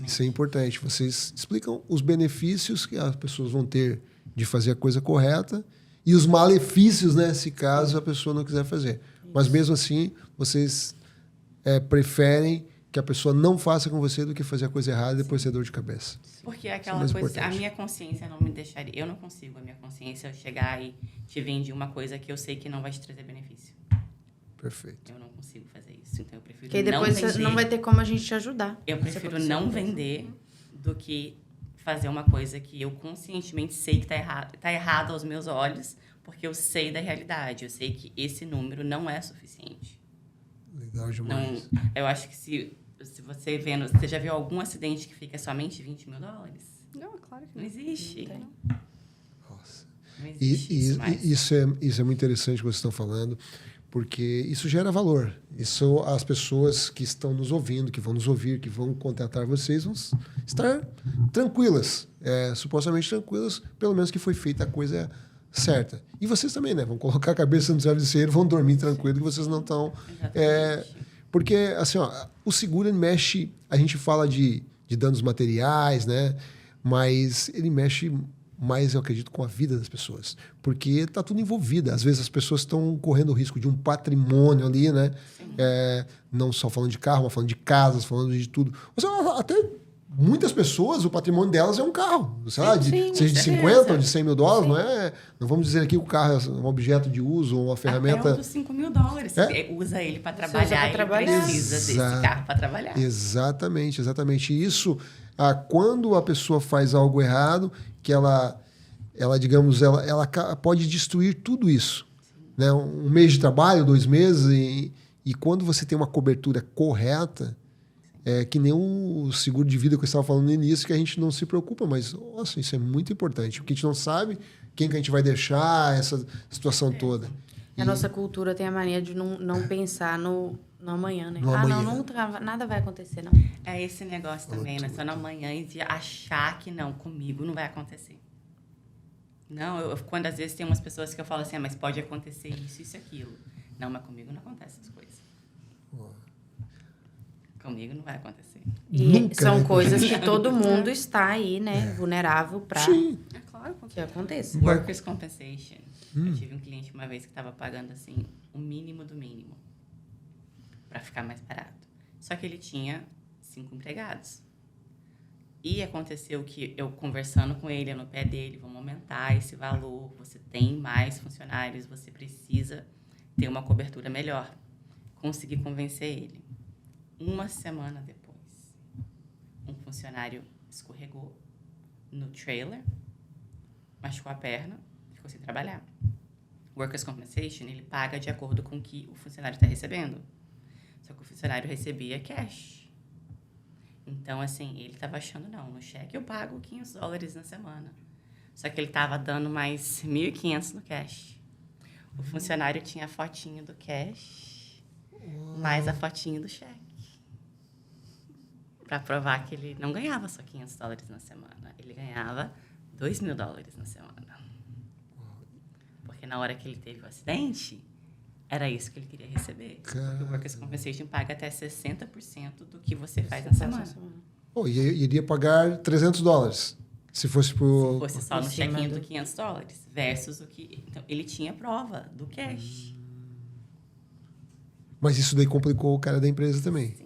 Isso é importante. Vocês explicam os benefícios que as pessoas vão ter de fazer a coisa correta e os malefícios, né, se caso a pessoa não quiser fazer. Mas mesmo assim, vocês preferem que a pessoa não faça com você do que fazer a coisa errada e depois ter dor de cabeça. Porque é aquela coisa, a minha consciência não me deixaria... Eu não consigo, a minha consciência, chegar e te vender uma coisa que eu sei que não vai te trazer benefício. Perfeito. Eu não consigo fazer isso, então eu prefiro porque não depois vender. não vai ter como a gente te ajudar. Eu prefiro não vender do que fazer uma coisa que eu conscientemente sei que tá errado aos meus olhos, porque eu sei da realidade, eu sei que esse número não é suficiente. Legal demais. Não, eu acho que se você vendo... Você já viu algum acidente que fica somente $20 mil? Não, claro que não existe. Nossa. Não existe isso mais. Isso é muito interessante o que vocês estão falando, porque isso gera valor. Isso, as pessoas que estão nos ouvindo, que vão nos ouvir, que vão contratar vocês, vão estar tranquilas, supostamente tranquilas, pelo menos que foi feita a coisa certa. E vocês também, né? Vão colocar a cabeça no travesseiro, vão dormir tranquilo, que vocês não estão... porque, assim, ó, o seguro ele mexe... A gente fala de danos materiais, né? Mas ele mexe mais, eu acredito, com a vida das pessoas. Porque está tudo envolvido. Às vezes as pessoas estão correndo o risco de um patrimônio ali, né? Não só falando de carro, mas falando de casas, falando de tudo. Até muitas pessoas, o patrimônio delas é um carro. Sei lá, seja de 50 ou de 100 mil dólares, não é? Não vamos dizer aqui que o carro é um objeto de uso ou uma ferramenta... Até o dos 5 mil dólares. Você usa ele para trabalhar, ele precisa desse carro para trabalhar. Exatamente. Isso, quando a pessoa faz algo errado, que ela digamos, ela pode destruir tudo isso. Né? Um mês de trabalho, 2 meses, e quando você tem uma cobertura correta, que nem o seguro de vida que eu estava falando no início, que a gente não se preocupa, mas nossa, isso é muito importante. Porque a gente não sabe quem que a gente vai deixar, essa situação toda. A nossa cultura tem a mania de não pensar no amanhã, né? Nada vai acontecer, não. É esse negócio também, né? Só no amanhã e de achar que não, comigo não vai acontecer. Não, quando às vezes tem umas pessoas que eu falo assim, mas pode acontecer isso e aquilo. Não, mas comigo não acontece essas coisas. Comigo não vai acontecer. E são coisas que todo mundo está aí, né? Vulnerável para que aconteça. Workers' Compensation. Eu tive um cliente uma vez que estava pagando assim o mínimo do mínimo para ficar mais barato. Só que ele tinha 5 empregados. E aconteceu que eu conversando com ele, no pé dele, vamos aumentar esse valor, você tem mais funcionários, você precisa ter uma cobertura melhor. Consegui convencer ele. 1 semana depois, um funcionário escorregou no trailer, machucou a perna, ficou sem trabalhar. Workers' Compensation, ele paga de acordo com o que o funcionário está recebendo. Só que o funcionário recebia cash. Então, assim, ele estava achando, não, no cheque eu pago $500 na semana. Só que ele estava dando mais 1.500 no cash. O funcionário tinha a fotinho do cash, mais a fotinho do cheque. Para provar que ele não ganhava só $500 na semana. Ele ganhava $2.000 na semana. Porque na hora que ele teve o acidente, era isso que ele queria receber. Porque o Workers' Compensation paga até 60% do que você faz na semana. E iria pagar $300 se fosse pro... Se fosse só no check-in do $500 versus o que... Então, ele tinha prova do cash. Mas isso daí complicou o cara da empresa também. Sim.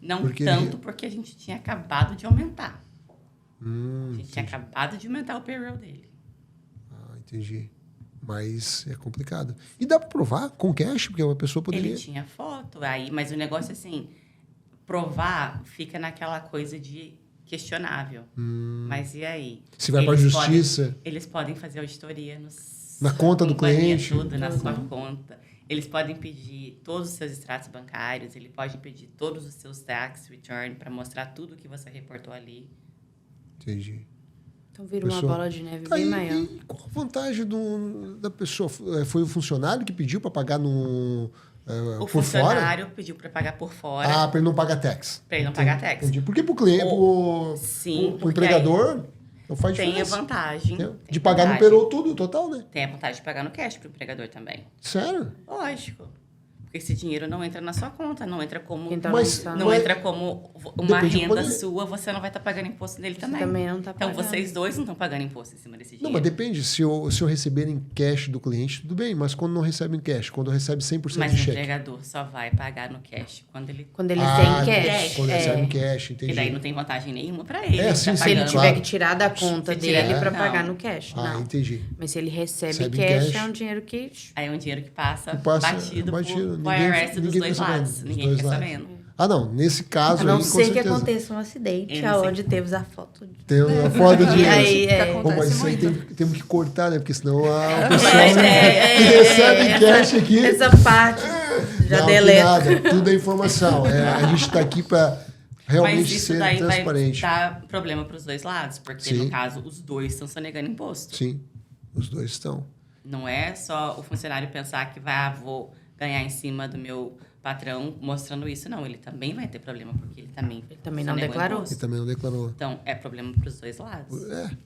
Não porque a gente tinha acabado de aumentar. A gente tinha acabado de aumentar o payroll dele. Entendi. Mas é complicado. E dá para provar com cash? Porque uma pessoa poderia... Ele tinha foto, aí, mas o negócio assim, provar fica naquela coisa de questionável. Mas e aí? Se vai para a justiça... Eles podem fazer auditoria na conta do cliente. Tudo, na sua conta. Eles podem pedir todos os seus extratos bancários, ele pode pedir todos os seus tax return para mostrar tudo que você reportou ali. Entendi. Então vira uma bola de neve bem maior. E qual a vantagem da pessoa? Foi o funcionário que pediu para pagar por fora? O funcionário pediu para pagar por fora. Para ele não pagar tax. Para ele não pagar tax. Entendi. Porque para o cliente, o empregador, não faz diferença. Tem a vantagem. De pagar no payroll tudo, total, né? Tem a vantagem de pagar no cash para o empregador também. Sério? Lógico. Porque esse dinheiro não entra na sua conta, não entra como entra como uma renda sua, você não vai estar pagando imposto nele também. Também não tá pagando. Então vocês dois não estão pagando imposto em cima desse dinheiro. Não, mas depende. Se eu receber em cash do cliente, tudo bem, mas quando não recebe em cash, quando recebe 100% de cheque. Mas o empregador só vai pagar no cash quando ele tem cash. Quando recebe em cash, entendi. E daí não tem vantagem nenhuma para ele. Sim, se ele tiver que tirar da conta dele para pagar no cash. Não. Entendi. Mas se ele recebe cash, é um dinheiro que... Aí é um dinheiro que passa batido pro IRS dos dois lados. Ninguém fica sabendo. Não, nesse caso a não ser que aconteça um acidente onde temos a foto. Temos a foto de... Mas isso aí temos que cortar, né? Porque senão o pessoal que recebe cash aqui... Essa parte já deleta. Tudo é informação. A gente está aqui para realmente ser transparente. Mas isso daí vai dar problema para os dois lados. Porque, no caso, os dois estão sonegando imposto. Sim. Os dois estão. Não é só o funcionário pensar que vou ganhar em cima do meu patrão mostrando isso. Não, ele também vai ter problema, porque ele também não declarou. Ele também não declarou. Então, é problema para os dois lados.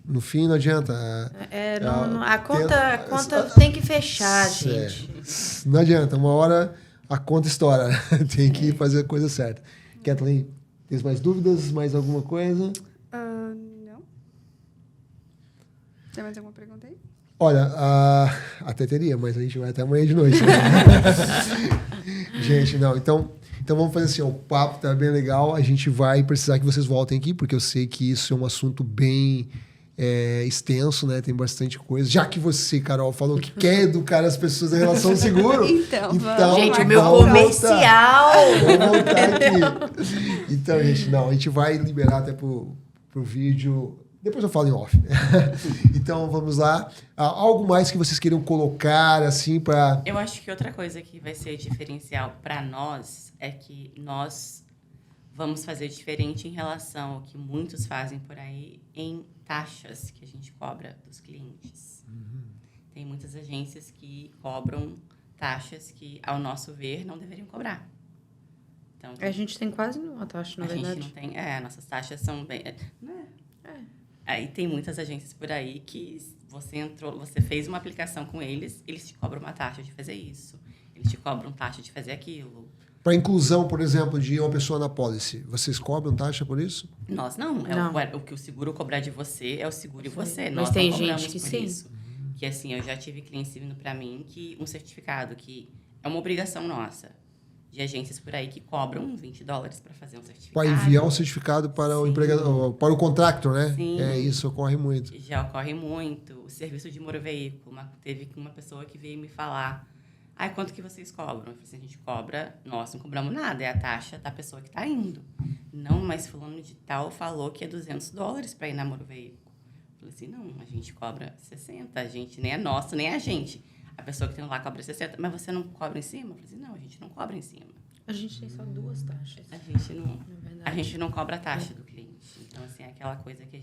No fim, não adianta. A conta tem que fechar, gente. Não adianta. Uma hora a conta estoura. Tem que fazer a coisa certa. Kathleen, tem mais dúvidas? Mais alguma coisa? Não. Tem mais alguma pergunta aí? Olha, até teria, mas a gente vai até amanhã de noite. Né? Gente, não. Então vamos fazer assim, ó, o papo tá bem legal. A gente vai precisar que vocês voltem aqui, porque eu sei que isso é um assunto bem extenso, né? Tem bastante coisa. Já que você, Carol, falou que quer educar as pessoas em relação ao seguro. Então gente, o meu comercial! Vamos voltar aqui. Então, gente, a gente vai liberar até pro vídeo. Depois eu falo em off. Então, vamos lá. Algo mais que vocês queiram colocar, assim, para... Eu acho que outra coisa que vai ser diferencial para nós é que nós vamos fazer diferente em relação ao que muitos fazem por aí em taxas que a gente cobra dos clientes. Tem muitas agências que cobram taxas que, ao nosso ver, não deveriam cobrar. Então, A gente tem quase nenhuma taxa, na verdade. A gente não tem... nossas taxas são bem... Aí tem muitas agências por aí que você fez uma aplicação com eles te cobram uma taxa de fazer isso. Eles te cobram taxa de fazer aquilo. Para inclusão, por exemplo, de uma pessoa na policy, vocês cobram taxa por isso? Nós não. O que o seguro cobrar de você é o seguro e você. Mas Nós tem não cobramos gente que por sim. isso. Que assim, eu já tive clientes vindo para mim que um certificado que é uma obrigação nossa. De agências por aí que cobram $20 para fazer um certificado. Para enviar um certificado para o empregador, para o contractor, né? Sim. Isso ocorre muito. Já ocorre muito. O serviço de moro veículo. Teve uma pessoa que veio me falar, quanto que vocês cobram? Eu falei assim, a gente cobra, nós não cobramos nada, é a taxa da pessoa que está indo. Não, mas fulano de tal falou que é $200 para ir na moro veículo. Eu falei assim, não, a gente cobra 60, a gente nem é nosso, nem é a gente. A pessoa que tem lá cobra 60, mas você não cobra em cima? Eu falei assim, não, a gente não cobra em cima. A gente tem só 2 taxas. A gente não cobra a taxa do cliente. Então, assim, é aquela coisa que a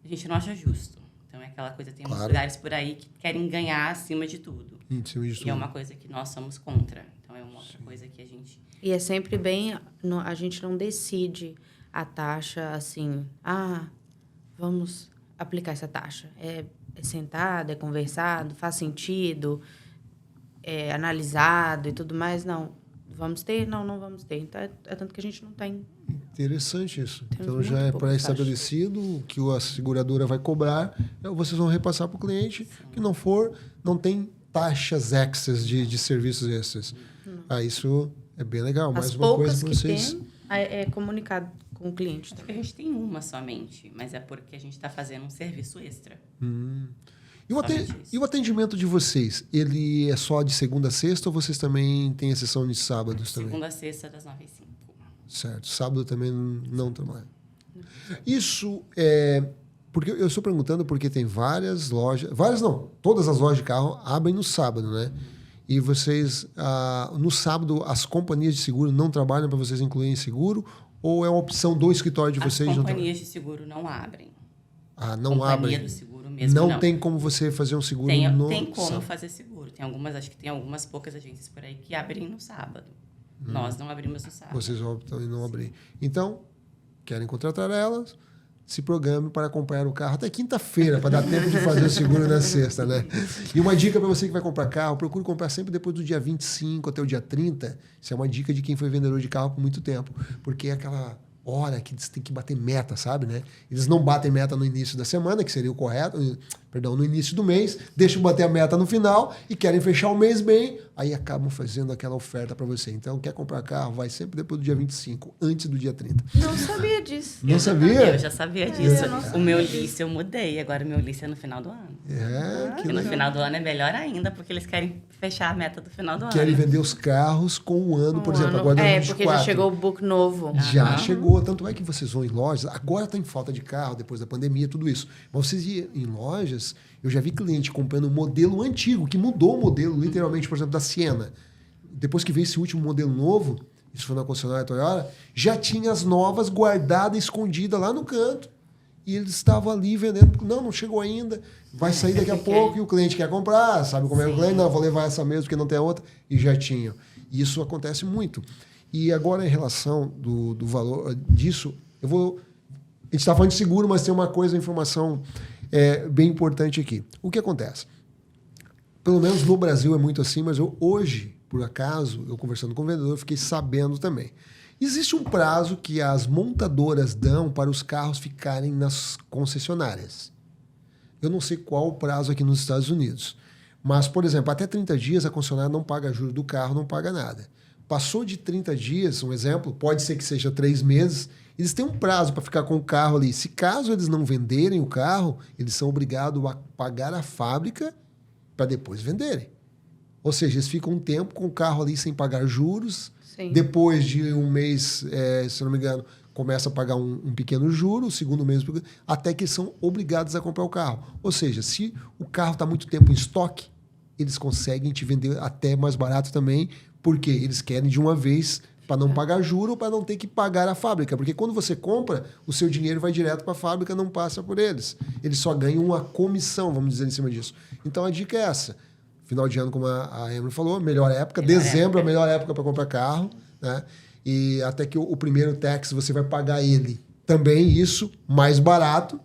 gente não acha justo. Então, é aquela coisa, tem uns lugares por aí que querem ganhar acima de tudo. E é uma coisa que nós somos contra. Então, é uma outra coisa que a gente... E é sempre bem... A gente não decide a taxa assim... vamos aplicar essa taxa. É sentado, é conversado, faz sentido, é analisado e tudo mais. Não, vamos ter? Não vamos ter. Então, é tanto que a gente não tem. Interessante isso. Temos então, já é pouco pré-estabelecido o que a seguradora vai cobrar, vocês vão repassar para o cliente. Sim. Que não for, não tem taxas extras de serviços extras. Isso é bem legal. Mais uma coisa para vocês. Tem, é comunicado com o cliente. Acho que a gente tem uma somente, mas é porque a gente está fazendo um serviço extra. E o atendimento de vocês, ele é só de segunda a sexta ou vocês também têm exceção de sábados também? Segunda a sexta, das 9 às 5. Certo. Sábado também não trabalha. Isso é... Porque eu estou perguntando porque tem várias lojas... Várias não. Todas as lojas de carro abrem no sábado, né? E vocês... no sábado, as companhias de seguro não trabalham para vocês incluírem seguro? Ou é uma opção do escritório de vocês? As companhias de seguro não abrem. Não abrem? Do seguro mesmo, não. Tem como você fazer um seguro Tem como fazer seguro. Acho que tem algumas poucas agências por aí que abrem no sábado. Nós não abrimos no sábado. Vocês optam em não abrir. Então, querem contratar elas, se programe para acompanhar o carro até quinta-feira, para dar tempo de fazer o seguro na sexta, né? E uma dica para você que vai comprar carro, procure comprar sempre depois do dia 25 até o dia 30. Isso é uma dica de quem foi vendedor de carro por muito tempo. Porque é aquela hora que eles têm que bater meta, sabe, né? Eles não batem meta no início da semana, que seria o correto, no início do mês, deixam bater a meta no final e querem fechar o mês bem, aí acabam fazendo aquela oferta para você. Então, quer comprar carro, vai sempre depois do dia 25, antes do dia 30. Não sabia disso. Não sabia? Eu já sabia disso. O meu lease eu mudei, agora o meu lease é no final do ano. Que no final do ano é melhor ainda, porque eles querem fechar a meta do final do ano. Querem vender os carros com um ano, por exemplo, agora 2024. Porque já chegou o book novo. Já chegou, tanto é que vocês vão em lojas, agora está em falta de carro, depois da pandemia, tudo isso. Mas vocês iam em lojas, eu já vi cliente comprando um modelo antigo, que mudou o modelo, literalmente, por exemplo, da Siena. Depois que veio esse último modelo novo, isso foi na concessionária Toyota, já tinha as novas guardadas, escondidas lá no canto. e eles estavam ali vendendo. Não chegou ainda, vai sair daqui a pouco e o cliente quer comprar, sabe como é o cliente? Não, vou levar essa mesmo porque não tem a outra, e já tinha. E isso acontece muito. E agora, em relação do valor disso, a gente está falando de seguro, mas tem uma coisa, informação bem importante aqui. O que acontece? Pelo menos no Brasil é muito assim, mas hoje, por acaso, eu conversando com o vendedor, fiquei sabendo também. Existe um prazo que as montadoras dão para os carros ficarem nas concessionárias. Eu não sei qual o prazo aqui nos Estados Unidos. Mas, por exemplo, até 30 dias a concessionária não paga juros do carro, não paga nada. Passou de 30 dias, um exemplo, pode ser que seja 3 meses, eles têm um prazo para ficar com o carro ali. Se caso eles não venderem o carro, eles são obrigados a pagar a fábrica para depois venderem. Ou seja, eles ficam um tempo com o carro ali sem pagar juros. Sim. Depois de um mês, se não me engano, começa a pagar um pequeno juro, o segundo mês, até que eles são obrigados a comprar o carro. Ou seja, se o carro está muito tempo em estoque, eles conseguem te vender até mais barato também, porque eles querem de uma vez para não pagar juro ou para não ter que pagar a fábrica. Porque quando você compra, o seu dinheiro vai direto para a fábrica, não passa por eles. Eles só ganham uma comissão, vamos dizer, em cima disso. Então a dica é essa. Final de ano, como a Emily falou, melhor época. Dezembro é a melhor época para comprar carro, né? E até que o primeiro tax você vai pagar ele também, isso, mais barato,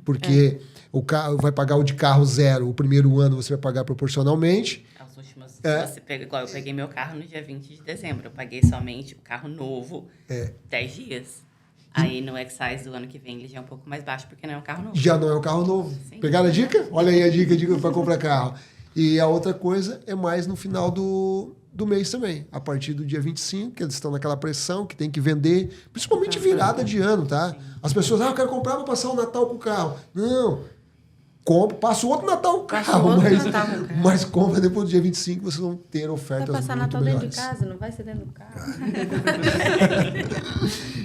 porque o carro vai pagar o de carro zero, o primeiro ano você vai pagar proporcionalmente. As últimas, você pega, igual eu peguei meu carro no dia 20 de dezembro. Eu paguei somente o carro novo 10 dias. Aí no excise do ano que vem ele já é um pouco mais baixo, porque não é um carro novo. Já não é um carro novo. Sim. Pegaram a dica? Olha aí a dica para comprar carro. E a outra coisa é mais no final do mês também. A partir do dia 25, que eles estão naquela pressão, que tem que vender. Principalmente virada de ano, tá? Sim. As pessoas, eu quero comprar para passar o Natal com o carro. Não. Compra, passa o outro Natal com o carro. Mas compra depois do dia 25, vocês vão ter ofertas muito melhores. Vai passar Natal dentro de casa, não vai ser dentro do carro.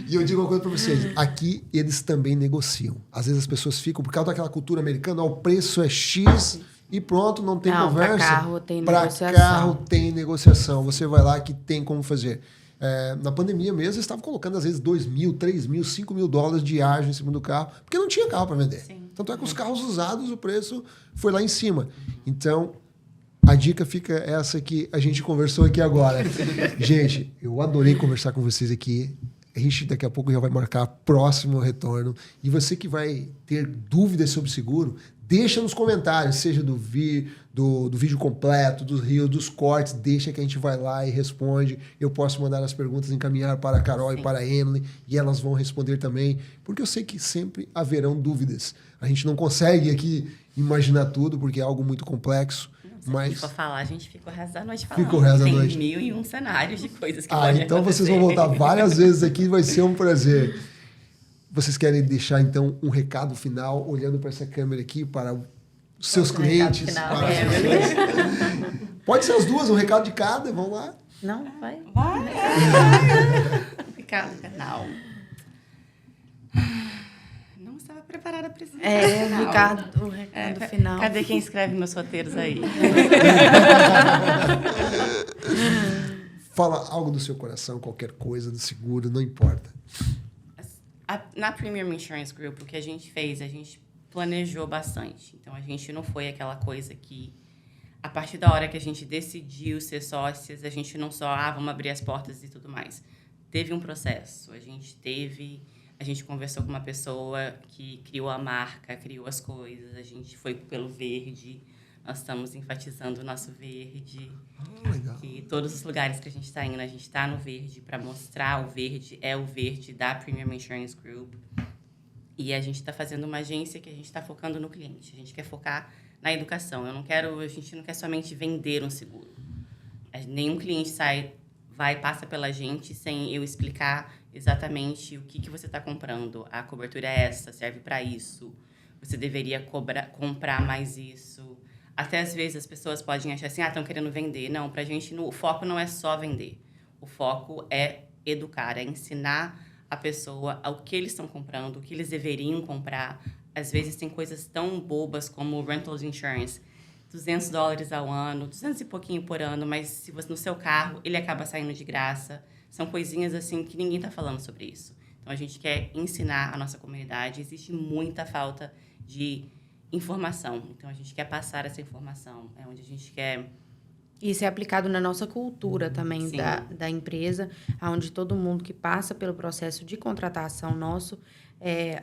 E eu digo uma coisa para vocês. Aqui, eles também negociam. Às vezes as pessoas ficam, por causa daquela cultura americana, o preço é X... E pronto, não tem conversa. Para carro tem negociação. Para carro tem negociação. Você vai lá que tem como fazer. Na pandemia mesmo, eles estavam colocando às vezes $2.000, $3.000, $5.000 de ágio em cima do carro, porque não tinha carro para vender. Sim. Tanto é que os carros usados, o preço foi lá em cima. Então, a dica fica essa que a gente conversou aqui agora. Gente, eu adorei conversar com vocês aqui. A gente daqui a pouco já vai marcar próximo retorno. E você que vai ter dúvidas sobre seguro, deixa nos comentários, seja do vídeo completo, dos rios, dos cortes, deixa que a gente vai lá e responde. Eu posso mandar as perguntas, encaminhar para a Carol e para a Emily, e elas vão responder também, porque eu sei que sempre haverão dúvidas. A gente não consegue aqui imaginar tudo, porque é algo muito complexo. Se a gente for falar, a gente fica o resto da noite falando. Fica o resto da noite. Tem 1001 cenários de coisas que podem então acontecer. Vocês vão voltar várias vezes aqui, vai ser um prazer. Vocês querem deixar, então, um recado final, olhando para essa câmera aqui, para os seus clientes? Pode ser as duas, um recado de cada, vamos lá. Não, vai. Recado final. Não estava preparada para esse recado. O recado final. Cadê quem escreve meus roteiros aí? Fala algo do seu coração, qualquer coisa, do seguro, não importa. Na Premium Insurance Group, o que a gente fez, a gente planejou bastante. Então, a gente não foi aquela coisa que, a partir da hora que a gente decidiu ser sócias, a gente não só, vamos abrir as portas e tudo mais. Teve um processo. A gente conversou com uma pessoa que criou a marca, criou as coisas. A gente foi pelo verde. Nós estamos enfatizando o nosso verde. Legal. E todos os lugares que a gente está indo, a gente está no verde para mostrar o verde. É o verde da Premium Insurance Group. E a gente está fazendo uma agência que a gente está focando no cliente. A gente quer focar na educação. A gente não quer somente vender um seguro. Nenhum cliente passa pela gente sem eu explicar exatamente o que você está comprando. A cobertura é essa, serve para isso. Você deveria comprar mais isso. Até às vezes as pessoas podem achar assim, estão querendo vender. Não, pra gente o foco não é só vender. O foco é educar, é ensinar a pessoa o que eles estão comprando, o que eles deveriam comprar. Às vezes tem coisas tão bobas como rental insurance, $200 ao ano, 200 e pouquinho por ano, mas se você no seu carro, ele acaba saindo de graça. São coisinhas assim que ninguém está falando sobre isso. Então, a gente quer ensinar a nossa comunidade. Existe muita falta de informação. Então, a gente quer passar essa informação. É onde a gente quer... Isso é aplicado na nossa cultura também Sim. da empresa, onde todo mundo que passa pelo processo de contratação nosso,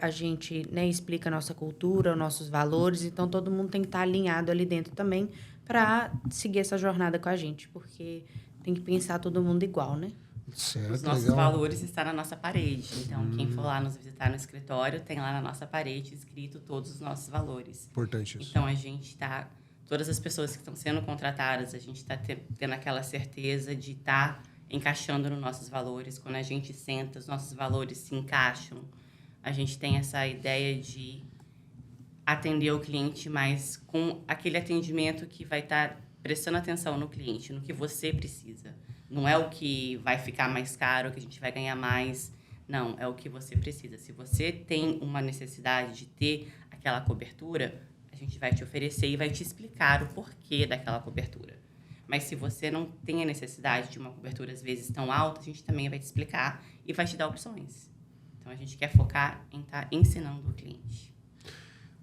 a gente, né, explica a nossa cultura, os nossos valores, então todo mundo tem que estar alinhado ali dentro também para seguir essa jornada com a gente, porque tem que pensar todo mundo igual, né? Certo, Os nossos legal. valores estão na nossa parede. Então, quem for lá nos visitar no escritório, tem lá na nossa parede escrito todos os nossos valores. Importante isso. Então, a gente está... Todas as pessoas que estão sendo contratadas, a gente está tendo aquela certeza de estar encaixando nos nossos valores. Quando a gente senta, os nossos valores se encaixam. A gente tem essa ideia de atender o cliente, mas com aquele atendimento que vai estar prestando atenção no cliente, no que você precisa. Não é o que vai ficar mais caro, que a gente vai ganhar mais. Não, é o que você precisa. Se você tem uma necessidade de ter aquela cobertura, a gente vai te oferecer e vai te explicar o porquê daquela cobertura. Mas se você não tem a necessidade de uma cobertura, às vezes, tão alta, a gente também vai te explicar e vai te dar opções. Então, a gente quer focar em estar ensinando o cliente.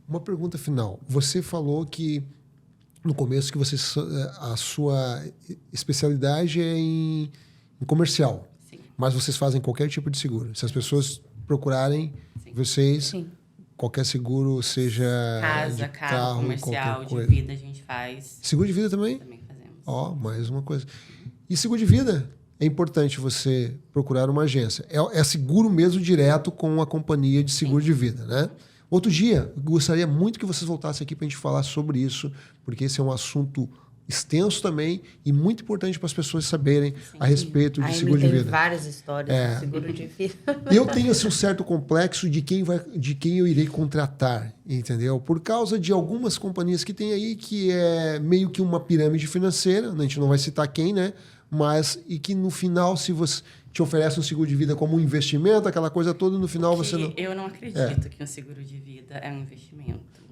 Uma pergunta final. Você falou que, no começo, que a sua especialidade é em comercial. Sim. Mas vocês fazem qualquer tipo de seguro. Se as pessoas procurarem Sim. vocês... Sim. Qualquer seguro, seja Casa, de carro, comercial, qualquer de coisa. vida, a gente faz. Seguro de vida também? Também fazemos. Ó, mais uma coisa. E seguro de vida? É importante você procurar uma agência. É seguro mesmo direto com a companhia de seguro de vida, né? Outro dia, eu gostaria muito que vocês voltassem aqui para a gente falar sobre isso, porque esse é um assunto extenso também e muito importante para as pessoas saberem a respeito de A seguro de Amy tem vida. várias histórias de seguro de vida. Eu tenho assim, um certo complexo de quem eu irei contratar, entendeu? Por causa de algumas companhias que tem aí que é meio que uma pirâmide financeira, a gente não vai citar quem, né? Mas e que no final, se você te oferece um seguro de vida como um investimento, aquela coisa toda, no final você não... Eu não acredito que um seguro de vida é um investimento.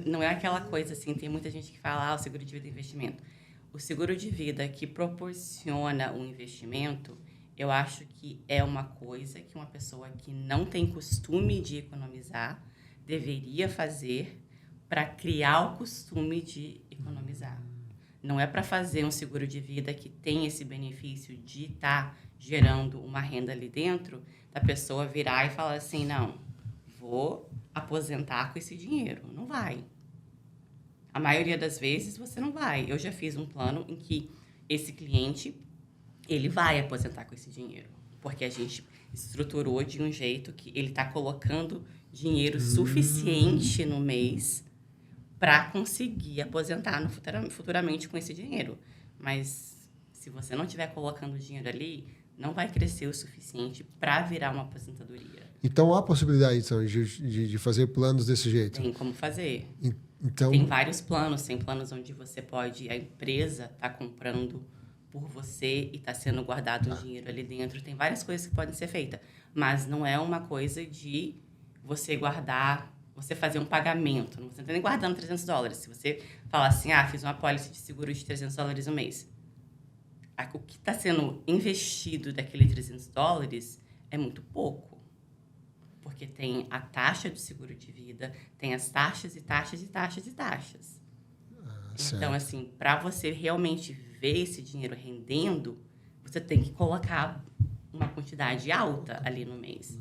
Não é aquela coisa assim, tem muita gente que fala, o seguro de vida é investimento. O seguro de vida que proporciona um investimento, eu acho que é uma coisa que uma pessoa que não tem costume de economizar deveria fazer para criar o costume de economizar. Não é para fazer um seguro de vida que tem esse benefício de estar gerando uma renda ali dentro, da pessoa virar e falar assim, não, vou aposentar com esse dinheiro. Não vai. A maioria das vezes você não vai. Eu já fiz um plano em que esse cliente, ele vai aposentar com esse dinheiro. Porque a gente estruturou de um jeito que ele está colocando dinheiro suficiente no mês para conseguir aposentar futuramente com esse dinheiro. Mas se você não estiver colocando dinheiro ali, não vai crescer o suficiente para virar uma aposentadoria. Então, há possibilidade então, de fazer planos desse jeito? Tem como fazer. Então... Tem vários planos. Tem planos onde você pode... A empresa está comprando por você e está sendo guardado o dinheiro ali dentro. Tem várias coisas que podem ser feitas. Mas não é uma coisa de você guardar... Você fazer um pagamento. Você não está nem guardando $300. Se você falar assim, fiz uma apólice de seguro de $300 no mês. O que está sendo investido daquele $300 é muito pouco. Porque tem a taxa do seguro de vida, tem as taxas e taxas e taxas e taxas. Então, assim, para você realmente ver esse dinheiro rendendo, você tem que colocar uma quantidade alta ali no mês.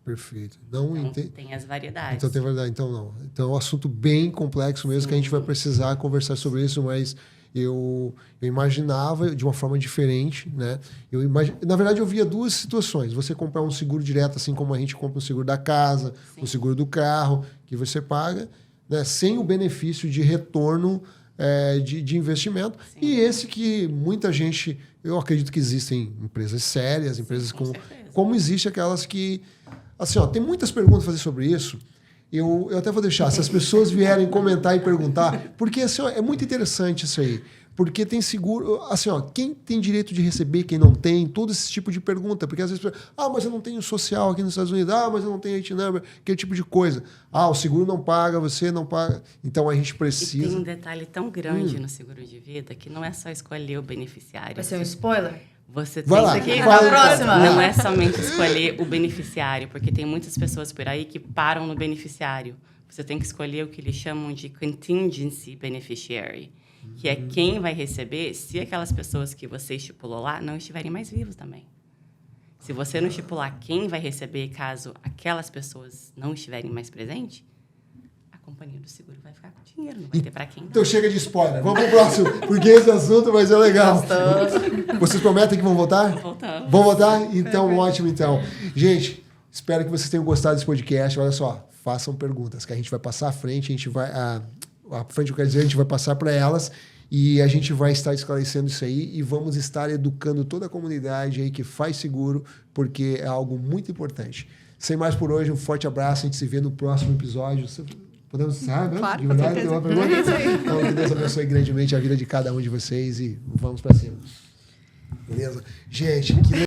Perfeito. Então, tem as variedades. Então, tem variedade. Então, não. Então, é um assunto bem complexo mesmo, que a gente vai precisar conversar sobre isso, mas... Eu imaginava de uma forma diferente, né? Na verdade, eu via duas situações. Você comprar um seguro direto, assim como a gente compra um seguro da casa, o seguro do carro, que você paga, né? Sem o benefício de retorno de investimento. Sim. E esse que muita gente... Eu acredito que existem empresas sérias, empresas como existe aquelas que... Assim, tem muitas perguntas a fazer sobre isso. Eu até vou deixar, se as pessoas vierem comentar e perguntar, porque assim, é muito interessante isso aí. Porque tem seguro... Assim, quem tem direito de receber, quem não tem, todo esse tipo de pergunta. Porque às vezes... mas eu não tenho social aqui nos Estados Unidos. Mas eu não tenho IT number, aquele tipo de coisa. O seguro não paga, você não paga. Então, a gente precisa... E tem um detalhe tão grande no seguro de vida que não é só escolher o beneficiário. Vai ser um spoiler? Você Vai lá, tem que... fala, próxima. Não é somente escolher o beneficiário, porque tem muitas pessoas por aí que param no beneficiário. Você tem que escolher o que eles chamam de contingency beneficiary, que é quem vai receber se aquelas pessoas que você estipulou lá não estiverem mais vivos também. Se você não estipular quem vai receber caso aquelas pessoas não estiverem mais presentes, a companhia do seguro vai ficar com dinheiro, não vai ter para quem dar. Então chega de spoiler. Vamos pro próximo, porque esse assunto vai ser legal. Vocês prometem que vão voltar? Voltamos. Vão voltar? Então, ótimo, então. Gente, espero que vocês tenham gostado desse podcast. Olha só, façam perguntas, que a gente vai passar à frente, a gente vai... À frente, eu quero dizer, a gente vai passar para elas e a gente vai estar esclarecendo isso aí e vamos estar educando toda a comunidade aí que faz seguro, porque é algo muito importante. Sem mais por hoje, um forte abraço, a gente se vê no próximo episódio. Podemos encerrar, né? Claro, De com verdade, certeza. tem uma pergunta? Então, que Deus abençoe grandemente a vida de cada um de vocês e vamos para cima. Beleza? Gente, que